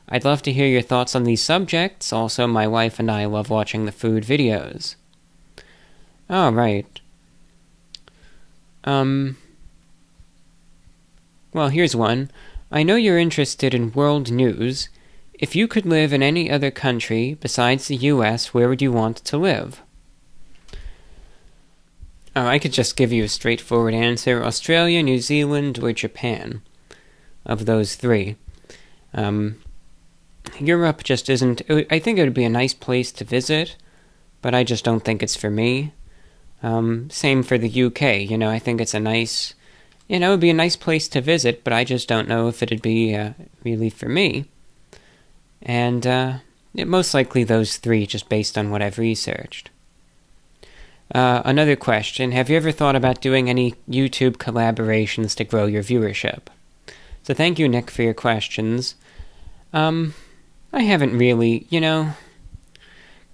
I'd love to hear your thoughts on these subjects. Also, my wife and I love watching the food videos. All right. Well, here's one. I know you're interested in world news. If you could live in any other country besides the US, where would you want to live? Oh, I could just give you a straightforward answer. Australia, New Zealand, or Japan. Of those three. Europe just isn't... I think it would be a nice place to visit, but I just don't think it's for me. Same for the UK, I think it's a nice... it would be a nice place to visit, but I just don't know if it'd be really for me. And most likely those three, just based on what I've researched. Another question, have you ever thought about doing any YouTube collaborations to grow your viewership? So thank you, Nick, for your questions. I haven't really,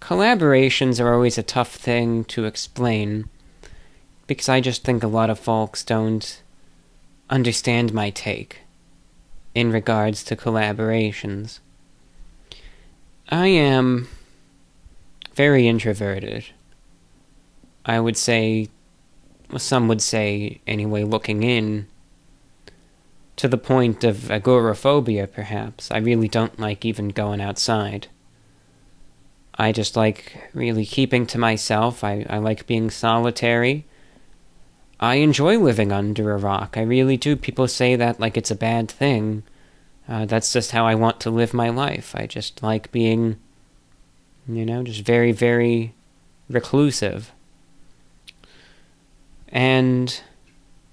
collaborations are always a tough thing to explain, because I just think a lot of folks don't understand my take in regards to collaborations. I am very introverted. I would say, well, some would say, anyway, looking in, to the point of agoraphobia, perhaps. I really don't like even going outside. I just like really keeping to myself. I like being solitary. I enjoy living under a rock. I really do. People say that like it's a bad thing. That's just how I want to live my life. I just like being, just very, very reclusive. And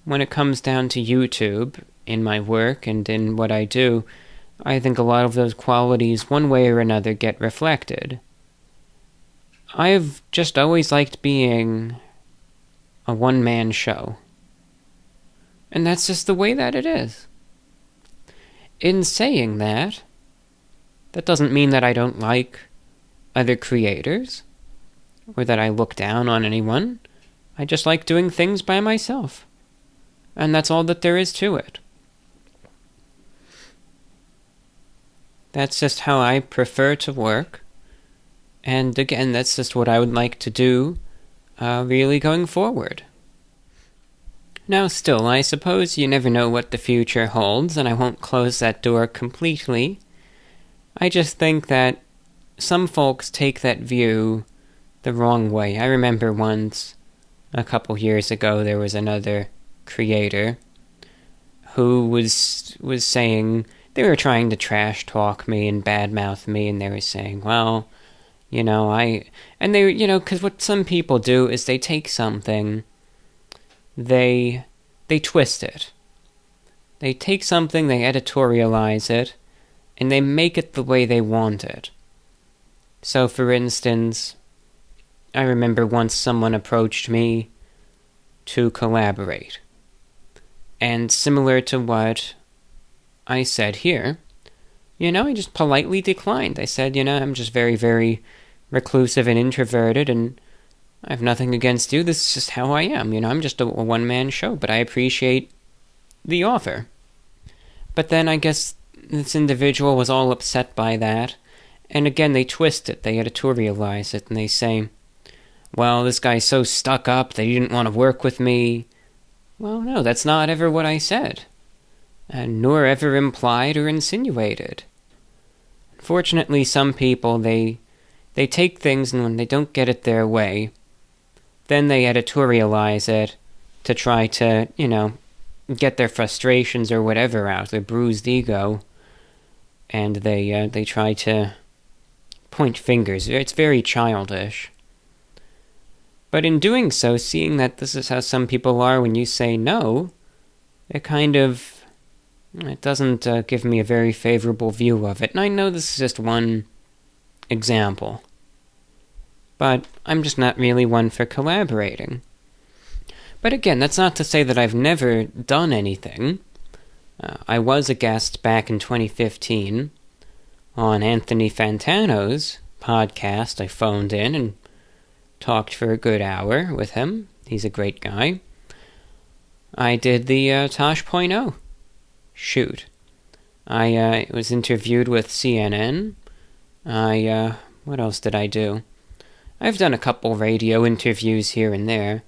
when it comes down to YouTube, in my work and in what I do, I think a lot of those qualities, one way or another, get reflected. I've just always liked being a one-man show. And that's just the way that it is. In saying that, that doesn't mean that I don't like other creators, or that I look down on anyone. I just like doing things by myself. And that's all that there is to it. That's just how I prefer to work. And again, that's just what I would like to do, really going forward. Now still, I suppose you never know what the future holds, and I won't close that door completely. I just think that some folks take that view the wrong way. I remember once, a couple years ago, there was another creator who was saying, they were trying to trash talk me and badmouth me, and they were saying, well, because what some people do is they take something, they twist it. They take something, they editorialize it, and they make it the way they want it. So, for instance, I remember once someone approached me to collaborate. And similar to what I said here, I just politely declined. I said, I'm just very, very reclusive and introverted, and I have nothing against you. This is just how I am. I'm just a one-man show, but I appreciate the offer. But then I guess this individual was all upset by that, and again, they twist it, they editorialize it, and they say, well, this guy's so stuck up that he didn't want to work with me. Well, no, that's not ever what I said, and nor ever implied or insinuated. Unfortunately, some people, they take things, and when they don't get it their way, then they editorialize it to try to, get their frustrations or whatever out, their bruised ego, and they try to point fingers. It's very childish. But in doing so, seeing that this is how some people are when you say no, it doesn't give me a very favorable view of it. And I know this is just one example, but I'm just not really one for collaborating. But again, that's not to say that I've never done anything. I was a guest back in 2015 on Anthony Fantano's podcast. I phoned in and talked for a good hour with him. He's a great guy. I did the Tosh.0 shoot. I was interviewed with CNN. What else did I do? I've done a couple radio interviews here and there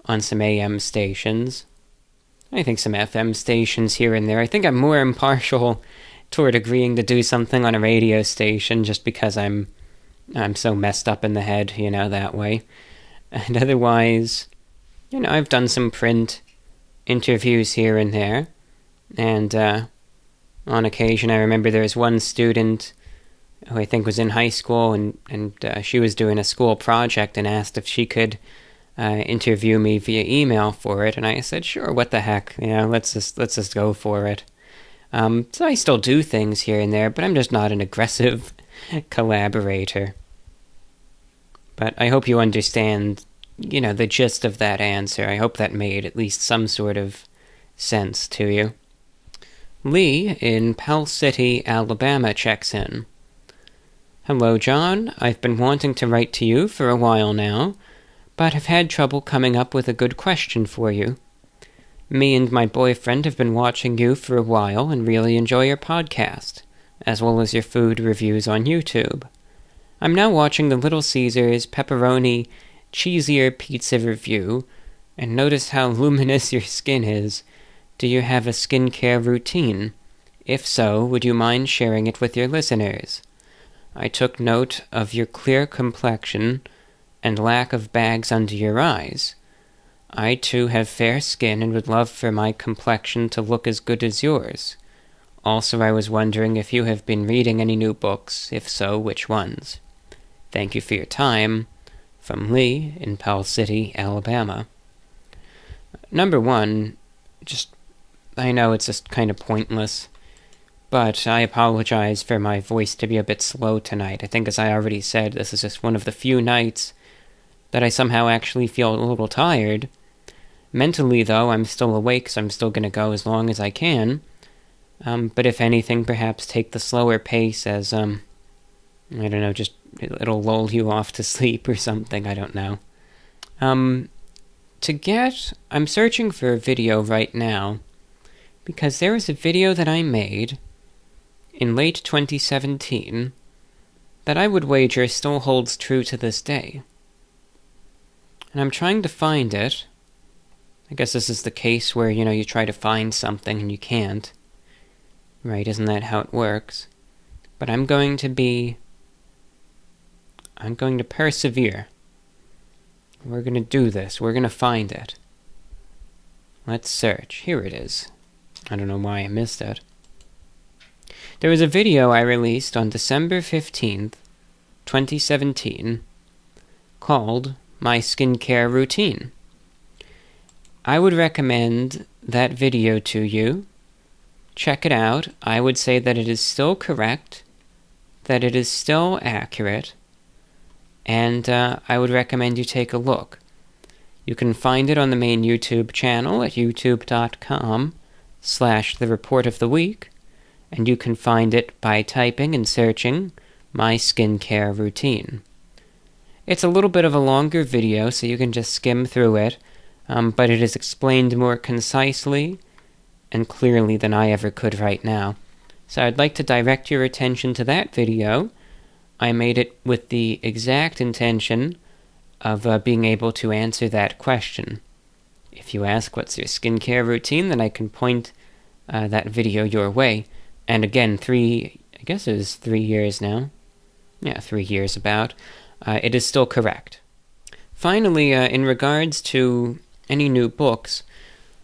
on some AM stations. I think some FM stations here and there. I think I'm more impartial toward agreeing to do something on a radio station just because I'm so messed up in the head, that way. And otherwise, I've done some print interviews here and there. And on occasion, I remember there was one student who I think was in high school, and she was doing a school project and asked if she could interview me via email for it. And I said, sure, what the heck, let's just go for it. So I still do things here and there, but I'm just not an aggressive collaborator. But I hope you understand, the gist of that answer. I hope that made at least some sort of sense to you. Lee in Pell City, Alabama checks in. Hello, John. I've been wanting to write to you for a while now, but have had trouble coming up with a good question for you. Me and my boyfriend have been watching you for a while and really enjoy your podcast, as well as your food reviews on YouTube. I'm now watching the Little Caesars pepperoni cheesier pizza review, and notice how luminous your skin is. Do you have a skincare routine? If so, would you mind sharing it with your listeners? I took note of your clear complexion and lack of bags under your eyes. I too have fair skin and would love for my complexion to look as good as yours. Also, I was wondering if you have been reading any new books. If so, which ones? Thank you for your time. From Lee in Pell City, Alabama. Number one, I know it's just kind of pointless, but I apologize for my voice to be a bit slow tonight. I think, as I already said, this is just one of the few nights that I somehow actually feel a little tired. Mentally, though, I'm still awake, so I'm still going to go as long as I can. But if anything, perhaps take the slower pace as, I don't know, just it'll lull you off to sleep or something, I don't know. I'm searching for a video right now, because there is a video that I made in late 2017 that I would wager still holds true to this day. And I'm trying to find it. I guess this is the case where, you try to find something and you can't. Right, isn't that how it works? But I'm going to persevere. We're going to do this. We're going to find it. Let's search. Here it is. I don't know why I missed it. There was a video I released on December 15th, 2017, called My Skincare Routine. I would recommend that video to you. Check it out. I would say that it is still correct, that it is still accurate, and I would recommend you take a look. You can find it on the main YouTube channel at youtube.com/The Report of the Week, and you can find it by typing and searching My Skincare Routine. It's a little bit of a longer video, so you can just skim through it, but it is explained more concisely and clearly than I ever could right now. So I'd like to direct your attention to that video. I made it with the exact intention of being able to answer that question. If you ask what's your skincare routine, then I can point that video your way. And again, 3 years now. Yeah, 3 years about. It is still correct. Finally, in regards to any new books,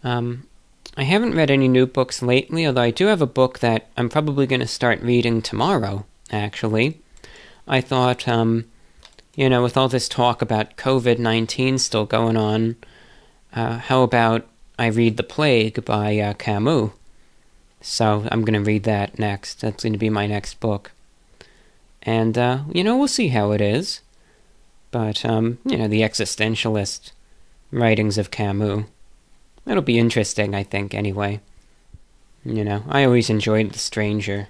I haven't read any new books lately, although I do have a book that I'm probably going to start reading tomorrow, actually. I thought, with all this talk about COVID-19 still going on, how about I read The Plague by Camus? So I'm going to read that next. That's going to be my next book. And, we'll see how it is. But, the existentialist writings of Camus, it'll be interesting, I think, anyway. I always enjoyed The Stranger.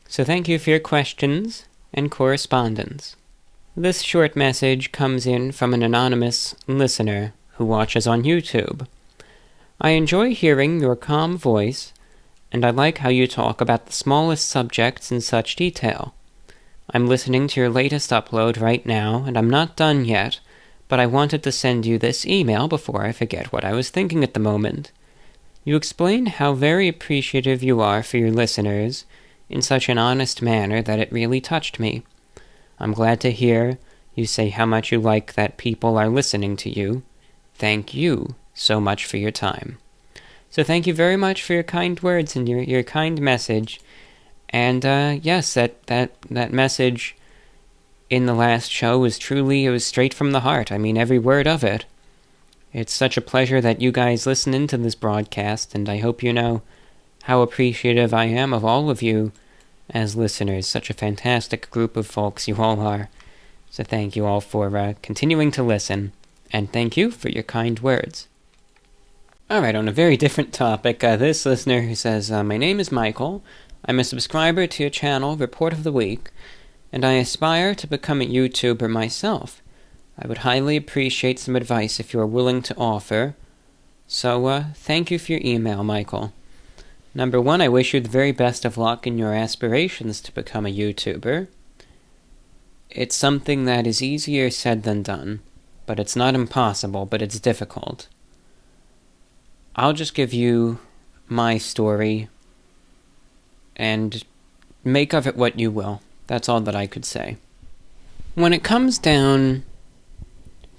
So thank you for your questions and correspondence. This short message comes in from an anonymous listener who watches on YouTube. I enjoy hearing your calm voice, and I like how you talk about the smallest subjects in such detail. I'm listening to your latest upload right now, and I'm not done yet, but I wanted to send you this email before I forget what I was thinking at the moment. You explain how very appreciative you are for your listeners in such an honest manner that it really touched me. I'm glad to hear you say how much you like that people are listening to you. Thank you so much for your time. So thank you very much for your kind words and your kind message. And yes, that message in the last show was straight from the heart. I mean, every word of it. It's such a pleasure that you guys listen into this broadcast, and I hope you know how appreciative I am of all of you as listeners. Such a fantastic group of folks you all are. So thank you all for continuing to listen, and thank you for your kind words. Alright, on a very different topic, this listener who says, my name is Michael. I'm a subscriber to your channel, Report of the Week, and I aspire to become a YouTuber myself. I would highly appreciate some advice if you are willing to offer. So, thank you for your email, Michael. Number one, I wish you the very best of luck in your aspirations to become a YouTuber. It's something that is easier said than done, but it's not impossible, but it's difficult. I'll just give you my story and make of it what you will. That's all that I could say. When it comes down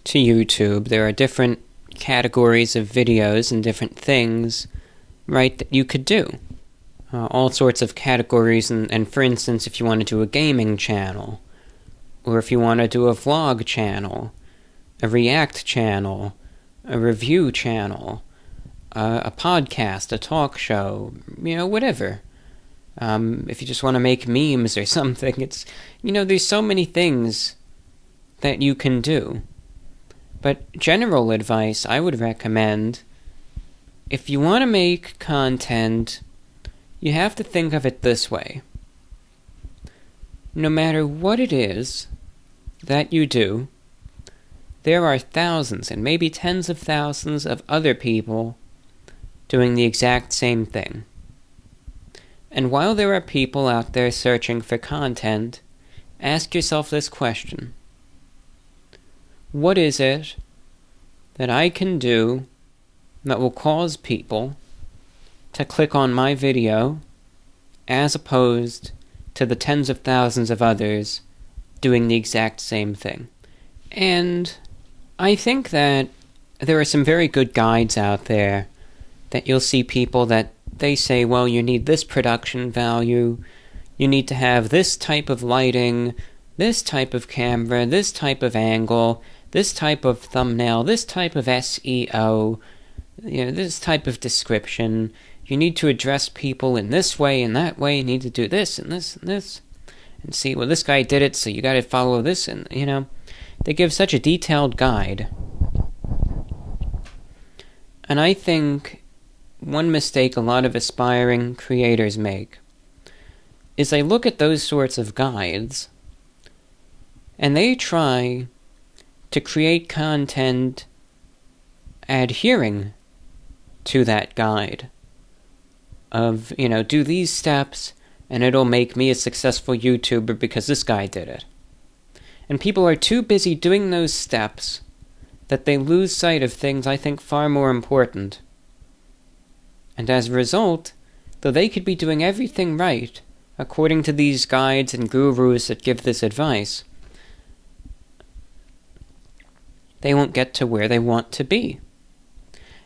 to YouTube, there are different categories of videos and different things, right, that you could do. All sorts of categories, and for instance, if you want to do a gaming channel, or if you want to do a vlog channel, a react channel, a review channel, a podcast, a talk show, whatever. If you just want to make memes or something, it's, there's so many things that you can do. But general advice I would recommend, if you want to make content, you have to think of it this way. No matter what it is that you do, there are thousands and maybe tens of thousands of other people doing the exact same thing. And while there are people out there searching for content, ask yourself this question. What is it that I can do that will cause people to click on my video as opposed to the tens of thousands of others doing the exact same thing? And I think that there are some very good guides out there that you'll see people that they say, well, you need this production value, you need to have this type of lighting, this type of camera, this type of angle, this type of thumbnail, this type of SEO, this type of description. You need to address people in this way and that way. You need to do this and this and this. And see, well, this guy did it, so you got to follow this. And, they give such a detailed guide. And I think one mistake a lot of aspiring creators make is they look at those sorts of guides and they try to create content adhering to that guide of, do these steps and it'll make me a successful YouTuber because this guy did it. And people are too busy doing those steps that they lose sight of things I think far more important. And as a result, though they could be doing everything right according to these guides and gurus that give this advice, they won't get to where they want to be.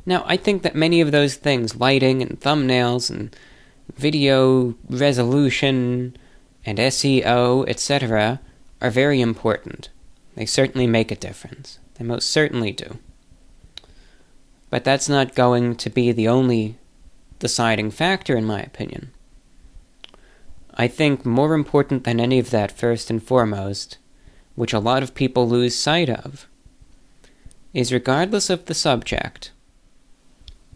Now, I think that many of those things, lighting and thumbnails and video resolution and SEO, etc., are very important. They certainly make a difference. They most certainly do. But that's not going to be the only deciding factor, in my opinion. I think more important than any of that, first and foremost, which a lot of people lose sight of, is regardless of the subject,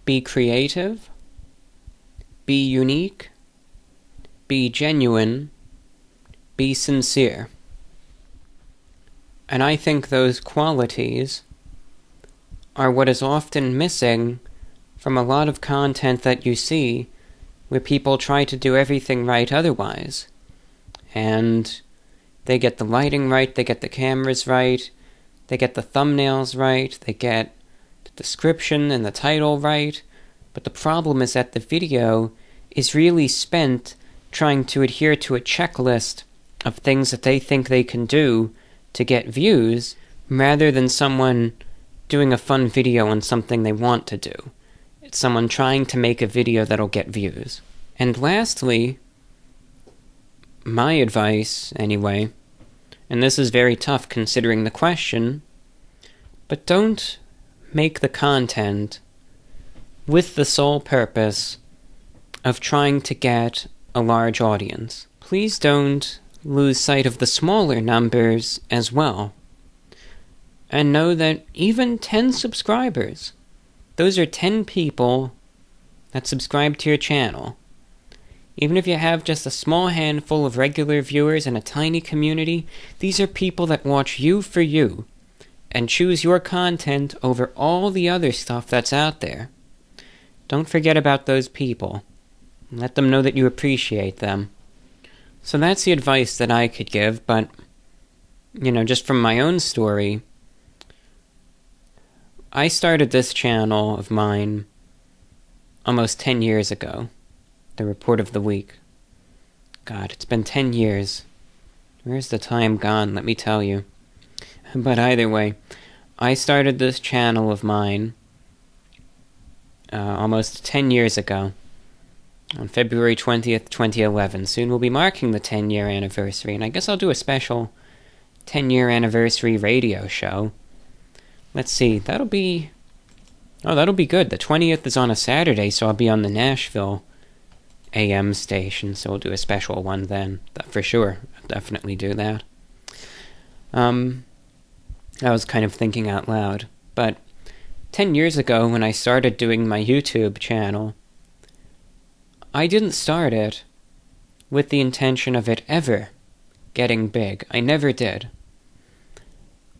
be creative, be unique, be genuine, be sincere. And I think those qualities are what is often missing from a lot of content that you see where people try to do everything right otherwise. And they get the lighting right, they get the cameras right, they get the thumbnails right, they get the description and the title right, but the problem is that the video is really spent trying to adhere to a checklist of things that they think they can do to get views, rather than someone doing a fun video on something they want to do. It's someone trying to make a video that'll get views. And lastly, my advice, anyway, and this is very tough considering the question, but don't make the content with the sole purpose of trying to get a large audience. Please don't lose sight of the smaller numbers as well. And know that even 10 subscribers, those are 10 people that subscribe to your channel. Even if you have just a small handful of regular viewers and a tiny community, these are people that watch you for you and choose your content over all the other stuff that's out there. Don't forget about those people. Let them know that you appreciate them. So that's the advice that I could give, but, just from my own story, I started this channel of mine almost 10 years ago, the Report of the Week. God, it's been 10 years. Where's the time gone, let me tell you. But either way, I started this channel of mine almost 10 years ago, on February 20th, 2011. Soon we'll be marking the 10-year anniversary, and I guess I'll do a special 10-year anniversary radio show. Let's see, that'll be good. The 20th is on a Saturday, so I'll be on the Nashville AM station, so we'll do a special one then. For sure, I'll definitely do that. I was kind of thinking out loud, but 10 years ago when I started doing my YouTube channel, I didn't start it with the intention of it ever getting big. I never did.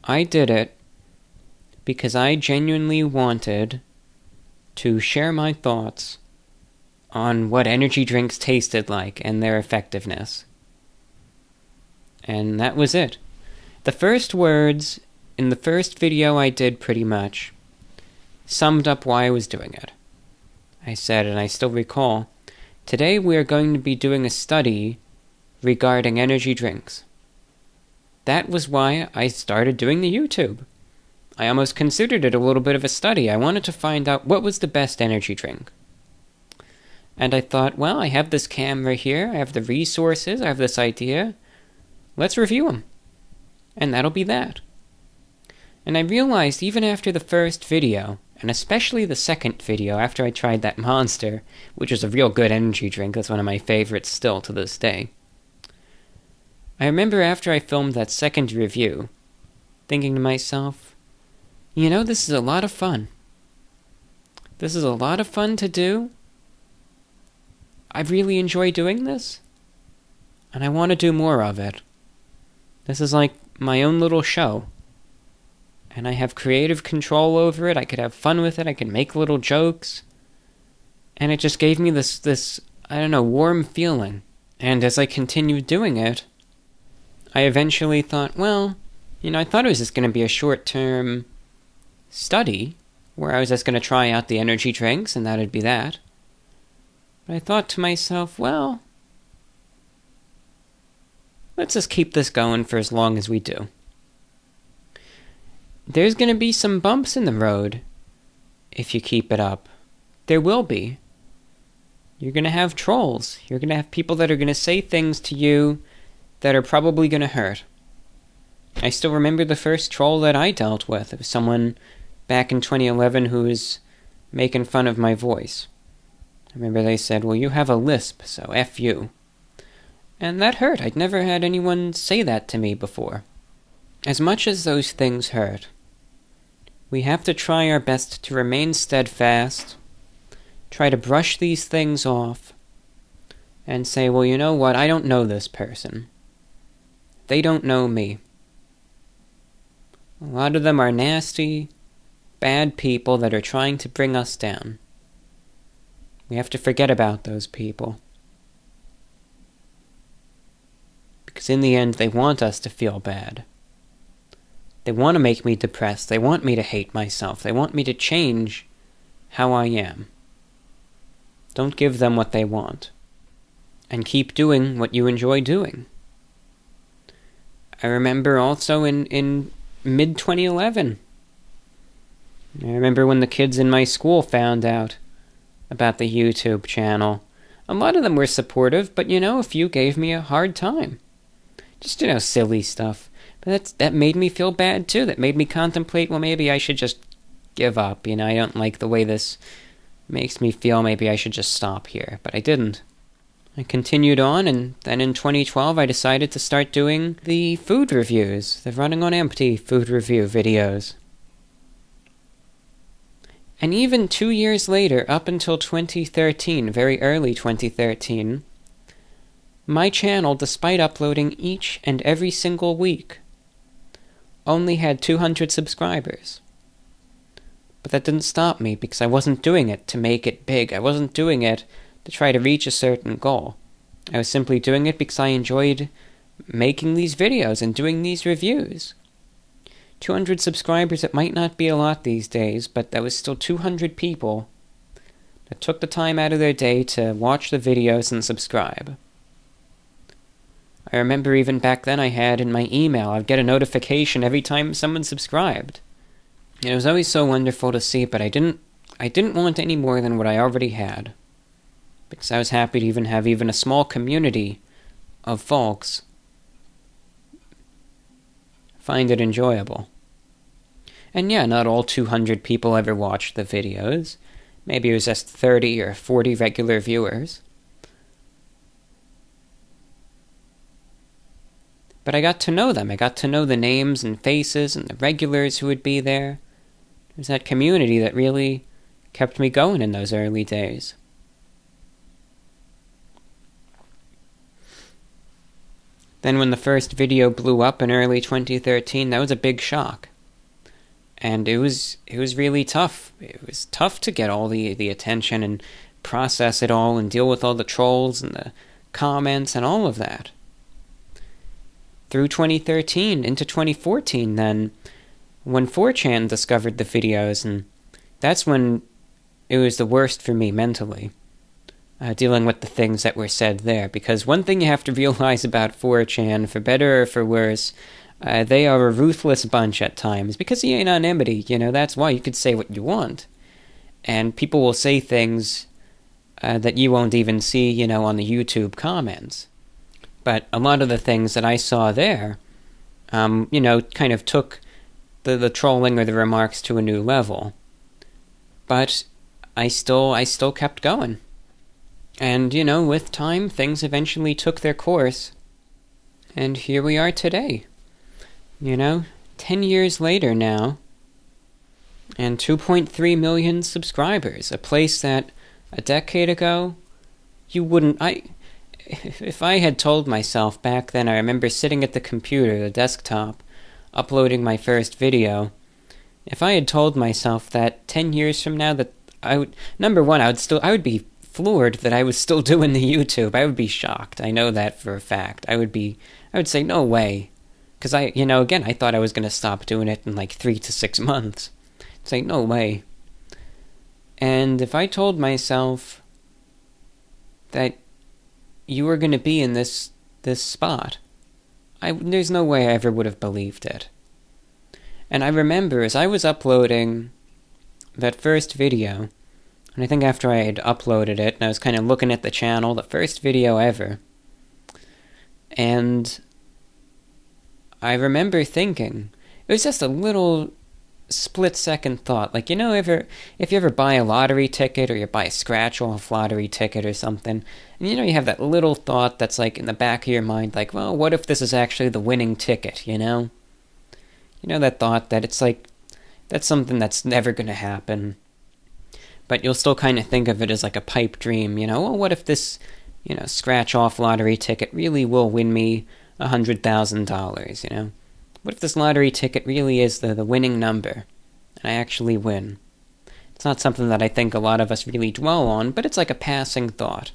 I did it because I genuinely wanted to share my thoughts on what energy drinks tasted like and their effectiveness. And that was it. The first words in the first video I did pretty much summed up why I was doing it. I said, and I still recall, today we are going to be doing a study regarding energy drinks. That was why I started doing the YouTube. I almost considered it a little bit of a study. I wanted to find out what was the best energy drink. And I thought, well, I have this camera here, I have the resources, I have this idea. Let's review them. And that'll be that. And I realized even after the first video, and especially the second video after I tried that Monster, which is a real good energy drink, that's one of my favorites still to this day. I remember after I filmed that second review, thinking to myself, you know, this is a lot of fun. This is a lot of fun to do. I really enjoy doing this, and I want to do more of it. This is like my own little show. And I have creative control over it, I could have fun with it, I could make little jokes. And it just gave me this, I don't know, warm feeling. And as I continued doing it, I eventually thought, well, you know, I thought it was just going to be a short-term study, where I was just going to try out the energy drinks, and that'd be that. But I thought to myself, well, let's just keep this going for as long as we do. There's going to be some bumps in the road if you keep it up. There will be. You're going to have trolls. You're going to have people that are going to say things to you that are probably going to hurt. I still remember the first troll that I dealt with. It was someone back in 2011 who was making fun of my voice. I remember they said, well, you have a lisp, so F you. And that hurt. I'd never had anyone say that to me before. As much as those things hurt, we have to try our best to remain steadfast, try to brush these things off, and say, well, you know what, I don't know this person. They don't know me. A lot of them are nasty, bad people that are trying to bring us down. We have to forget about those people. Because in the end, they want us to feel bad. They want to make me depressed. They want me to hate myself. They want me to change how I am. Don't give them what they want. And keep doing what you enjoy doing. I remember also in mid-2011. I remember when the kids in my school found out about the YouTube channel. A lot of them were supportive, but you know, a few gave me a hard time. Just, you know, silly stuff. But that made me feel bad, too. That made me contemplate, well, maybe I should just give up. You know, I don't like the way this makes me feel. Maybe I should just stop here. But I didn't. I continued on, and then in 2012, I decided to start doing the food reviews. The Running on Empty food review videos. And even 2 years later, up until 2013, very early 2013, my channel, despite uploading each and every single week, only had 200 subscribers. But that didn't stop me, because I wasn't doing it to make it big. I wasn't doing it to try to reach a certain goal. I was simply doing it because I enjoyed making these videos and doing these reviews. 200 subscribers, it might not be a lot these days, but that was still 200 people that took the time out of their day to watch the videos and subscribe. I remember even back then I had in my email, I'd get a notification every time someone subscribed. And it was always so wonderful to see, but I didn't want any more than what I already had. Because I was happy to even have a small community of folks find it enjoyable. And yeah, not all 200 people ever watched the videos. Maybe it was just 30 or 40 regular viewers. But I got to know them. I got to know the names and faces and the regulars who would be there. It was that community that really kept me going in those early days. Then when the first video blew up in early 2013, that was a big shock. And it was really tough. It was tough to get all the attention and process it all and deal with all the trolls and the comments and all of that. Through 2013 into 2014 then, when 4chan discovered the videos, and that's when it was the worst for me mentally, dealing with the things that were said there. Because one thing you have to realize about 4chan, for better or for worse, they are a ruthless bunch at times. Because of anonymity, that's why you could say what you want. And people will say things that you won't even see, on the YouTube comments. But a lot of the things that I saw there, kind of took the trolling or the remarks to a new level. But I still kept going. And, with time, things eventually took their course. And here we are today. 10 years later now. And 2.3 million subscribers. A place that a decade ago, you wouldn't... If I had told myself back then, I remember sitting at the computer, the desktop, uploading my first video. If I had told myself that 10 years from now that I would... Number one, I would be floored that I was still doing the YouTube. I would be shocked. I know that for a fact. I would say, no way. Because again, I thought I was going to stop doing it in like 3 to 6 months. I'd say, no way. And if I told myself that you were going to be in this spot, there's no way I ever would have believed it. And I remember as I was uploading that first video, and I think after I had uploaded it, and I was kind of looking at the channel, the first video ever, and I remember thinking, it was just a little split-second thought, like, if you ever buy a lottery ticket, or you buy a scratch-off lottery ticket or something, and you have that little thought that's like in the back of your mind, like, well, what if this is actually the winning ticket, that thought that it's like, that's something that's never going to happen, but you'll still kind of think of it as like a pipe dream, well, what if this, scratch-off lottery ticket really will win me $100,000, What if this lottery ticket really is the winning number, and I actually win? It's not something that I think a lot of us really dwell on, but it's like a passing thought.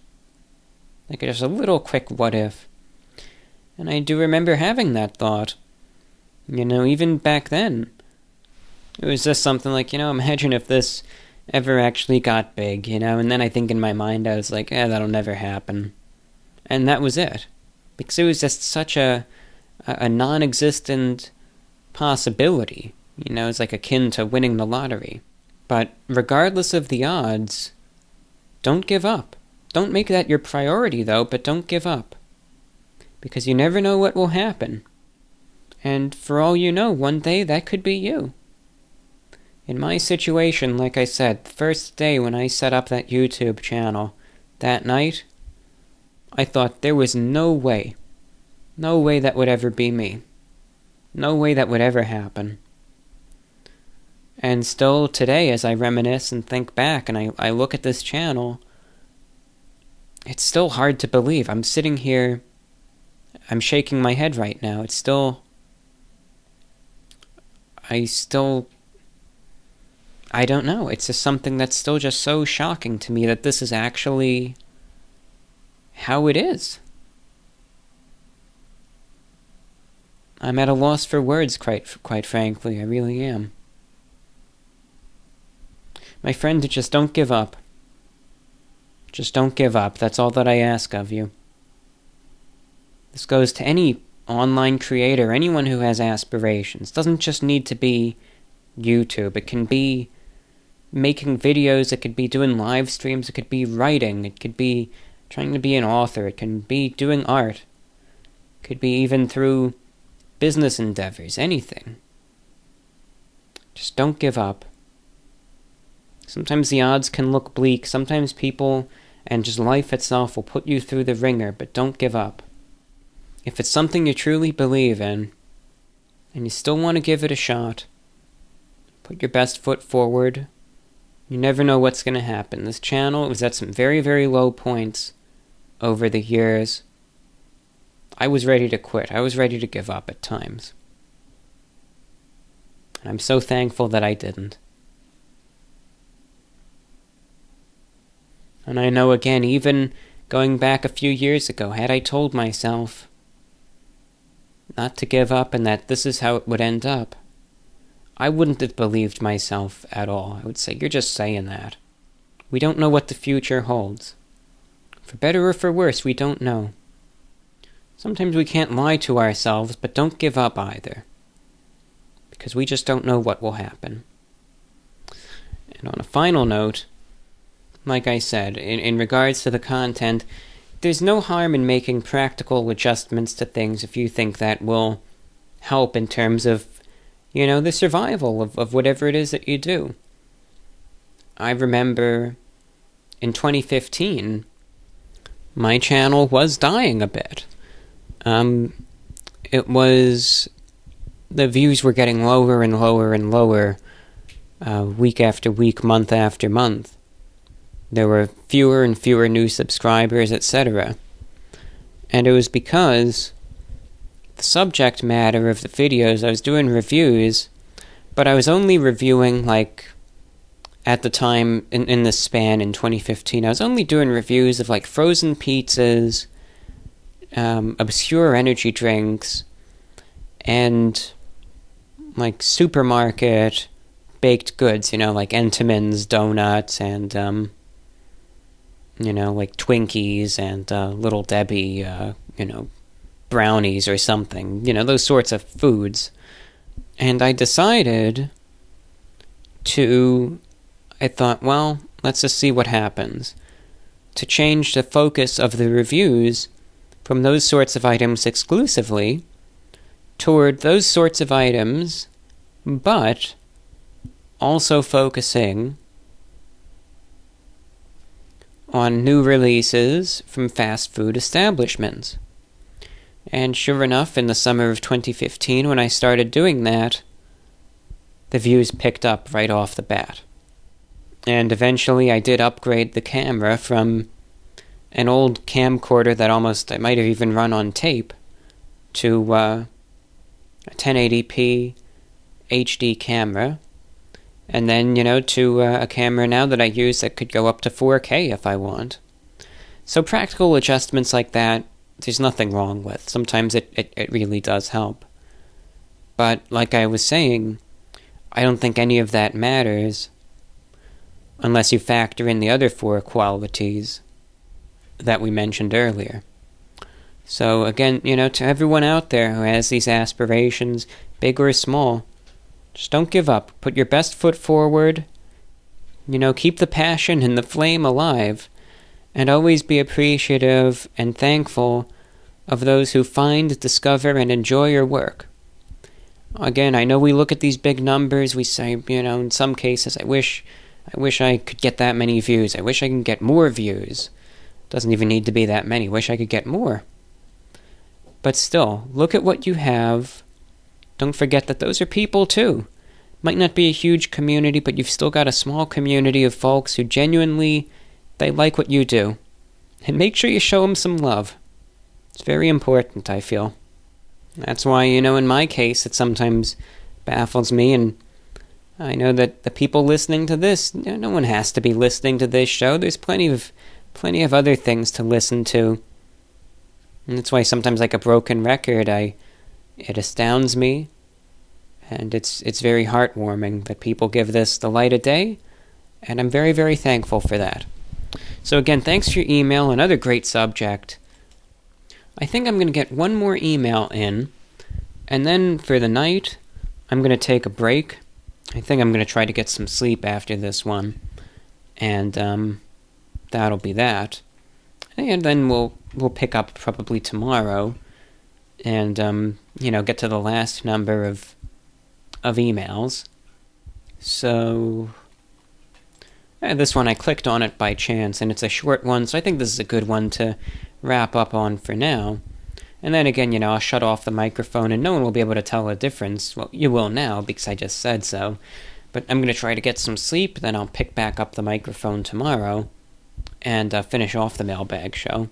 Like just a little quick what if. And I do remember having that thought. Even back then. It was just something like, imagine if this ever actually got big, and then I think in my mind I was like, that'll never happen. And that was it. Because it was just such a non-existent possibility. It's like akin to winning the lottery. But regardless of the odds, don't give up. Don't make that your priority, though, but don't give up. Because you never know what will happen. And for all you know, one day that could be you. In my situation, like I said, the first day when I set up that YouTube channel, that night, I thought there was no way that would ever be me. No way that would ever happen. And still today, as I reminisce and think back and I look at this channel, it's still hard to believe. I'm sitting here, I'm shaking my head right now. It's still... I don't know. It's just something that's still just so shocking to me that this is actually how it is. I'm at a loss for words, quite frankly. I really am. My friend, just don't give up. Just don't give up. That's all that I ask of you. This goes to any online creator, anyone who has aspirations. It doesn't just need to be YouTube. It can be making videos, it could be doing live streams, it could be writing, it could be trying to be an author, it can be doing art, it could be even through business endeavors, anything. Just don't give up. Sometimes the odds can look bleak, sometimes people and just life itself will put you through the ringer, but don't give up. If it's something you truly believe in, and you still want to give it a shot, put your best foot forward. You never know what's going to happen. This channel was at some very, very low points over the years. I was ready to quit. I was ready to give up at times. And I'm so thankful that I didn't. And I know, again, even going back a few years ago, had I told myself not to give up and that this is how it would end up, I wouldn't have believed myself at all. I would say, you're just saying that. We don't know what the future holds. For better or for worse, we don't know. Sometimes we can't lie to ourselves, but don't give up either. Because we just don't know what will happen. And on a final note, like I said, in regards to the content, there's no harm in making practical adjustments to things if you think that will help in terms of, the survival of whatever it is that you do. I remember in 2015, my channel was dying a bit. The views were getting lower and lower and lower, week after week, month after month. There were fewer and fewer new subscribers, etc. And it was because the subject matter of the videos, I was doing reviews, but I was only reviewing, at the time, in this span in 2015, I was only doing reviews of, frozen pizzas, obscure energy drinks, and, supermarket baked goods, like Entenmann's donuts and, Twinkies and Little Debbie, brownies or something, those sorts of foods. And I decided I thought, well, let's just see what happens. To change the focus of the reviews from those sorts of items exclusively toward those sorts of items, but also focusing on new releases from fast food establishments. And sure enough, in the summer of 2015, when I started doing that, the views picked up right off the bat. And eventually I did upgrade the camera from an old camcorder that I might have even run on tape, to a 1080p HD camera. And then, to a camera now that I use that could go up to 4K if I want. So practical adjustments like that, there's nothing wrong with. Sometimes it really does help. But like I was saying, I don't think any of that matters unless you factor in the other 4 qualities that we mentioned earlier. So again, to everyone out there who has these aspirations, big or small, just don't give up. Put your best foot forward. Keep the passion and the flame alive. And always be appreciative and thankful of those who find, discover, and enjoy your work. Again, I know we look at these big numbers, we say, in some cases, I wish I could get that many views. I wish I could get more views. Doesn't even need to be that many. Wish I could get more. But still, look at what you have. Don't forget that those are people too. Might not be a huge community, but you've still got a small community of folks who genuinely, they like what you do. And make sure you show them some love. It's very important, I feel. That's why, in my case, it sometimes baffles me, and I know that the people listening to this, no one has to be listening to this show. There's plenty of other things to listen to. And that's why sometimes, like a broken record, it astounds me, and it's very heartwarming that people give this the light of day, and I'm very, very thankful for that. So again, thanks for your email. Another great subject. I think I'm going to get one more email in, and then for the night, I'm going to take a break. I think I'm going to try to get some sleep after this one, and that'll be that. And then we'll pick up probably tomorrow, and get to the last number of emails. So this one I clicked on it by chance, and it's a short one, so I think this is a good one to wrap up on for now. And then again, I'll shut off the microphone, and no one will be able to tell the difference. Well, you will now, because I just said so. But I'm going to try to get some sleep, then I'll pick back up the microphone tomorrow, and finish off the Mailbag Show.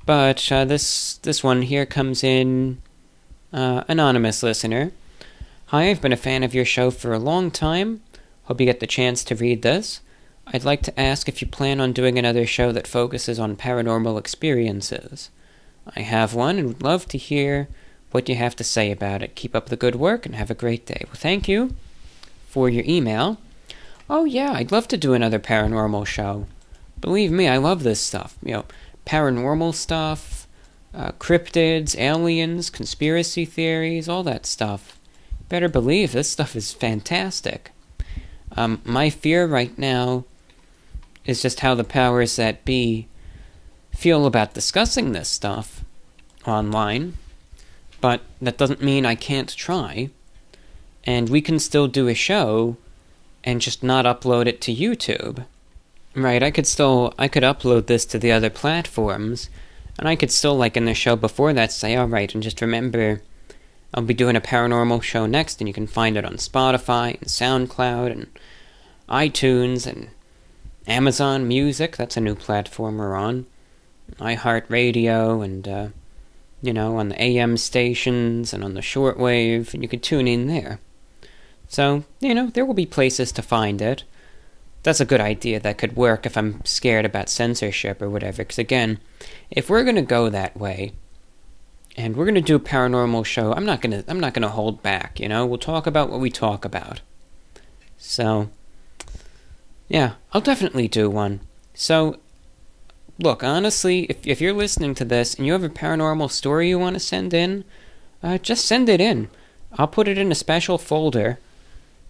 But this one here comes in, anonymous listener. Hi, I've been a fan of your show for a long time. Hope you get the chance to read this. I'd like to ask if you plan on doing another show that focuses on paranormal experiences. I have one and would love to hear what you have to say about it. Keep up the good work and have a great day. Well, thank you for your email. Oh yeah, I'd love to do another paranormal show. Believe me, I love this stuff. Paranormal stuff, cryptids, aliens, conspiracy theories, all that stuff. Better believe this stuff is fantastic. My fear right now is just how the powers that be feel about discussing this stuff online, but that doesn't mean I can't try, and we can still do a show and just not upload it to YouTube. Right, I could upload this to the other platforms, and I could still, like in the show before that, say, alright, and just remember, I'll be doing a paranormal show next, and you can find it on Spotify, and SoundCloud, and iTunes, and Amazon Music, that's a new platform we're on, iHeartRadio, and, on the AM stations, and on the Shortwave, and you can tune in there. So, there will be places to find it. That's a good idea that could work if I'm scared about censorship or whatever, because again, if we're going to go that way, and we're going to do a paranormal show, I'm not going to hold back, We'll talk about what we talk about. So, yeah, I'll definitely do one. So, look, honestly, if you're listening to this and you have a paranormal story you want to send in, just send it in. I'll put it in a special folder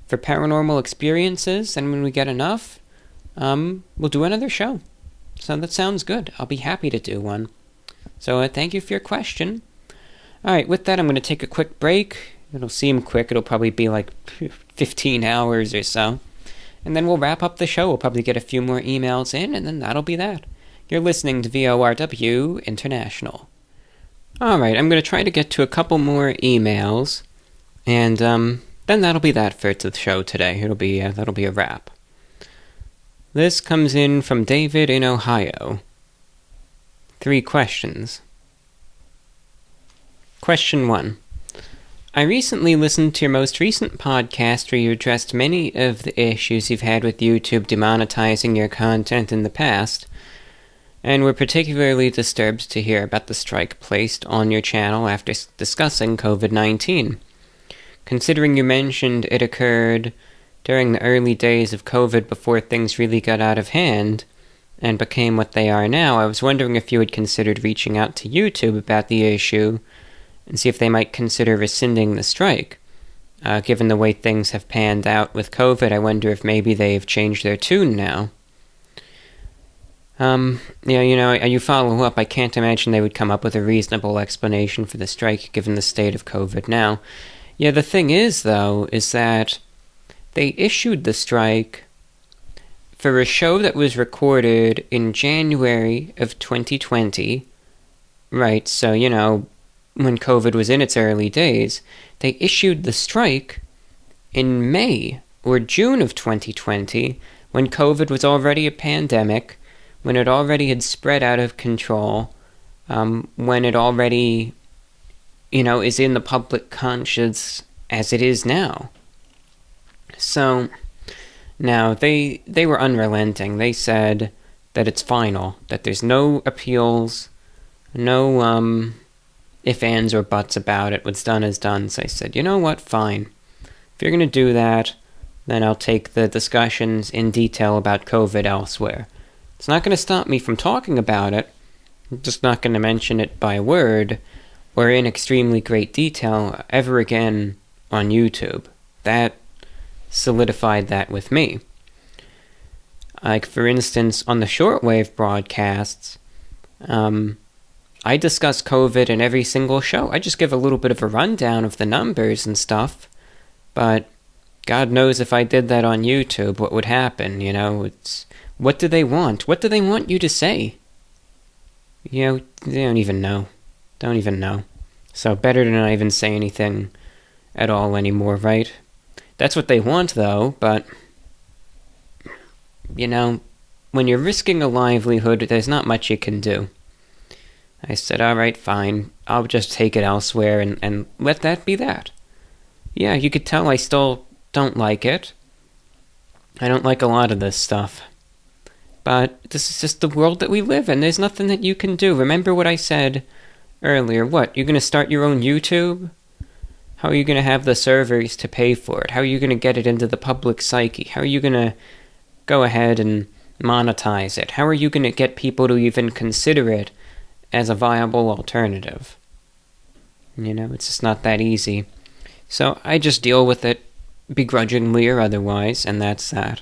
for paranormal experiences, and when we get enough, we'll do another show. So that sounds good. I'll be happy to do one. So thank you for your question. Alright, with that, I'm going to take a quick break. It'll seem quick. It'll probably be like 15 hours or so. And then we'll wrap up the show. We'll probably get a few more emails in, and then that'll be that. You're listening to VORW International. Alright, I'm going to try to get to a couple more emails, and then that'll be that for the show today. That'll be a wrap. This comes in from David in Ohio. 3 questions. Question 1. I recently listened to your most recent podcast where you addressed many of the issues you've had with YouTube demonetizing your content in the past, and were particularly disturbed to hear about the strike placed on your channel after discussing COVID-19. Considering you mentioned it occurred during the early days of COVID before things really got out of hand and became what they are now, I was wondering if you had considered reaching out to YouTube about the issue and see if they might consider rescinding the strike. Given the way things have panned out with COVID, I wonder if maybe they've changed their tune now. You follow up, I can't imagine they would come up with a reasonable explanation for the strike given the state of COVID now. Yeah, the thing is, though, is that they issued the strike for a show that was recorded in January of 2020, right, so, when COVID was in its early days. They issued the strike in May or June of 2020, when COVID was already a pandemic, when it already had spread out of control, when it already is in the public conscience as it is now. So, now, they were unrelenting. They said that it's final, that there's no appeals, no, ifs, ands, or buts about it. What's done is done. So I said, you know what, fine. If you're going to do that, then I'll take the discussions in detail about COVID elsewhere. It's not going to stop me from talking about it, I'm just not going to mention it by word or in extremely great detail ever again on YouTube. That solidified that with me. Like, for instance, on the Shortwave broadcasts, I discuss COVID in every single show. I just give a little bit of a rundown of the numbers and stuff, but God knows if I did that on YouTube, what would happen, It's, what do they want? What do they want you to say? They don't even know. Don't even know. So better to not even say anything at all anymore, right? That's what they want, though, but when you're risking a livelihood, there's not much you can do. I said, alright, fine, I'll just take it elsewhere and let that be that. Yeah, you could tell I still don't like it. I don't like a lot of this stuff. But this is just the world that we live in. There's nothing that you can do. Remember what I said earlier. What, you're going to start your own YouTube? How are you going to have the servers to pay for it? How are you going to get it into the public psyche? How are you going to go ahead and monetize it? How are you going to get people to even consider it as a viable alternative? It's just not that easy. So I just deal with it begrudgingly or otherwise, and that's that.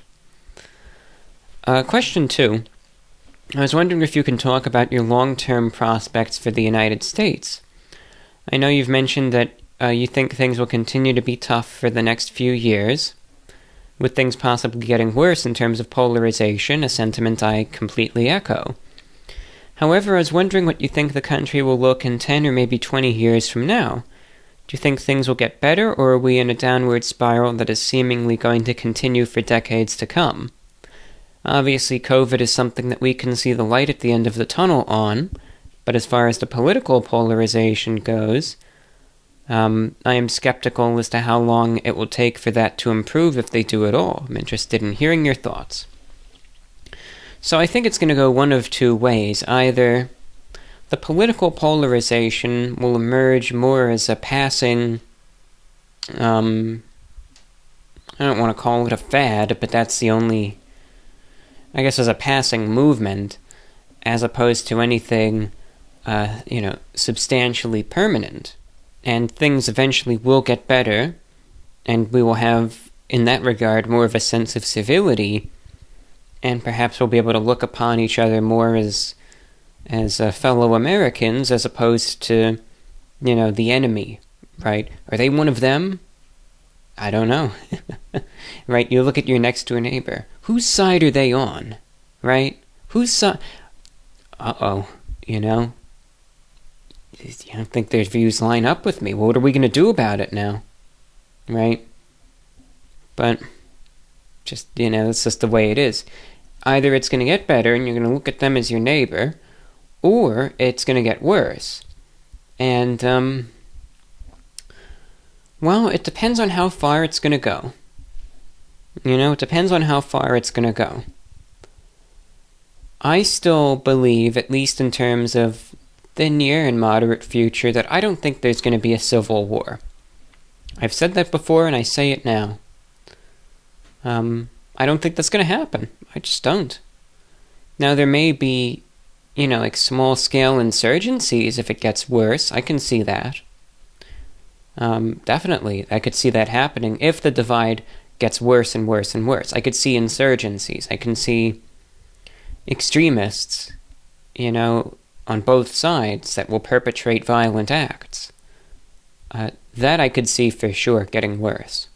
Question 2. I was wondering if you can talk about your long-term prospects for the United States. I know you've mentioned that you think things will continue to be tough for the next few years, with things possibly getting worse in terms of polarization, a sentiment I completely echo. However, I was wondering what you think the country will look in 10 or maybe 20 years from now. Do you think things will get better, or are we in a downward spiral that is seemingly going to continue for decades to come? Obviously, COVID is something that we can see the light at the end of the tunnel on, but as far as the political polarization goes, I am skeptical as to how long it will take for that to improve if they do at all. I'm interested in hearing your thoughts. So I think it's going to go one of two ways. Either the political polarization will emerge more as a passing, I don't want to call it a fad, but that's the only, I guess, as a passing movement, as opposed to anything, substantially permanent. And things eventually will get better, and we will have, in that regard, more of a sense of civility, and perhaps we'll be able to look upon each other more as fellow Americans, as opposed to, the enemy, right? Are they one of them? I don't know. Right? You look at your next-door neighbor. Whose side are they on? Right? Whose side? Uh-oh, I don't think their views line up with me. What are we going to do about it now? Right? But, just, it's just the way it is. Either it's going to get better and you're going to look at them as your neighbor, or it's going to get worse. And, well, it depends on how far it's going to go. It depends on how far it's going to go. I still believe, at least in terms of the near and moderate future, that I don't think there's going to be a civil war. I've said that before and I say it now. I don't think that's going to happen. I just don't. Now, there may be, like small-scale insurgencies if it gets worse. I can see that. Definitely, I could see that happening if the divide gets worse and worse and worse. I could see insurgencies. I can see extremists, on both sides that will perpetrate violent acts. That I could see for sure getting worse.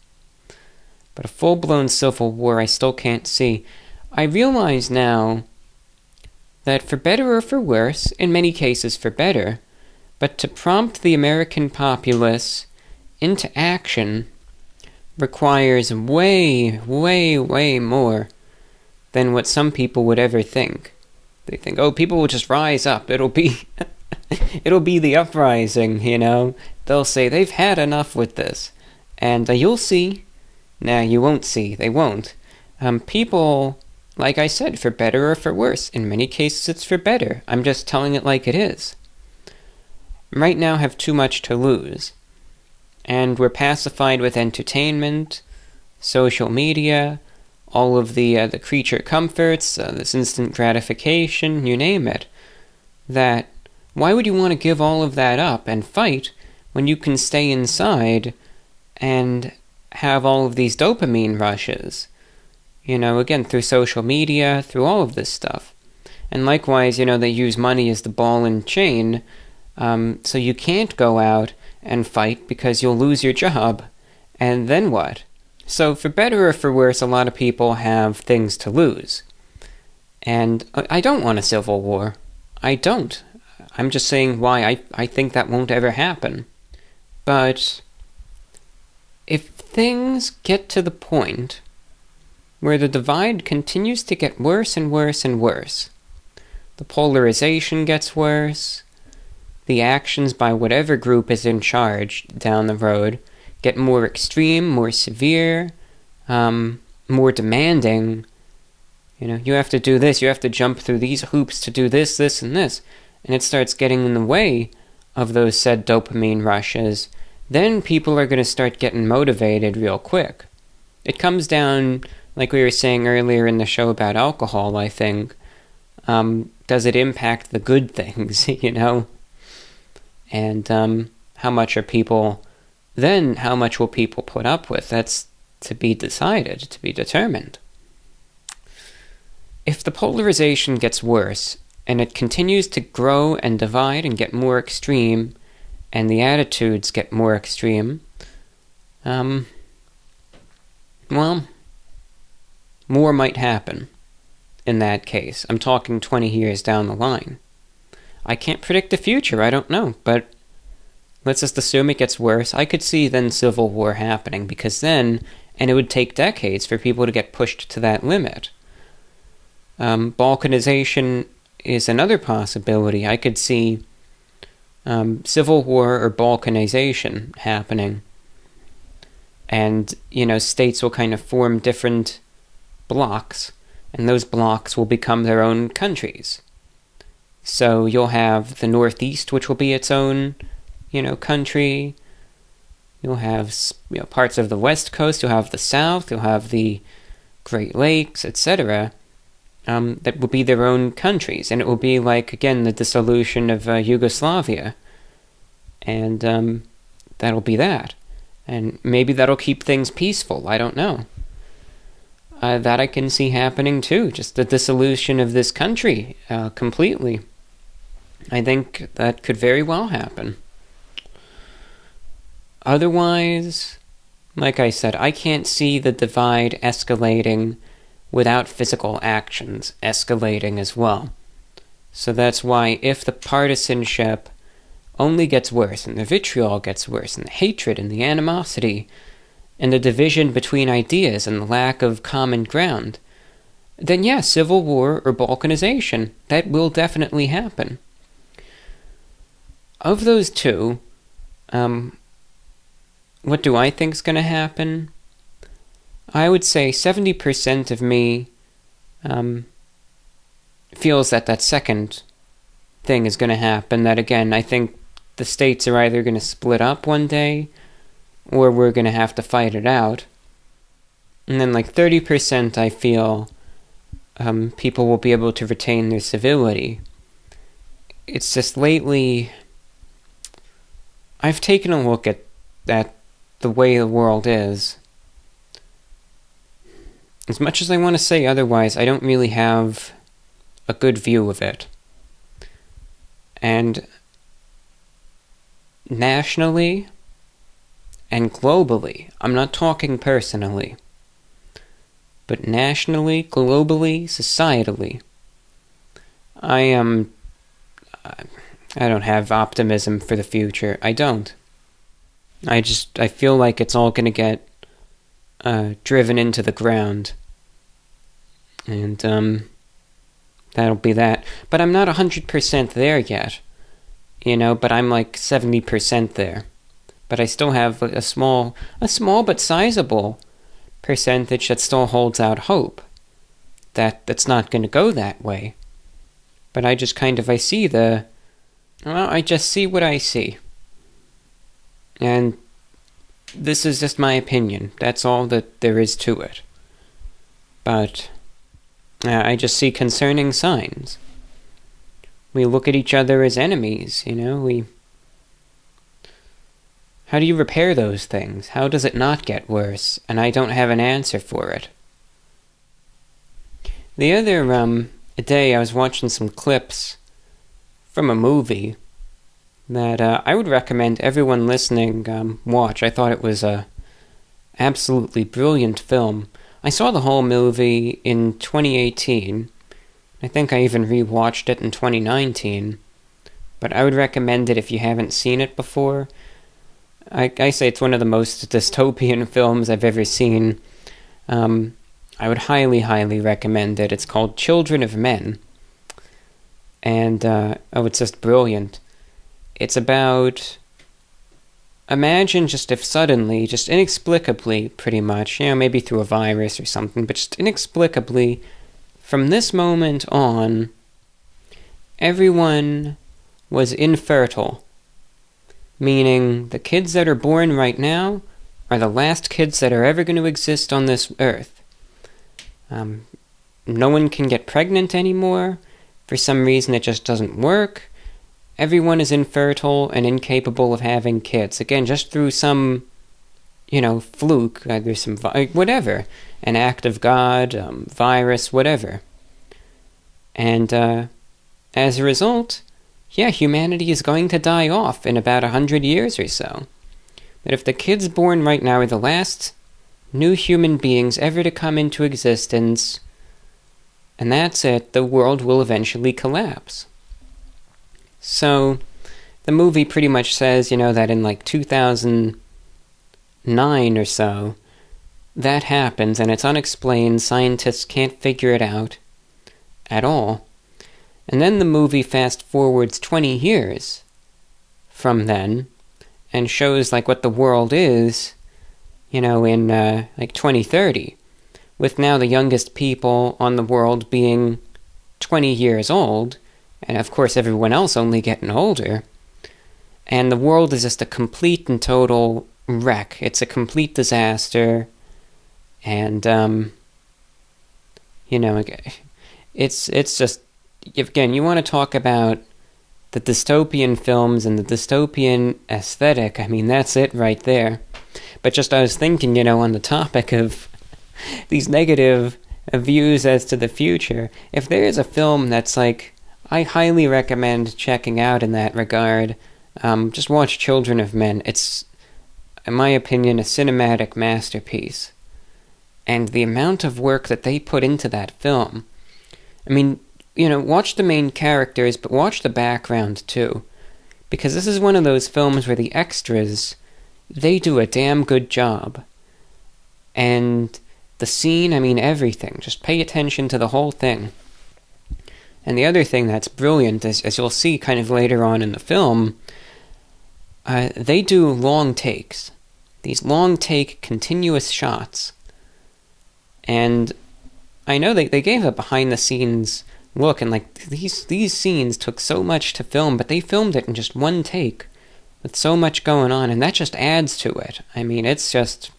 But a full-blown civil war I still can't see. I realize now that for better or for worse, in many cases for better, but to prompt the American populace into action requires way, way, way more than what some people would ever think. They think, people will just rise up. It'll be the uprising, They'll say they've had enough with this. And you'll see. Nah, you won't see. They won't. People, like I said, for better or for worse. In many cases, it's for better. I'm just telling it like it is. Right now, have too much to lose. And we're pacified with entertainment, social media, all of the creature comforts, this instant gratification, you name it. that why would you want to give all of that up and fight when you can stay inside and have all of these dopamine rushes? Again, through social media, through all of this stuff. And likewise, they use money as the ball and chain, so you can't go out and fight because you'll lose your job. And then what? So for better or for worse, a lot of people have things to lose. And I don't want a civil war. I don't. I'm just saying why I think that won't ever happen. But if things get to the point where the divide continues to get worse and worse and worse, the polarization gets worse, the actions by whatever group is in charge down the road get more extreme, more severe, more demanding. You have to do this, you have to jump through these hoops to do this, this, and this, and it starts getting in the way of those said dopamine rushes, then people are going to start getting motivated real quick. It comes down, like we were saying earlier in the show about alcohol, I think. Does it impact the good things, And how much will people put up with? That's to be decided, to be determined. If the polarization gets worse, and it continues to grow and divide and get more extreme, and the attitudes get more extreme, more might happen in that case. I'm talking 20 years down the line. I can't predict the future, I don't know, but let's just assume it gets worse. I could see then civil war happening, because then, and it would take decades for people to get pushed to that limit. Balkanization is another possibility. I could see civil war or balkanization happening. And, states will kind of form different blocks, and those blocks will become their own countries. So you'll have the Northeast, which will be its own, country. You'll have, parts of the West Coast. You'll have the South. You'll have the Great Lakes, etc. That will be their own countries, and it will be like, again, the dissolution of Yugoslavia. And that'll be that. And maybe that'll keep things peaceful. I don't know. That I can see happening too. Just the dissolution of this country completely. I think that could very well happen. Otherwise, like I said, I can't see the divide escalating without physical actions escalating as well. So that's why if the partisanship only gets worse, and the vitriol gets worse, and the hatred and the animosity, and the division between ideas and the lack of common ground, then yeah, civil war or balkanization, that will definitely happen. Of those two, what do I think is going to happen? I would say 70% of me feels that second thing is going to happen. That, again, I think the states are either going to split up one day, or we're going to have to fight it out. And then 30% I feel people will be able to retain their civility. It's just lately, I've taken a look at the way the world is. As much as I want to say otherwise, I don't really have a good view of it. And nationally and globally, I'm not talking personally, but nationally, globally, societally, I don't have optimism for the future. I don't. I feel like it's all going to get driven into the ground. And that'll be that. But I'm not 100% there yet. But I'm 70% there. But I still have a small but sizable percentage that still holds out hope that's not going to go that way. But I just I just see what I see. And this is just my opinion. That's all that there is to it. But I just see concerning signs. we look at each other as enemies, How do you repair those things? How does it not get worse? And I don't have an answer for it. The other day I was watching some clips from a movie that I would recommend everyone listening watch. I thought it was a absolutely brilliant film. I saw the whole movie in 2018. I think I even rewatched it in 2019. But I would recommend it if you haven't seen it before. I say it's one of the most dystopian films I've ever seen. I would highly, highly recommend it. It's called Children of Men. And, it's just brilliant. It's about... Imagine just if suddenly, just inexplicably, pretty much, maybe through a virus or something, but just inexplicably, from this moment on, everyone was infertile. Meaning, the kids that are born right now are the last kids that are ever going to exist on this earth. No one can get pregnant anymore. For some reason, it just doesn't work. Everyone is infertile and incapable of having kids. Again, just through some, fluke, there's some, whatever. An act of God, virus, whatever. And, as a result, humanity is going to die off in about 100 years or so. But if the kids born right now are the last new human beings ever to come into existence, and that's it, the world will eventually collapse. So, the movie pretty much says, that in 2009 or so, that happens, and it's unexplained, scientists can't figure it out at all. And then the movie fast forwards 20 years from then, and shows what the world is, in 2030, with now the youngest people on the world being 20 years old, and of course everyone else only getting older, and the world is just a complete and total wreck. It's a complete disaster, and, it's just, again, you want to talk about the dystopian films and the dystopian aesthetic, that's it right there. But just I was thinking, on the topic of these negative views as to the future, if there is a film that's I highly recommend checking out in that regard, just watch Children of Men. It's, in my opinion, a cinematic masterpiece. And the amount of work that they put into that film, watch the main characters, but watch the background too. Because this is one of those films where the extras, they do a damn good job. And the scene, everything. Just pay attention to the whole thing. And the other thing that's brilliant, as you'll see kind of later on in the film, they do long takes. These long take, continuous shots. And I know they gave a behind-the-scenes look, and these scenes took so much to film, but they filmed it in just one take, with so much going on, and that just adds to it. It's just...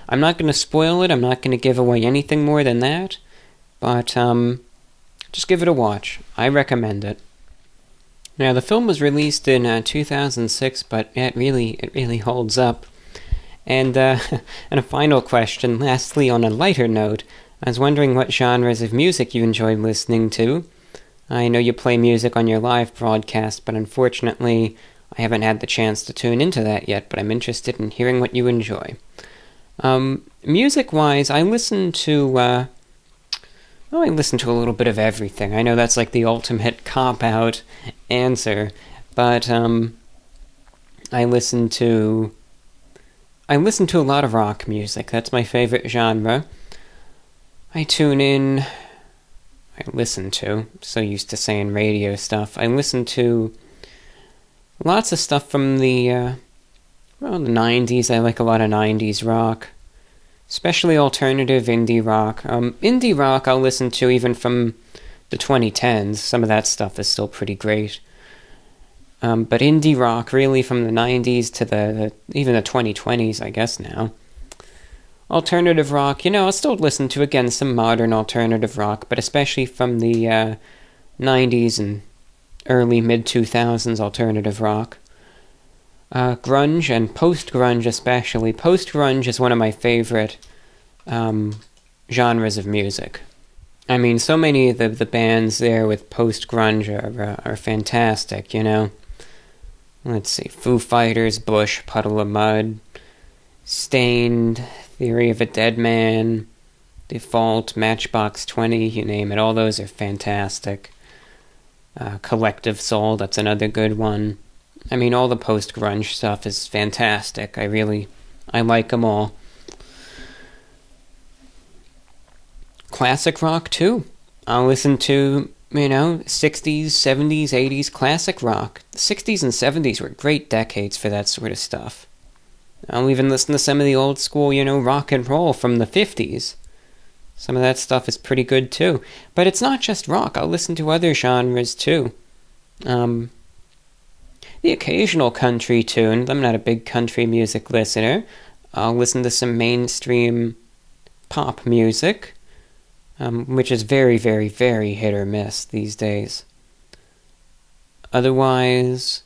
I'm not going to spoil it, I'm not going to give away anything more than that, but, just give it a watch. I recommend it. Now, the film was released in 2006, but it really holds up. And a final question, lastly, on a lighter note, I was wondering what genres of music you enjoy listening to. I know you play music on your live broadcast, but unfortunately, I haven't had the chance to tune into that yet, but I'm interested in hearing what you enjoy. Music-wise, I listen to a little bit of everything. I know that's the ultimate cop-out answer, but I listen to a lot of rock music. That's my favorite genre. I listen to, so used to saying radio stuff. I listen to lots of stuff from the 90s. I like a lot of 90s rock, especially alternative indie rock. Indie rock I'll listen to even from the 2010s. Some of that stuff is still pretty great. But indie rock, really from the 90s to even the 2020s, I guess now. Alternative rock, I'll still listen to, again, some modern alternative rock, but especially from the 90s and early mid-2000s alternative rock. Grunge and post-grunge especially. Post-grunge is one of my favorite genres of music. I mean, so many of the bands there with post-grunge are fantastic, you know? Let's see, Foo Fighters, Bush, Puddle of Mudd, Stained, Theory of a Dead Man, Default, Matchbox 20, you name it, all those are fantastic. Collective Soul, that's another good one. I mean, all the post-grunge stuff is fantastic. I like them all. Classic rock, too. I'll listen to, 60s, 70s, 80s classic rock. The 60s and 70s were great decades for that sort of stuff. I'll even listen to some of the old school, rock and roll from the 50s. Some of that stuff is pretty good, too. But it's not just rock. I'll listen to other genres, too. The occasional country tune. I'm not a big country music listener. I'll listen to some mainstream pop music, which is very, very, very hit or miss these days. Otherwise,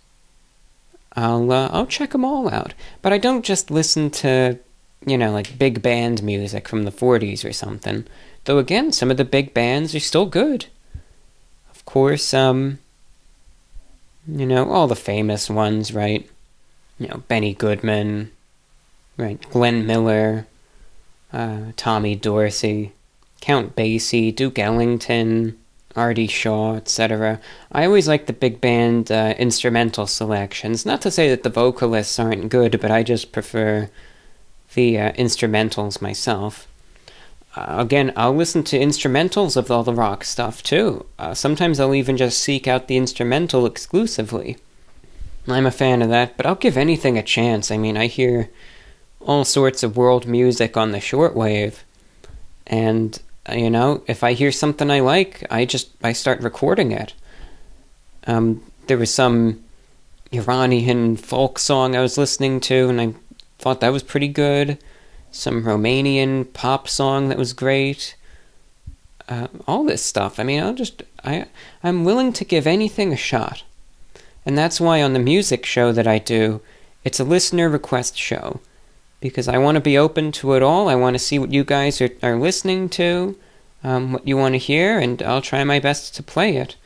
I'll check them all out. But I don't just listen to, like big band music from the 40s or something. Though again, some of the big bands are still good. Of course, all the famous ones, right? Benny Goodman, right? Glenn Miller, Tommy Dorsey, Count Basie, Duke Ellington, Artie Shaw, etc. I always like the big band instrumental selections. Not to say that the vocalists aren't good, but I just prefer the instrumentals myself. Again, I'll listen to instrumentals of all the rock stuff, too. Sometimes I'll even just seek out the instrumental exclusively. I'm a fan of that, but I'll give anything a chance. I mean, I hear all sorts of world music on the shortwave, and, if I hear something I like, I start recording it. There was some Iranian folk song I was listening to, and I thought that was pretty good. Some Romanian pop song that was great. All this stuff. I mean, I'm willing to give anything a shot. And that's why on the music show that I do, it's a listener request show. Because I want to be open to it all. I want to see what you guys are listening to, what you want to hear, and I'll try my best to play it.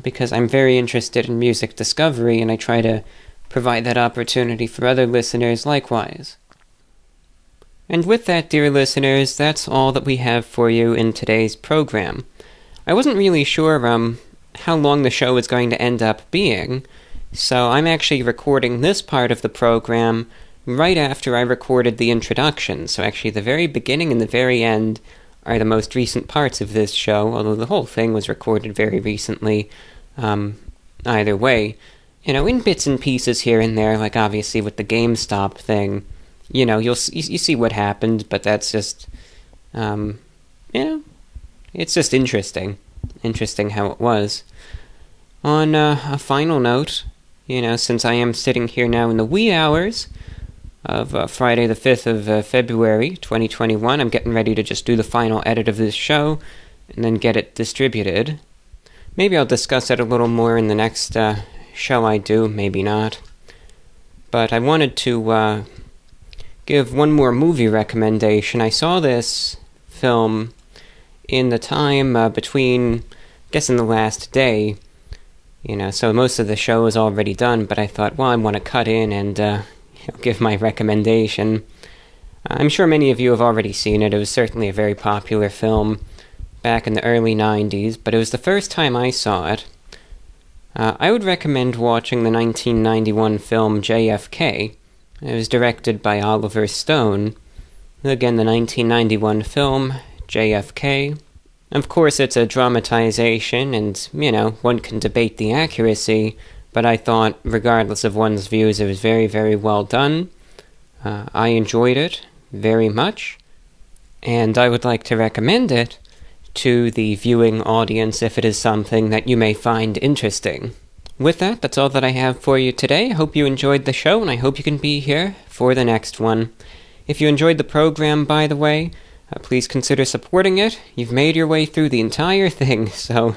Because I'm very interested in music discovery, and I try to provide that opportunity for other listeners likewise. And with that, dear listeners, that's all that we have for you in today's program. I wasn't really sure how long the show is going to end up being, so I'm actually recording this part of the program right after I recorded the introduction. So actually the very beginning and the very end are the most recent parts of this show, although the whole thing was recorded very recently. Either way, in bits and pieces here and there, like obviously with the GameStop thing, you see what happened, but that's just, it's just interesting how it was. On a final note, since I am sitting here now in the wee hours of Friday the 5th of February 2021, I'm getting ready to just do the final edit of this show and then get it distributed. Maybe I'll discuss it a little more in the next show I do, maybe not. But I wanted to give one more movie recommendation. I saw this film in the time between, I guess in the last day, so most of the show is already done, but I thought, well, I want to cut in and give my recommendation. I'm sure many of you have already seen it. It was certainly a very popular film back in the early 90s, but it was the first time I saw it. I would recommend watching the 1991 film JFK. It was directed by Oliver Stone. Again, the 1991 film, JFK. Of course, it's a dramatization, and, one can debate the accuracy, but I thought, regardless of one's views, it was very, very well done. I enjoyed it very much, and I would like to recommend it to the viewing audience if it is something that you may find interesting. With that, that's all that I have for you today. I hope you enjoyed the show, and I hope you can be here for the next one. If you enjoyed the program, by the way, please consider supporting it. You've made your way through the entire thing, so,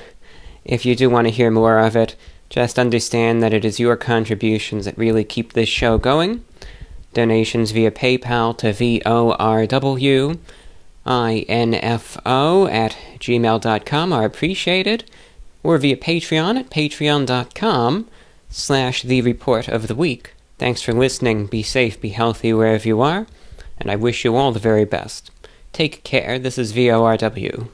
If you do want to hear more of it, just understand that it is your contributions that really keep this show going. Donations via PayPal to VORW info@gmail.com are appreciated, or via Patreon at patreon.com/The Report of the Week. Thanks for listening. Be safe, be healthy wherever you are, and I wish you all the very best. Take care. This is VORW.